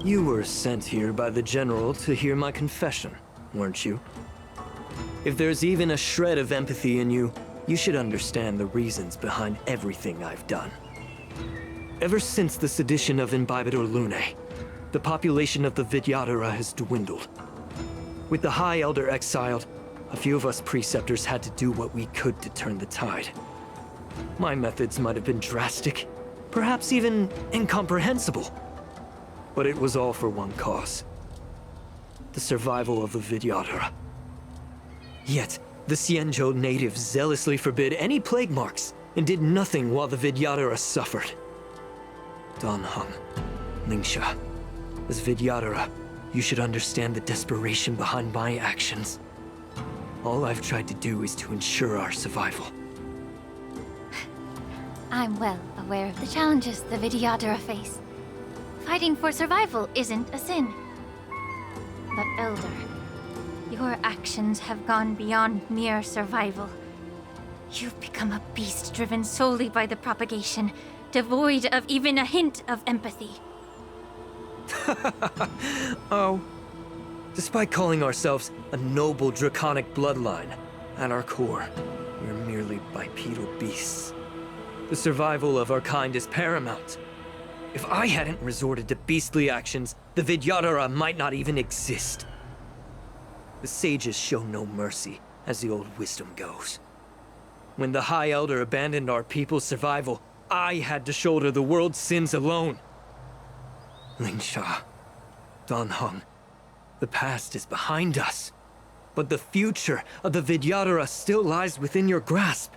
You were sent here by the General to hear my confession, weren't you? If there's even a shred of empathy in you, you should understand the reasons behind everything I've done. Ever since the sedition of Imbibidor Lunae, the population of the Vidyadhara has dwindled. With the High Elder exiled, a few of us preceptors had to do what we could to turn the tide. My methods might have been drastic, perhaps even incomprehensible. But it was all for one cause. The survival of the Vidyadhara. Yet, the Xianzhou natives zealously forbid any plague marks and did nothing while the Vidyadhara suffered. Dan Heng, Lingsha, as Vidyadhara, you should understand the desperation behind my actions. All I've tried to do is to ensure our survival. I'm well aware of the challenges the Vidyadhara face. Fighting for survival isn't a sin. But Elder, your actions have gone beyond mere survival. You've become a beast driven solely by the propagation, devoid of even a hint of empathy. Oh. Despite calling ourselves a noble draconic bloodline, at our core, we're merely bipedal beasts. The survival of our kind is paramount. If I hadn't resorted to beastly actions, the Vidyadhara might not even exist. The sages show no mercy, as the old wisdom goes. When the High Elder abandoned our people's survival, I had to shoulder the world's sins alone. Lingsha, Dan Heng, the past is behind us. But the future of the Vidyadhara still lies within your grasp.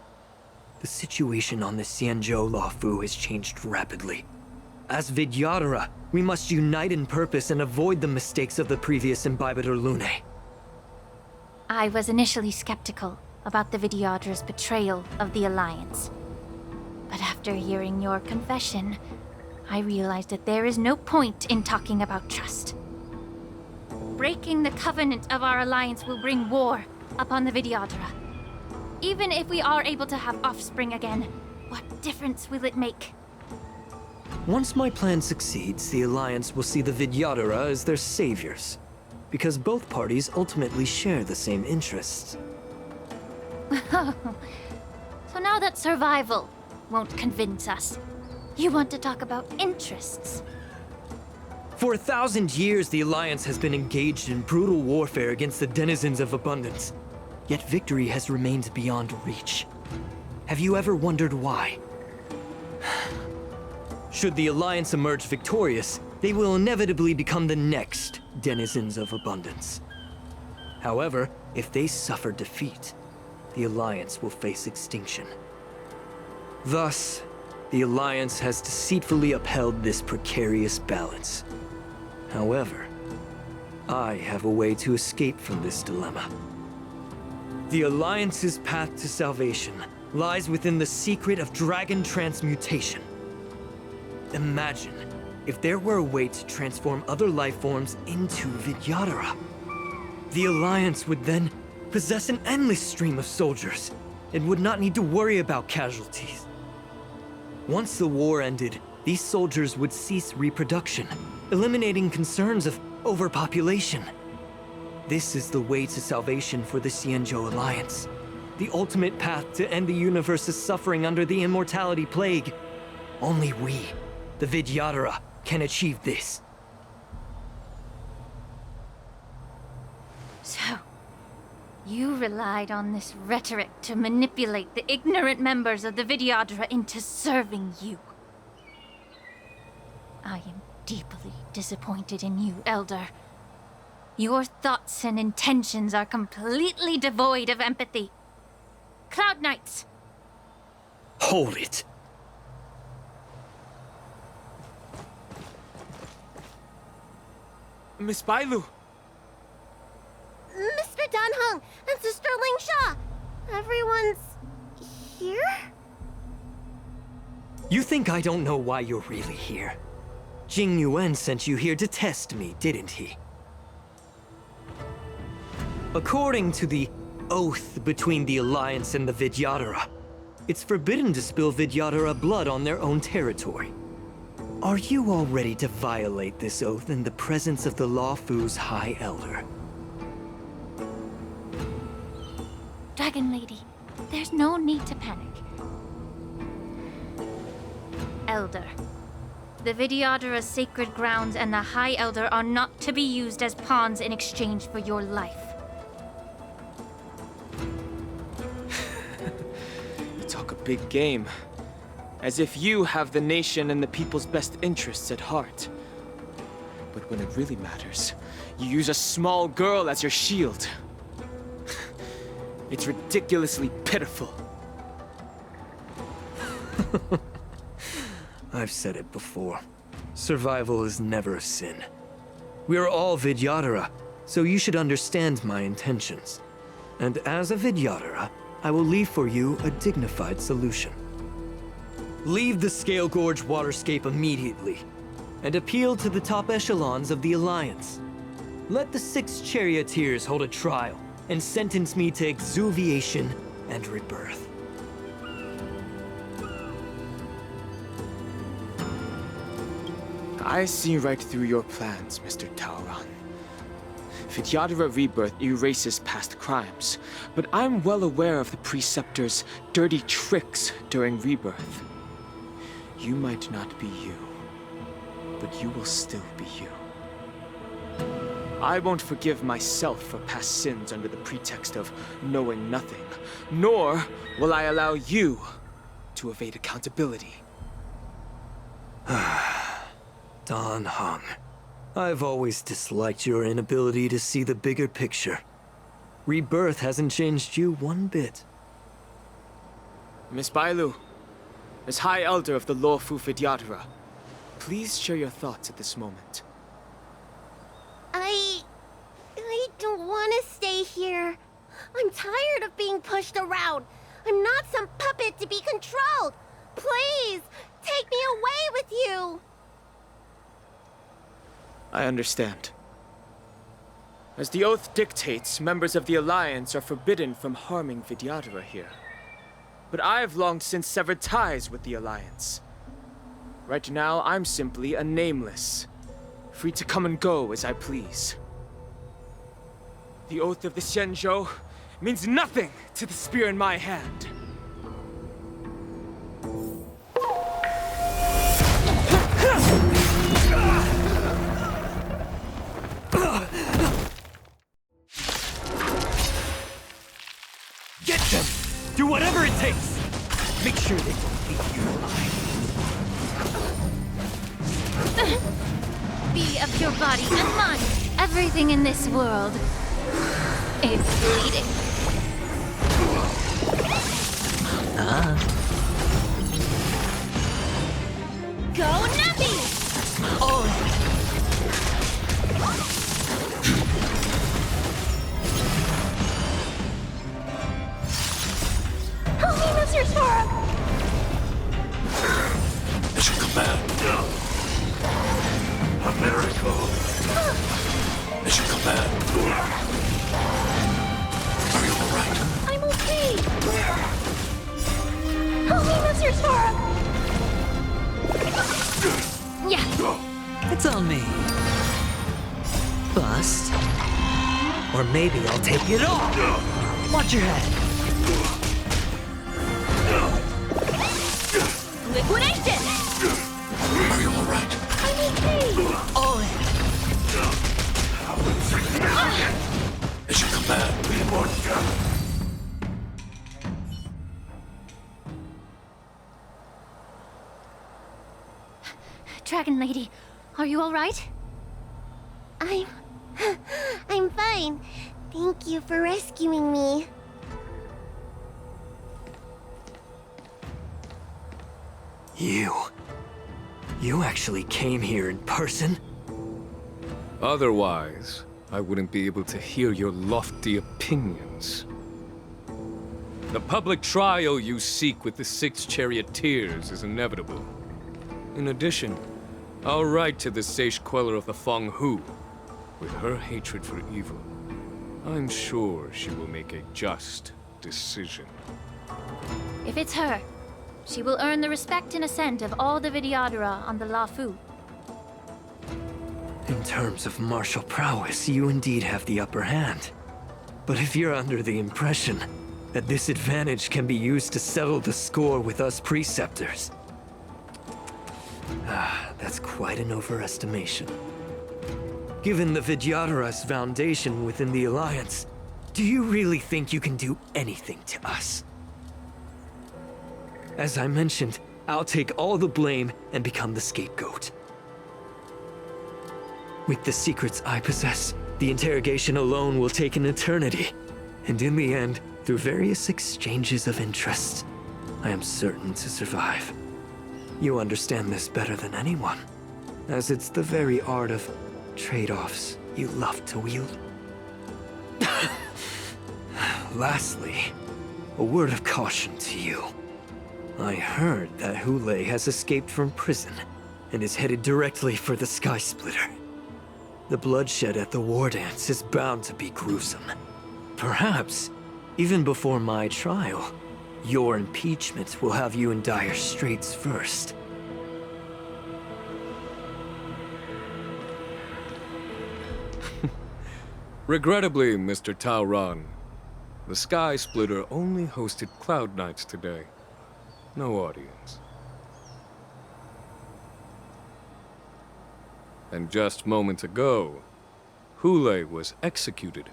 The situation on the Xianzhou Luofu has changed rapidly. As Vidyadhara, we must unite in purpose and avoid the mistakes of the previous Imbibitor Lunae. I was initially skeptical about the Vidyadhara's betrayal of the Alliance. But after hearing your confession, I realized that there is no point in talking about trust. Breaking the covenant of our alliance will bring war upon the Vidyadhara. Even if we are able to have offspring again, what difference will it make? Once my plan succeeds, the Alliance will see the Vidyadhara as their saviors, because both parties ultimately share the same interests. So now that survival won't convince us, you want to talk about interests? For 1,000 years, the Alliance has been engaged in brutal warfare against the denizens of abundance. Yet victory has remained beyond reach. Have you ever wondered why? Should the Alliance emerge victorious, they will inevitably become the next denizens of abundance. However, if they suffer defeat, the Alliance will face extinction. Thus, the Alliance has deceitfully upheld this precarious balance. However, I have a way to escape from this dilemma. The Alliance's path to salvation lies within the secret of dragon transmutation. Imagine if there were a way to transform other life forms into Vidyadhara. The Alliance would then possess an endless stream of soldiers and would not need to worry about casualties. Once the war ended, these soldiers would cease reproduction, eliminating concerns of overpopulation. This is the way to salvation for the Xianzhou Alliance. The ultimate path to end the universe's suffering under the immortality plague. Only we, the Vidyadhara, can achieve this. So, you relied on this rhetoric to manipulate the ignorant members of the Vidyadhara into serving you. I am deeply disappointed in you, Elder. Your thoughts and intentions are completely devoid of empathy. Cloud Knights! Hold it! Miss Bailu! Mr. Dan Heng and Sister Lingsha! Everyone's here? You think I don't know why you're really here? Jing Yuan sent you here to test me, didn't he? According to the oath between the Alliance and the Vidyadhara, it's forbidden to spill Vidyadhara blood on their own territory. Are you all ready to violate this oath in the presence of the Luofu's High Elder? Dragon Lady, there's no need to panic. Elder, the Vidyadhara's sacred grounds and the High Elder are not to be used as pawns in exchange for your life. You talk a big game. As if you have the nation and the people's best interests at heart. But when it really matters, you use a small girl as your shield. It's ridiculously pitiful. I've said it before. Survival is never a sin. We are all Vidyadhara, so you should understand my intentions. And as a Vidyadhara, I will leave for you a dignified solution. Leave the Scale Gorge waterscape immediately, and appeal to the top echelons of the Alliance. Let the 6 charioteers hold a trial, and sentence me to exuviation and rebirth. I see right through your plans, Mr. Taoran. Vidyadhara rebirth erases past crimes, but I'm well aware of the Preceptor's dirty tricks during rebirth. You might not be you, but you will still be you. I won't forgive myself for past sins under the pretext of knowing nothing, nor will I allow you to evade accountability. Dan Heng, I've always disliked your inability to see the bigger picture. Rebirth hasn't changed you one bit. Miss Bailu, as High Elder of the Lawfu Vidyadhara, please share your thoughts at this moment. I don't want to stay here. I'm tired of being pushed around. I'm not some puppet to be controlled. Please, take me away with you. I understand. As the oath dictates, members of the Alliance are forbidden from harming Vidyadhara here. But I've long since severed ties with the Alliance. Right now, I'm simply a nameless, free to come and go as I please. The oath of the Xianzhou means nothing to the spear in my hand. Get them! Do whatever it takes! Make sure they don't leave you alive. Be of your body and mind. Everything in this world is bleeding. Go Nappy! Help me, Mr. Sora! Mission command. A miracle. Mission command. Are you alright? I'm okay! Help me, Mr. Sora! Yeah. It's on me. Bust. Or maybe I'll take it all. Watch your head. Liquidation! Are you alright? I'm okay! All in. Mission command. Dragon Lady, are you all right? I'm fine. Thank you for rescuing me. You actually came here in person? Otherwise, I wouldn't be able to hear your lofty opinions. The public trial you seek with the 6 charioteers is inevitable. In addition, I'll write to the Sage Queller of the Feng Hu. With her hatred for evil, I'm sure she will make a just decision. If it's her, she will earn the respect and assent of all the Vidyadhara on the Lawfu. In terms of martial prowess, you indeed have the upper hand. But if you're under the impression that this advantage can be used to settle the score with us preceptors, that's quite an overestimation. Given the Vidyadhara's foundation within the Alliance, do you really think you can do anything to us? As I mentioned, I'll take all the blame and become the scapegoat. With the secrets I possess, the interrogation alone will take an eternity. And in the end, through various exchanges of interest, I am certain to survive. You understand this better than anyone, as it's the very art of trade-offs you love to wield. Lastly, a word of caution to you. I heard that Hule has escaped from prison and is headed directly for the Skysplitter. The bloodshed at the war dance is bound to be gruesome. Perhaps, even before my trial, your impeachment will have you in dire straits first. Regrettably, Mr. Taoran, the Skysplitter only hosted Cloud Knights today. No audience. And just moments ago, Hule was executed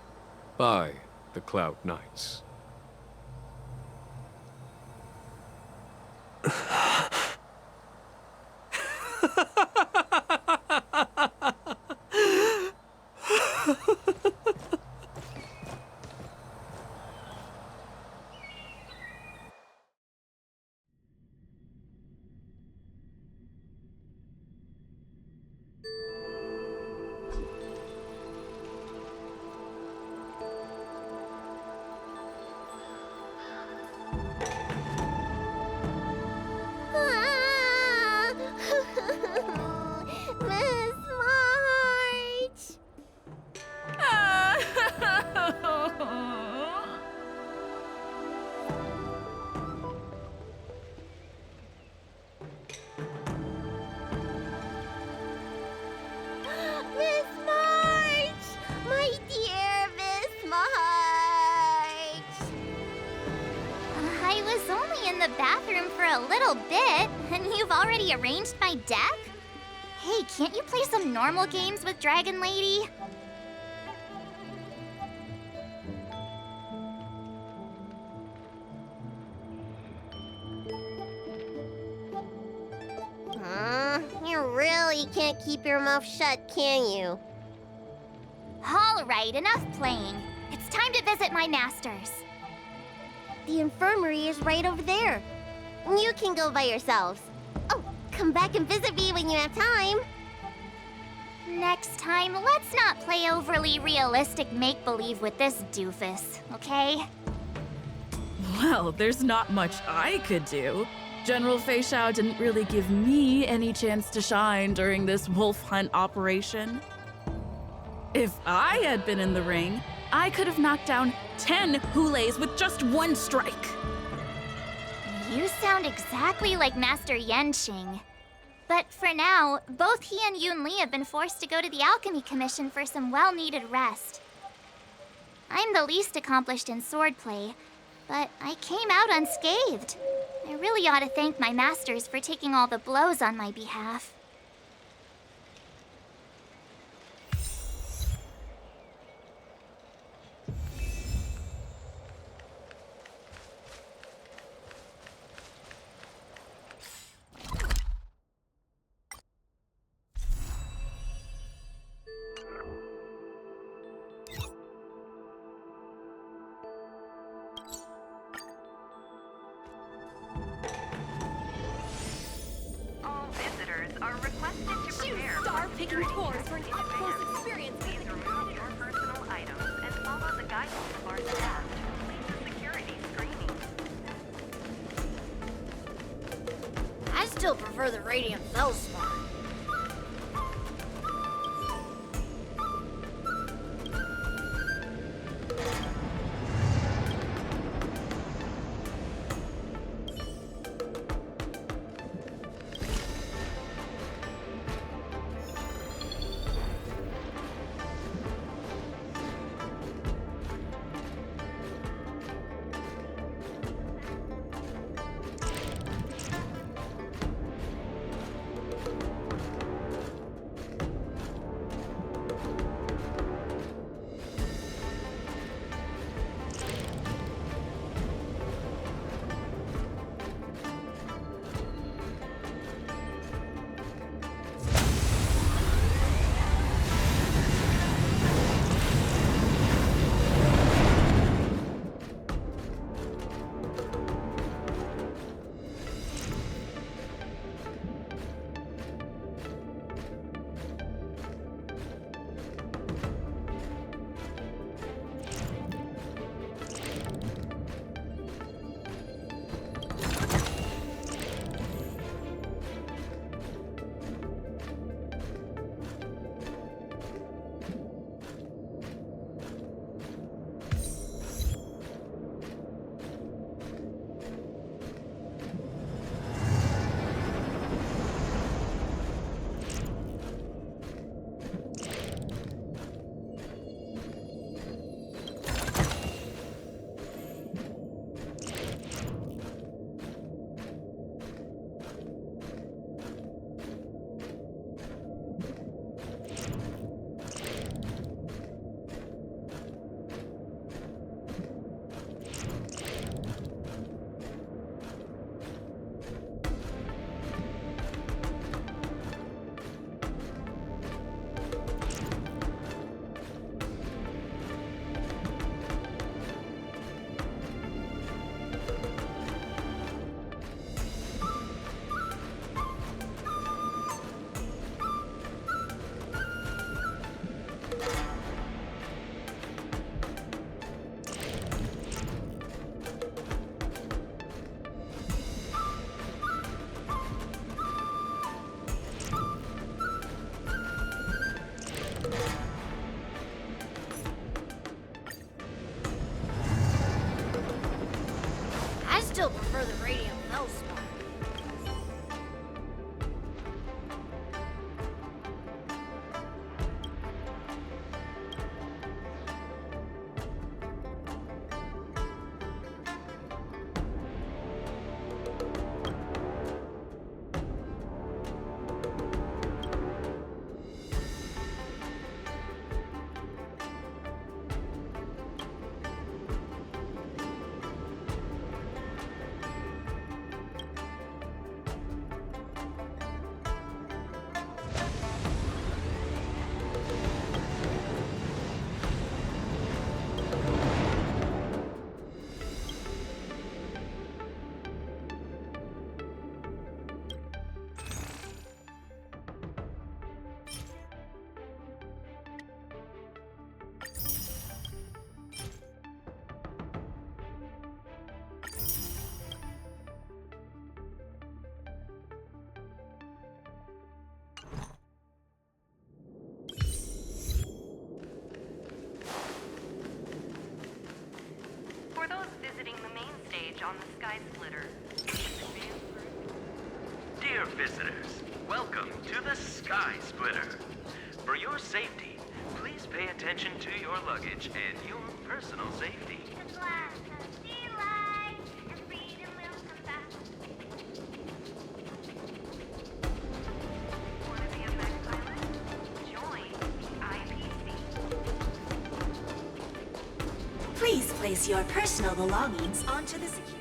by the Cloud Knights. Miss March! Miss March! My dear Miss March! I was only in the bathroom for a little bit, and you've already arranged my deck? Hey, can't you play some normal games with Dragon Lady? You really can't keep your mouth shut, can you? All right, enough playing. It's time to visit my masters. The infirmary is right over there. You can go by yourselves. Oh, come back and visit me when you have time. Next time, let's not play overly realistic make-believe with this doofus, okay? Well, there's not much I could do. General Fei Shao didn't really give me any chance to shine during this wolf hunt operation. If I had been in the ring, I could have knocked down 10 Hules with just one strike. You sound exactly like Master Yenqing. But for now, both he and Yun Li have been forced to go to the Alchemy Commission for some well-needed rest. I'm the least accomplished in swordplay, but I came out unscathed. I really ought to thank my masters for taking all the blows on my behalf. Taking tours for an up-close experience. Please remove your personal items and follow the guidance of our staff to complete the security screening. I still prefer the radiant feldspar. prefer the radium felspar. For those visiting the main stage on the Skysplitter, Dear visitors, welcome to the Skysplitter. For your safety, please pay attention to your luggage and your personal safety. Please place your personal belongings onto the security.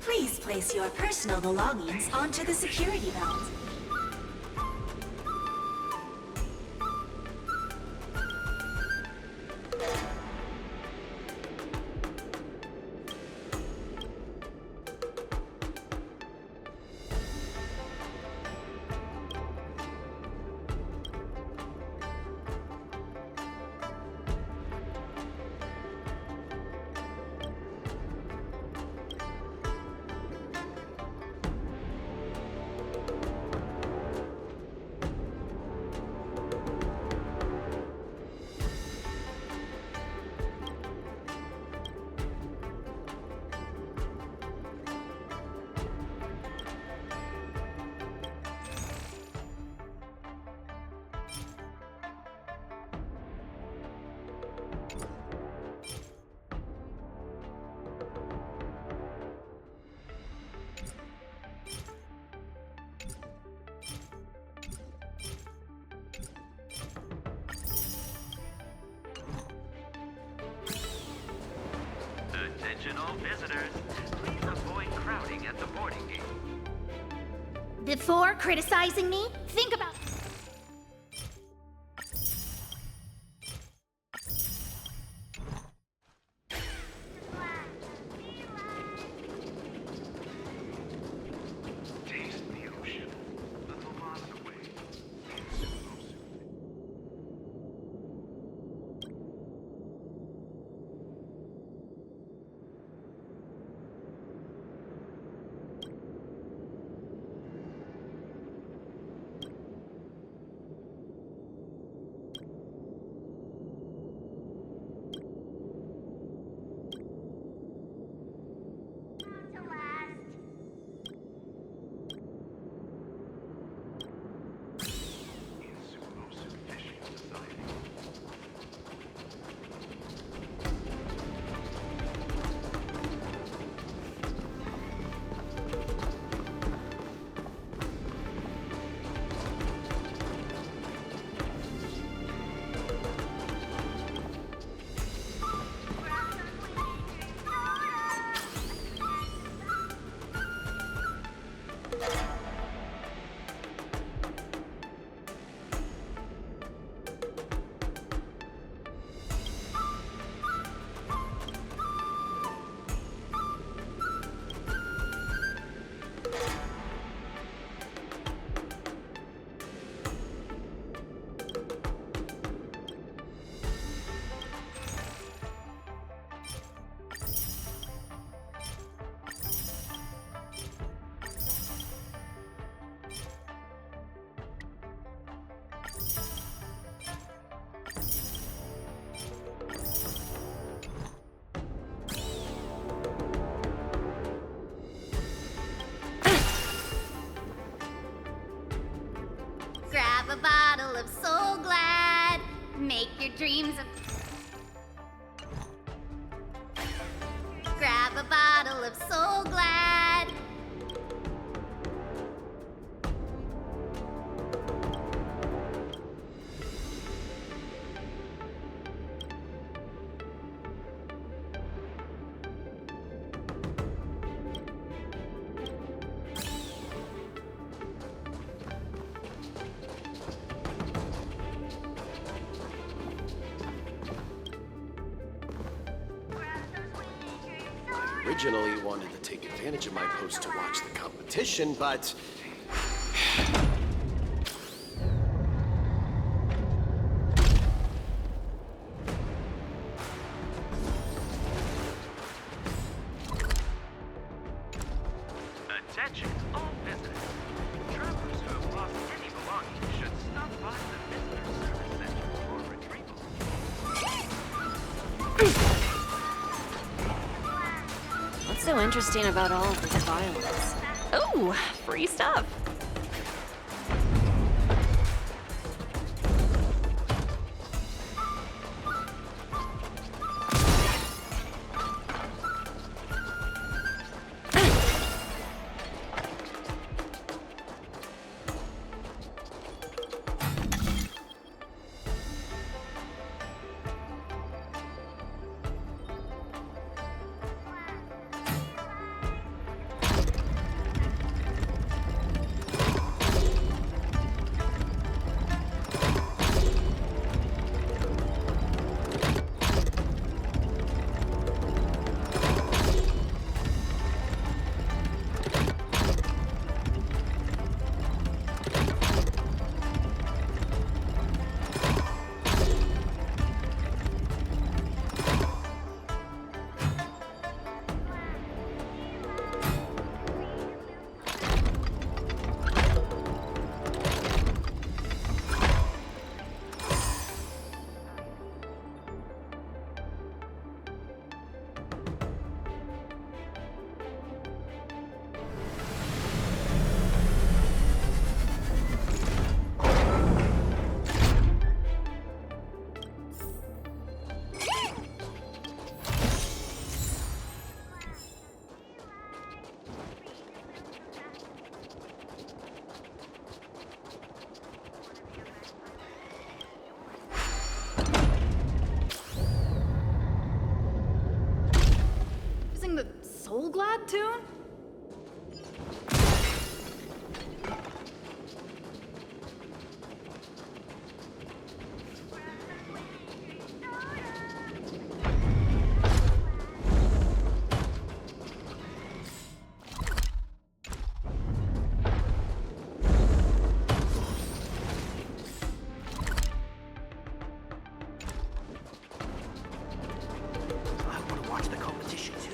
Please place your personal belongings onto the security belt. Attention all visitors, please avoid crowding at the boarding gate. Before criticizing me, think about. Taste the ocean. Little miles away. Grab a bottle of Soul Glad. Make your dreams a... Grab a bottle of Soul Glad. Originally wanted to take advantage of my post to watch the competition, but... Attention, all visitors. Travelers who have lost any belongings should stop by the Visitor Service Center for retrieval. What's so interesting about all of this violence? Ooh, free stuff. Sing the Soul Glad tune? I want to watch the competition too.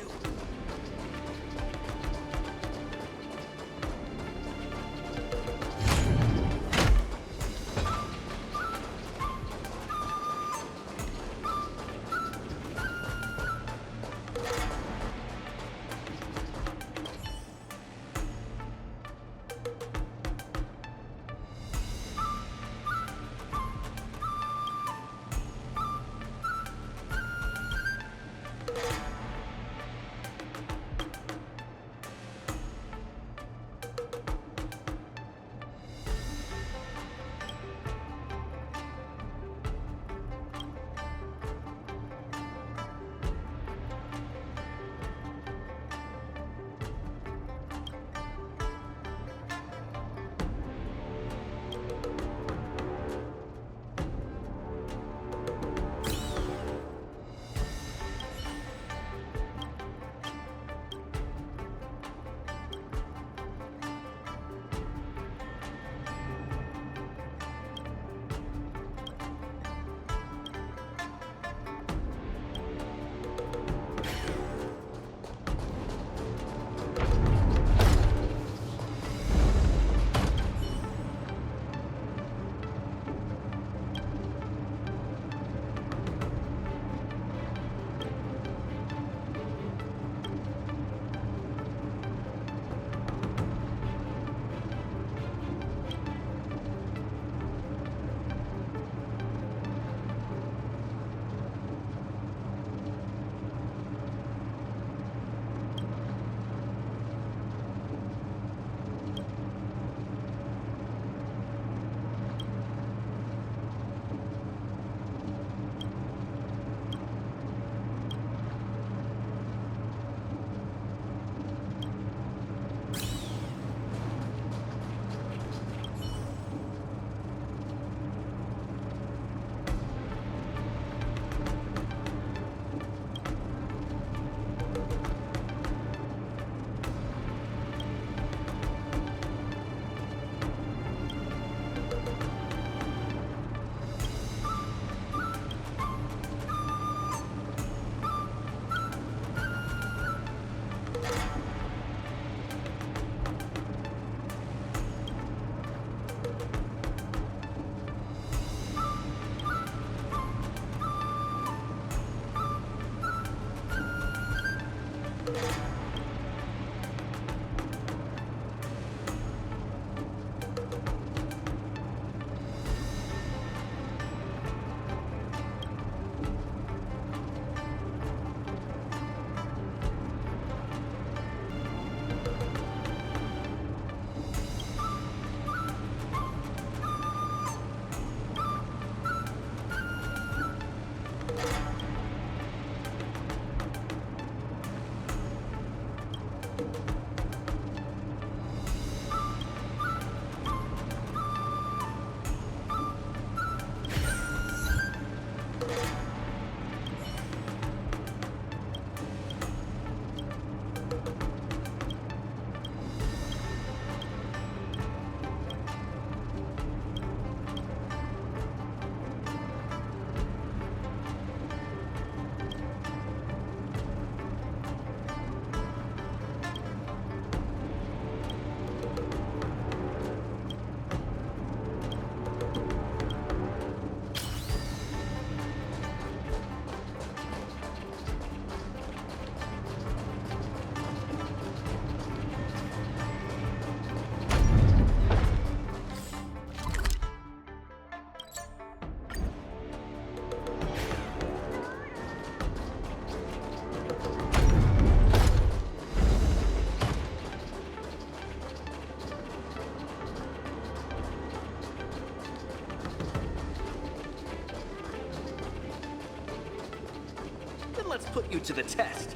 put you to the test.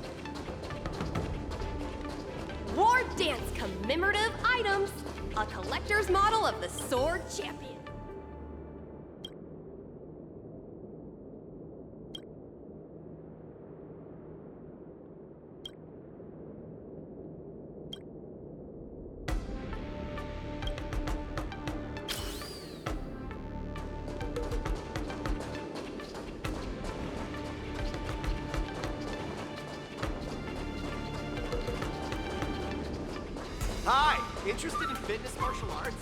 War Dance commemorative items. A collector's model of the Sword Champion. Hi, interested in fitness martial arts?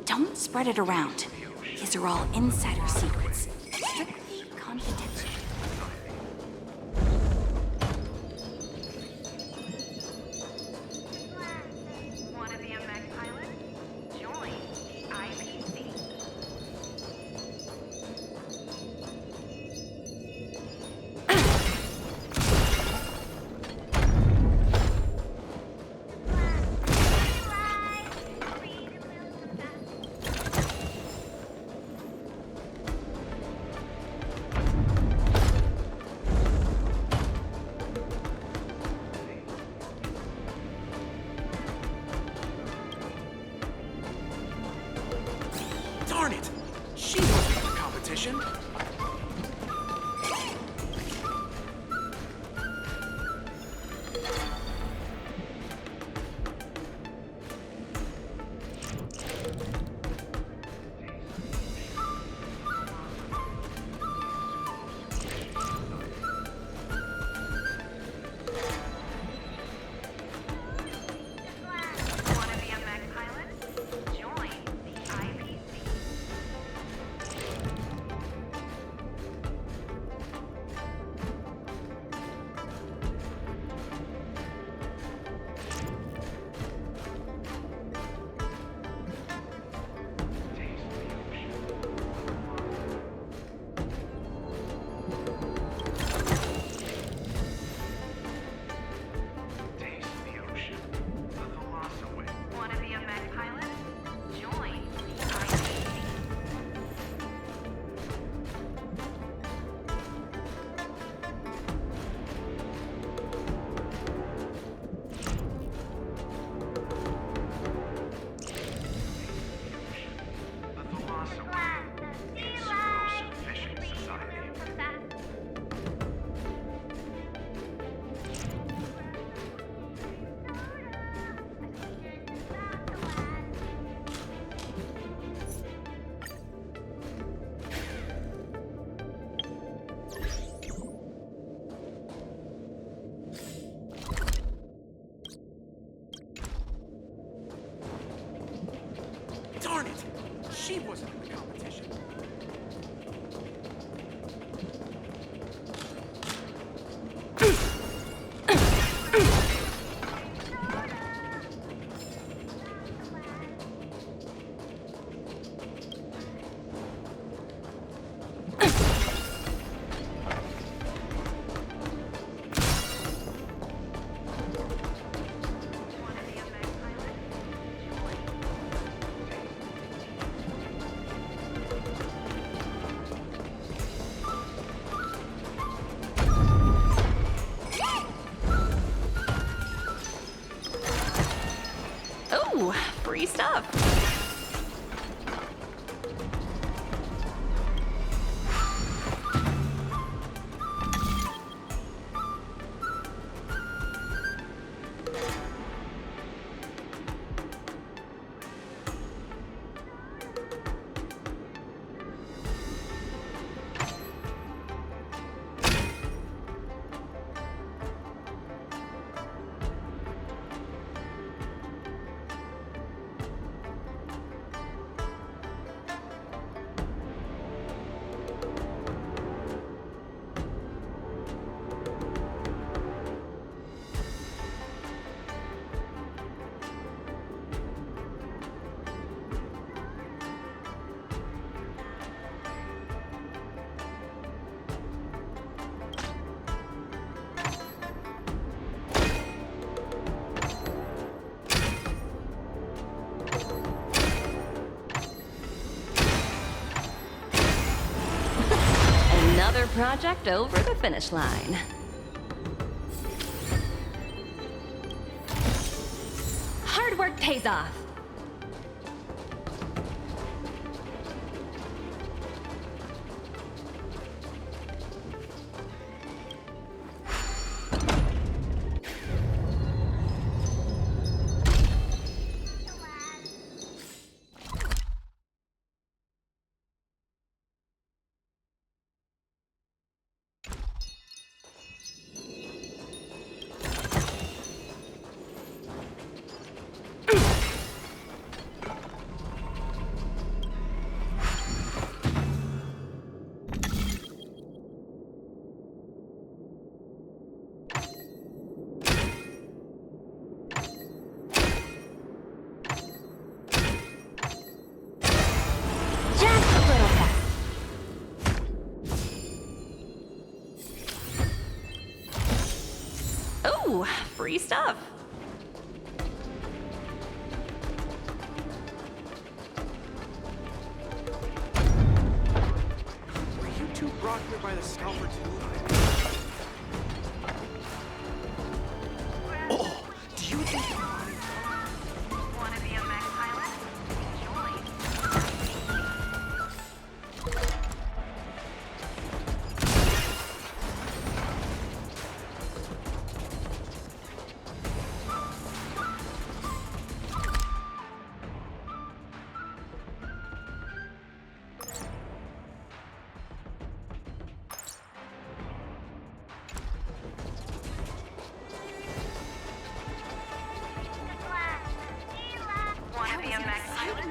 Don't spread it around. These are all insider secrets. Strictly confidential. Want to be a mech pilot? Join the IPC. Darn it! She wasn't in the competition. Want to be a mech pilot? Join the IPC. Taste the ocean. The philosophy. Want to be a mech pilot? Join the IPC. The philosophy. Explosive fishing society. Darn it! She wasn't in the competition. Ooh, free stuff. Another project over the finish line. Hard work pays off. Ooh, free stuff. Were you two brought here by the scalper too? Oh, do you think Want to be a mech pilot? Join. Want to be a mech pilot?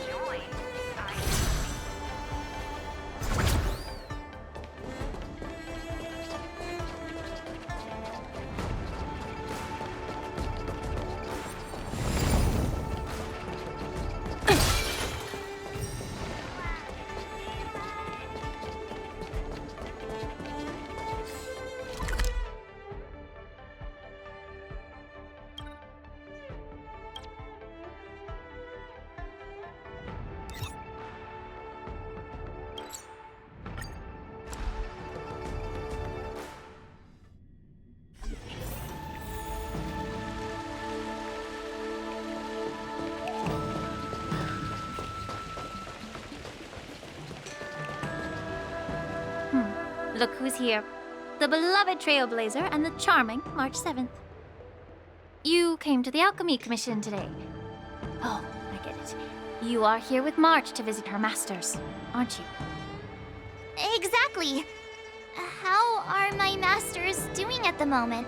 Join. Look who's here. The beloved Trailblazer and the charming March 7th. You came to the Alchemy Commission today. Oh, I get it. You are here with March to visit her masters, aren't you? Exactly. How are my masters doing at the moment?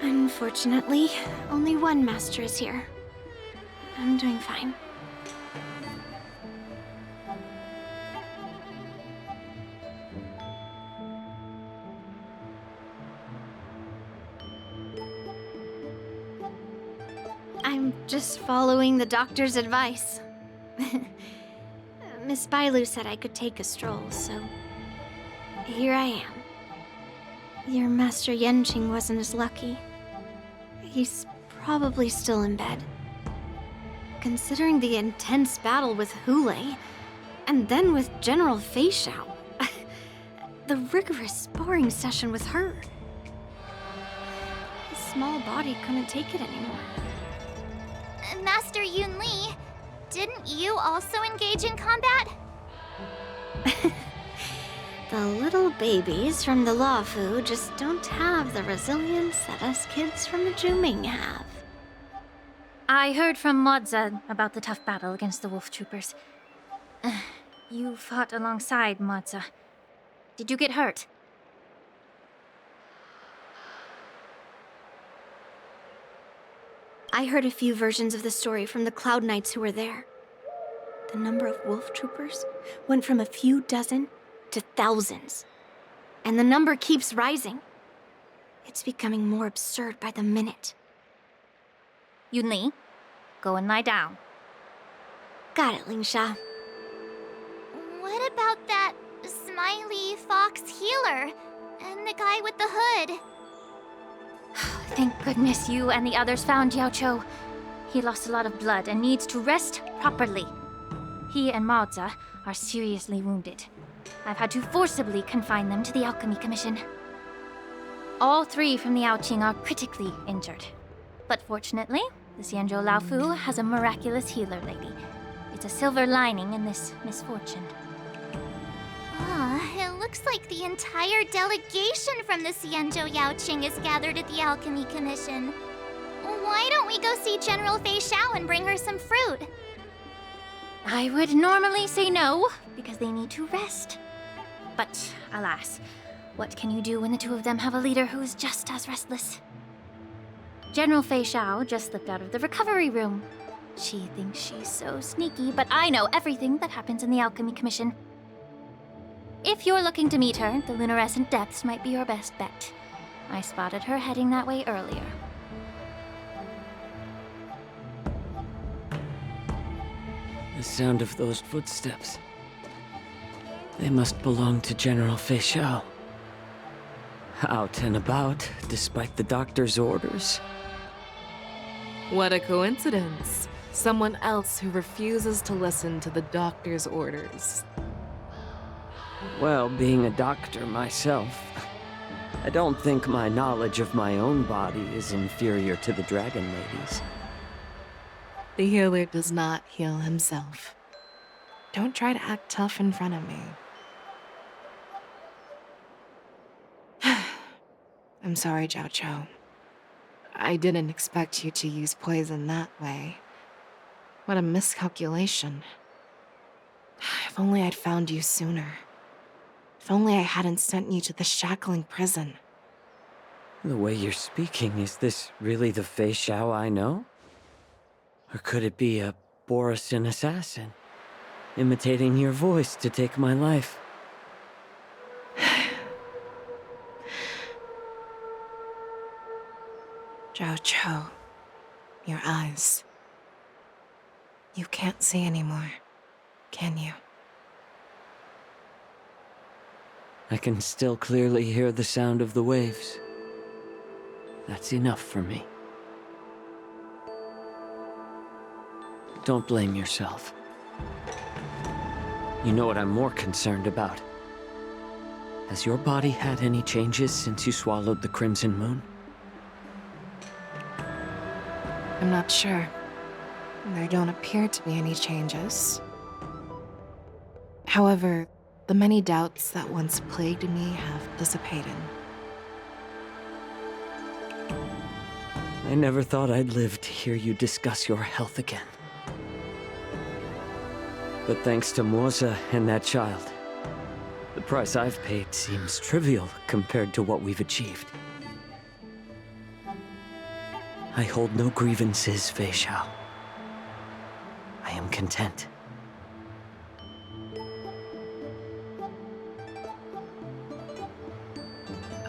Unfortunately, only one master is here. I'm doing fine. I'm just following the doctor's advice. Miss Bailu said I could take a stroll, so here I am. Your Master Yenqing wasn't as lucky. He's probably still in bed. Considering the intense battle with Hule, and then with General Fei Xiao, the rigorous sparring session with her. His small body couldn't take it anymore. Master Yun Li, didn't you also engage in combat? The little babies from the Luofu just don't have the resilience that us kids from the Juming have. I heard from Modza about the tough battle against the wolf troopers. You fought alongside Modza. Did you get hurt? I heard a few versions of the story from the Cloud Knights who were there. The number of wolf troopers went from a few dozen to thousands. And the number keeps rising. It's becoming more absurd by the minute. Yun Li, go and lie down. Got it, Lingsha. What about that smiley fox healer and the guy with the hood? Thank goodness you and the others found Yao Cho. He lost a lot of blood and needs to rest properly. He and Maoza are seriously wounded. I've had to forcibly confine them to the Alchemy Commission. All 3 from the Yaoqing are critically injured. But fortunately, the Xianzhou Laofu has a miraculous healer lady. It's a silver lining in this misfortune. It looks like the entire delegation from the Xianzhou Yaoqing is gathered at the Alchemy Commission. Why don't we go see General Fei Xiao and bring her some fruit? I would normally say no, because they need to rest. But alas, what can you do when the 2 of them have a leader who's just as restless? General Fei Xiao just slipped out of the recovery room. She thinks she's so sneaky, but I know everything that happens in the Alchemy Commission. If you're looking to meet her, the luminescent depths might be your best bet. I spotted her heading that way earlier. The sound of those footsteps. They must belong to General Fei Xiao. Out and about, despite the doctor's orders. What a coincidence. Someone else who refuses to listen to the doctor's orders. Well, being a doctor myself, I don't think my knowledge of my own body is inferior to the Dragon Lady's. The healer does not heal himself. Don't try to act tough in front of me. I'm sorry, Jiao Cho. I didn't expect you to use poison that way. What a miscalculation. If only I'd found you sooner. If only I hadn't sent you to the shackling prison. The way you're speaking, is this really the Fei Xiao I know? Or could it be a Borisin assassin, imitating your voice to take my life? Jiao Cho, your eyes. You can't see anymore, can you? I can still clearly hear the sound of the waves. That's enough for me. Don't blame yourself. You know what I'm more concerned about? Has your body had any changes since you swallowed the Crimson Moon? I'm not sure. There don't appear to be any changes. However, the many doubts that once plagued me have dissipated. I never thought I'd live to hear you discuss your health again. But thanks to Moza and that child, the price I've paid seems trivial compared to what we've achieved. I hold no grievances, Fei Xiao. I am content.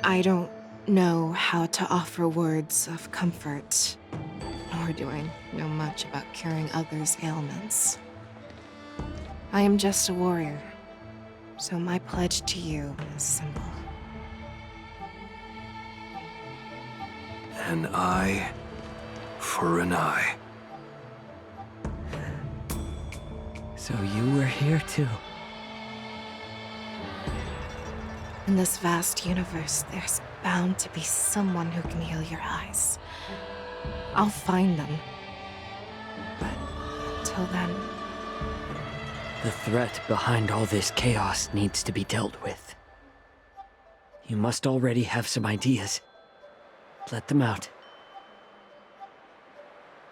I don't know how to offer words of comfort, nor do I know much about curing others' ailments. I am just a warrior, so my pledge to you is simple. An eye for an eye. So you were here too. In this vast universe, there's bound to be someone who can heal your eyes. I'll find them. Until then, The threat behind all this chaos needs to be dealt with. You must already have some ideas. Let them out.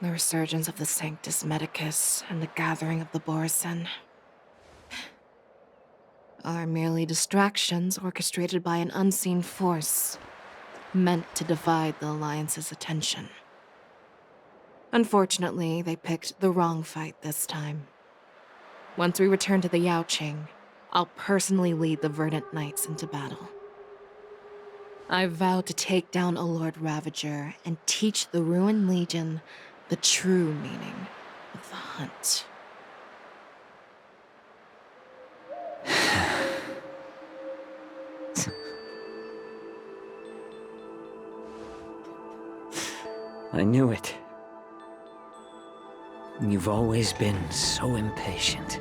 the resurgence of the Sanctus Medicus and the gathering of the Borison are merely distractions orchestrated by an unseen force meant to divide the Alliance's attention. Unfortunately, they picked the wrong fight this time. Once we return to the Yaoqing, I'll personally lead the Verdant Knights into battle. I vow to take down a Lord Ravager and teach the Ruined Legion the true meaning of the hunt. I knew it. You've always been so impatient.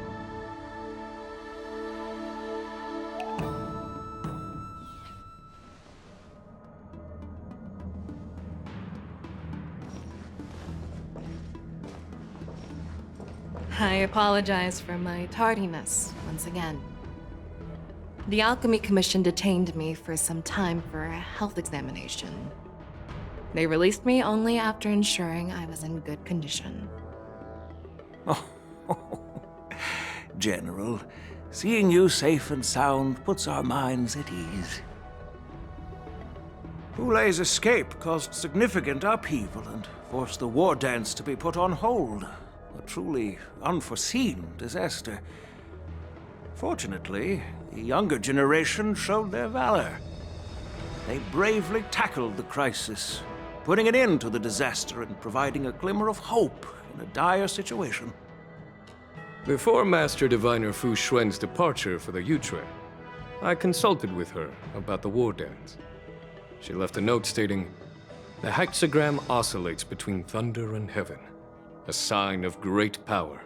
I apologize for my tardiness once again. The Alchemy Commission detained me for some time for a health examination. They released me only after ensuring I was in good condition. General, seeing you safe and sound puts our minds at ease. Hulei's escape caused significant upheaval and forced the war dance to be put on hold. A truly unforeseen disaster. Fortunately, the younger generation showed their valor. They bravely tackled the crisis, putting an end to the disaster and providing a glimmer of hope in a dire situation. Before Master Diviner Fu Xuan's departure for the Yutre, I consulted with her about the war dance. She left a note stating, "The hexagram oscillates between thunder and heaven, a sign of great power,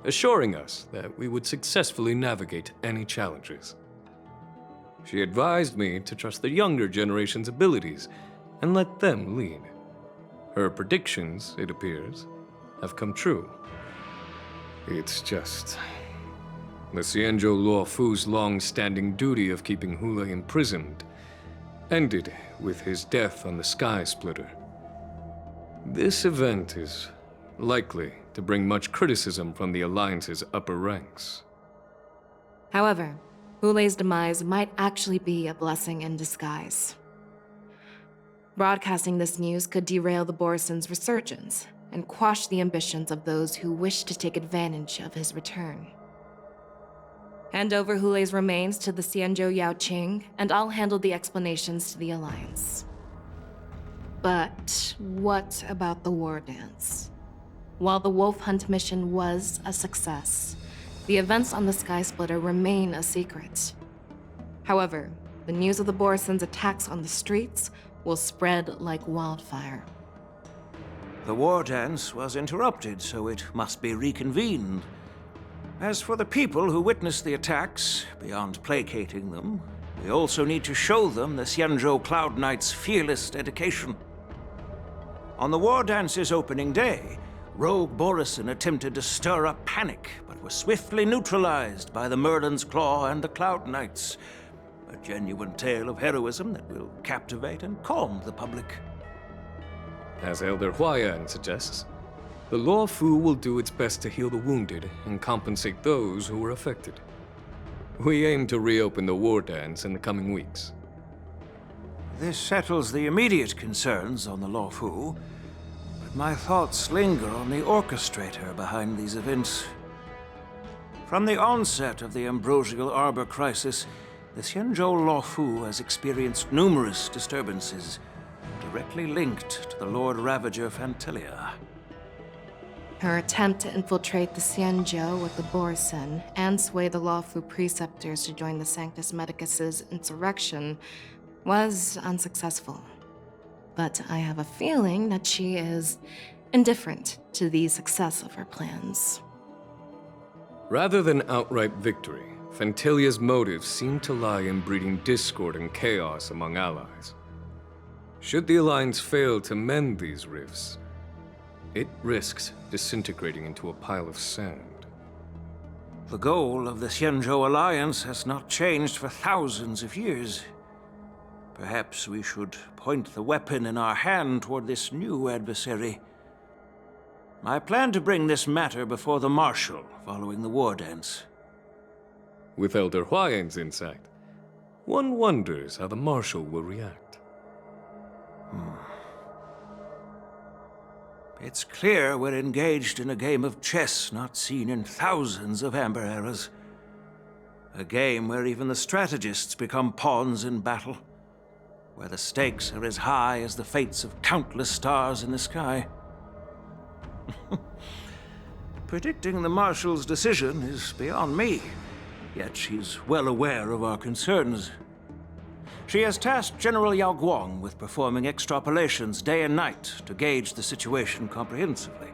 assuring us that we would successfully navigate any challenges." She advised me to trust the younger generation's abilities and let them lead. Her predictions, it appears, have come true. It's just... the Xianzhou Luofu's long-standing duty of keeping Hulei imprisoned ended with his death on the Skysplitter. This event is likely to bring much criticism from the Alliance's upper ranks. However, Hulei's demise might actually be a blessing in disguise. Broadcasting this news could derail the Borison's resurgence and quash the ambitions of those who wish to take advantage of his return. Hand over Hulei's remains to the Xianzhou Yaoqing, and I'll handle the explanations to the Alliance. But what about the war dance? While the Wolf Hunt mission was a success, the events on the Skysplitter remain a secret. However, the news of the Borison's attacks on the streets will spread like wildfire. The war dance was interrupted, so it must be reconvened. As for the people who witnessed the attacks, beyond placating them, we also need to show them the Xianzhou Cloud Knights' fearless dedication. On the war dance's opening day, rogue Borison attempted to stir up panic, but was swiftly neutralized by the Merlin's Claw and the Cloud Knights. A genuine tale of heroism that will captivate and calm the public. As Elder Huayan suggests, the Luofu will do its best to heal the wounded and compensate those who were affected. We aim to reopen the war dance in the coming weeks. This settles the immediate concerns on the Luofu, but my thoughts linger on the orchestrator behind these events. From the onset of the Ambrosial Arbor crisis, the Xianzhou Luofu has experienced numerous disturbances, directly linked to the Lord Ravager Fantilia. Her attempt to infiltrate the Xianzhou with the Borison and sway the Luofu preceptors to join the Sanctus Medicus's insurrection was unsuccessful. But I have a feeling that she is indifferent to the success of her plans. Rather than outright victory, Fantilia's motives seem to lie in breeding discord and chaos among allies. Should the Alliance fail to mend these rifts, it risks disintegrating into a pile of sand. The goal of the Xianzhou Alliance has not changed for thousands of years. Perhaps we should point the weapon in our hand toward this new adversary. I plan to bring this matter before the Marshal following the war dance. With Elder Huayan's insight, one wonders how the Marshal will react. It's clear we're engaged in a game of chess not seen in thousands of Amber eras. A game where even the strategists become pawns in battle, where the stakes are as high as the fates of countless stars in the sky. Predicting the Marshal's decision is beyond me, yet she's well aware of our concerns. She has tasked General Yao Guang with performing extrapolations day and night to gauge the situation comprehensively.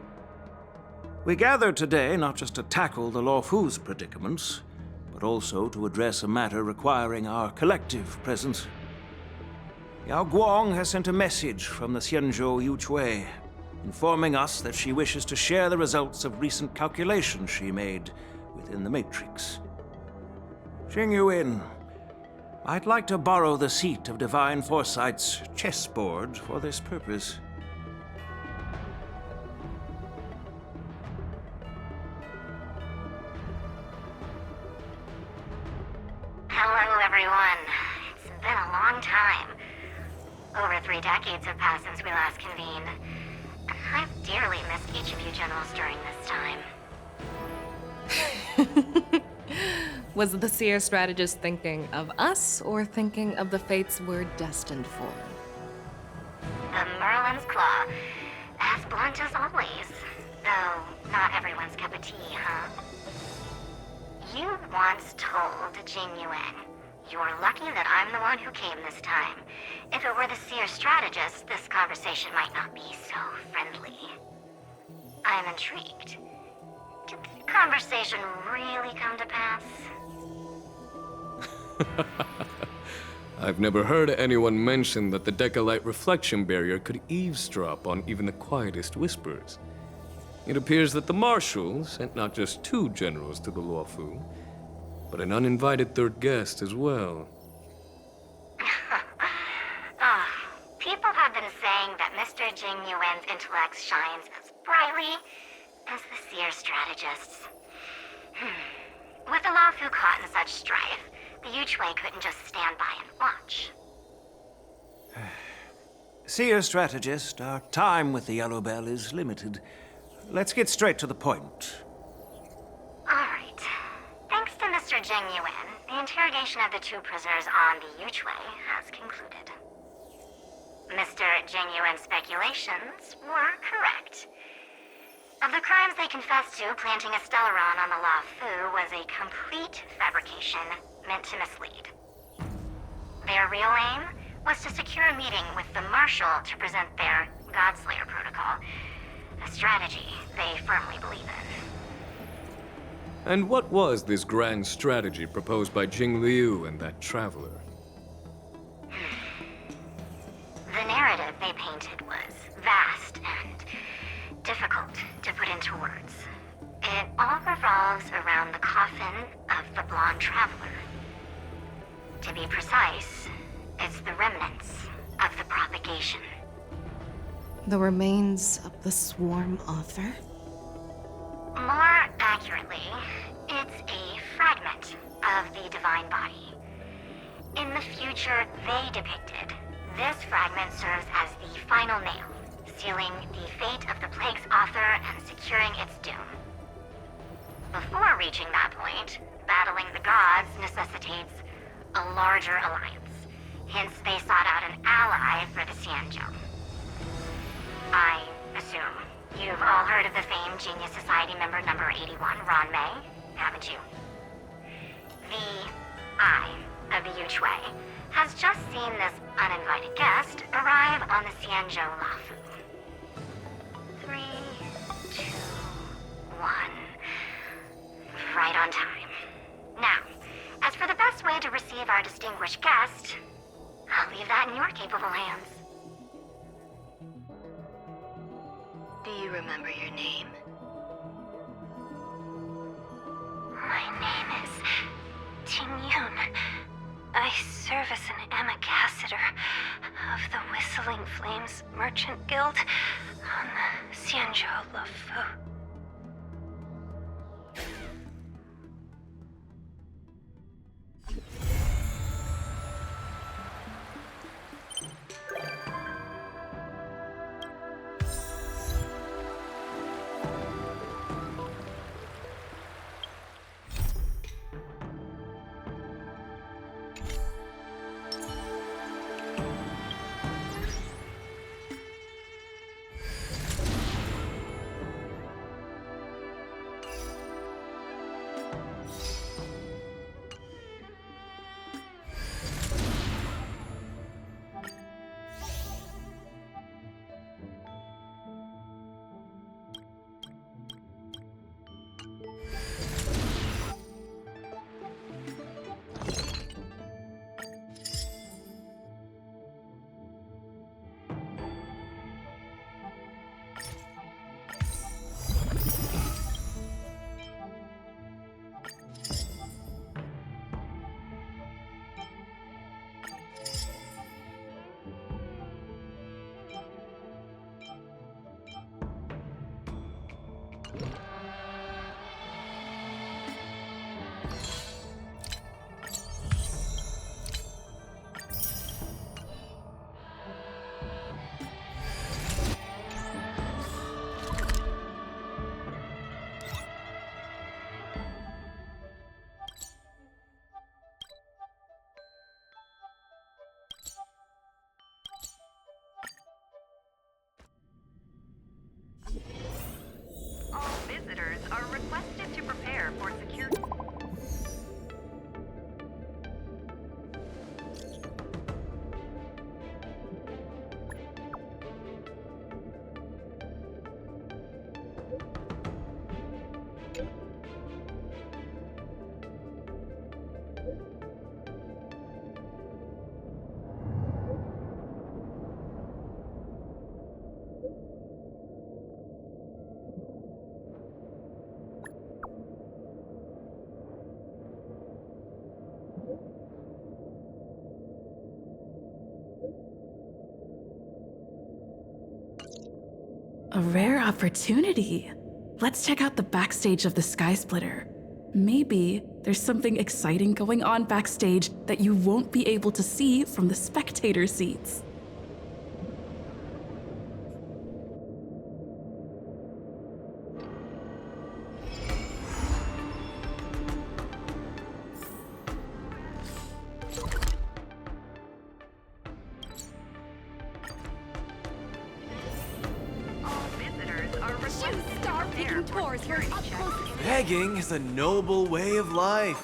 We gathered today not just to tackle the Luofu's predicaments, but also to address a matter requiring our collective presence. Yao Guang has sent a message from the Xianzhou Yuchui, informing us that she wishes to share the results of recent calculations she made within the Matrix. Xing Yuin, I'd like to borrow the seat of Divine Foresight's chessboard for this purpose. Hello, everyone. It's been a long time. Over 3 decades have passed since we last convened. I've dearly missed each of you generals during this time. Was the seer strategist thinking of us or thinking of the fates we're destined for? The Merlin's Claw. As blunt as always. Though, not everyone's cup of tea, huh? You once told Jing Yuan, "You're lucky that I'm the one who came this time. If it were the seer strategist, this conversation might not be so friendly." I'm intrigued. Did the conversation really come to pass? I've never heard anyone mention that the Decalite reflection barrier could eavesdrop on even the quietest whispers. It appears that the Marshal sent not just 2 generals to the Luofu, but an uninvited 3rd guest as well. People have been saying that Mr. Jing Yuan's intellect shines as brightly as the seer strategist's. With the Luofu caught in such strife, the Yuchui couldn't just stand by and watch. Seer strategist, our time with the Yellow Bell is limited. Let's get straight to the point. Alright. Thanks to Mr. Jing Yuan, the interrogation of the 2 prisoners on the Yuchui has concluded. Mr. Jing Yuan's speculations were correct. Of the crimes they confessed to, planting a Stellaron on the Luofu was a complete fabrication meant to mislead. Their real aim was to secure a meeting with the Marshal to present their Godslayer protocol, a strategy they firmly believe in. And what was this grand strategy proposed by Jing Liu and that traveler? The narrative they painted was vast and difficult to put into words. It all revolves around the coffin of the blonde traveler. To be precise, it's the remnants of the propagation. The remains of the swarm author? More accurately, it's a fragment of the divine body. In the future they depicted, this fragment serves as the final nail, sealing the fate of the plague's author and securing its doom. Before reaching that point, battling the gods necessitates a larger alliance. Hence, they sought out an ally for the Xianzhou. I assume you've all heard of the famed Genius Society member number 81, Ron May, haven't you? The Eye of the Yuchui has just seen this uninvited guest arrive on the Xianzhou Luofu. 3, 2, 1. Right on time. Now, as for the best way to receive our distinguished guest, I'll leave that in your capable hands. Do you you remember your name? My name is Ting Yun. I serve as an ambassador of the Whistling Flames Merchant Guild on the Xianzhou Lufu. All visitors are requested to prepare for security. A rare opportunity. Let's check out the backstage of the Skysplitter. Maybe there's something exciting going on backstage that you won't be able to see from the spectator seats. Star picking tours for up close. Begging is a noble way of life.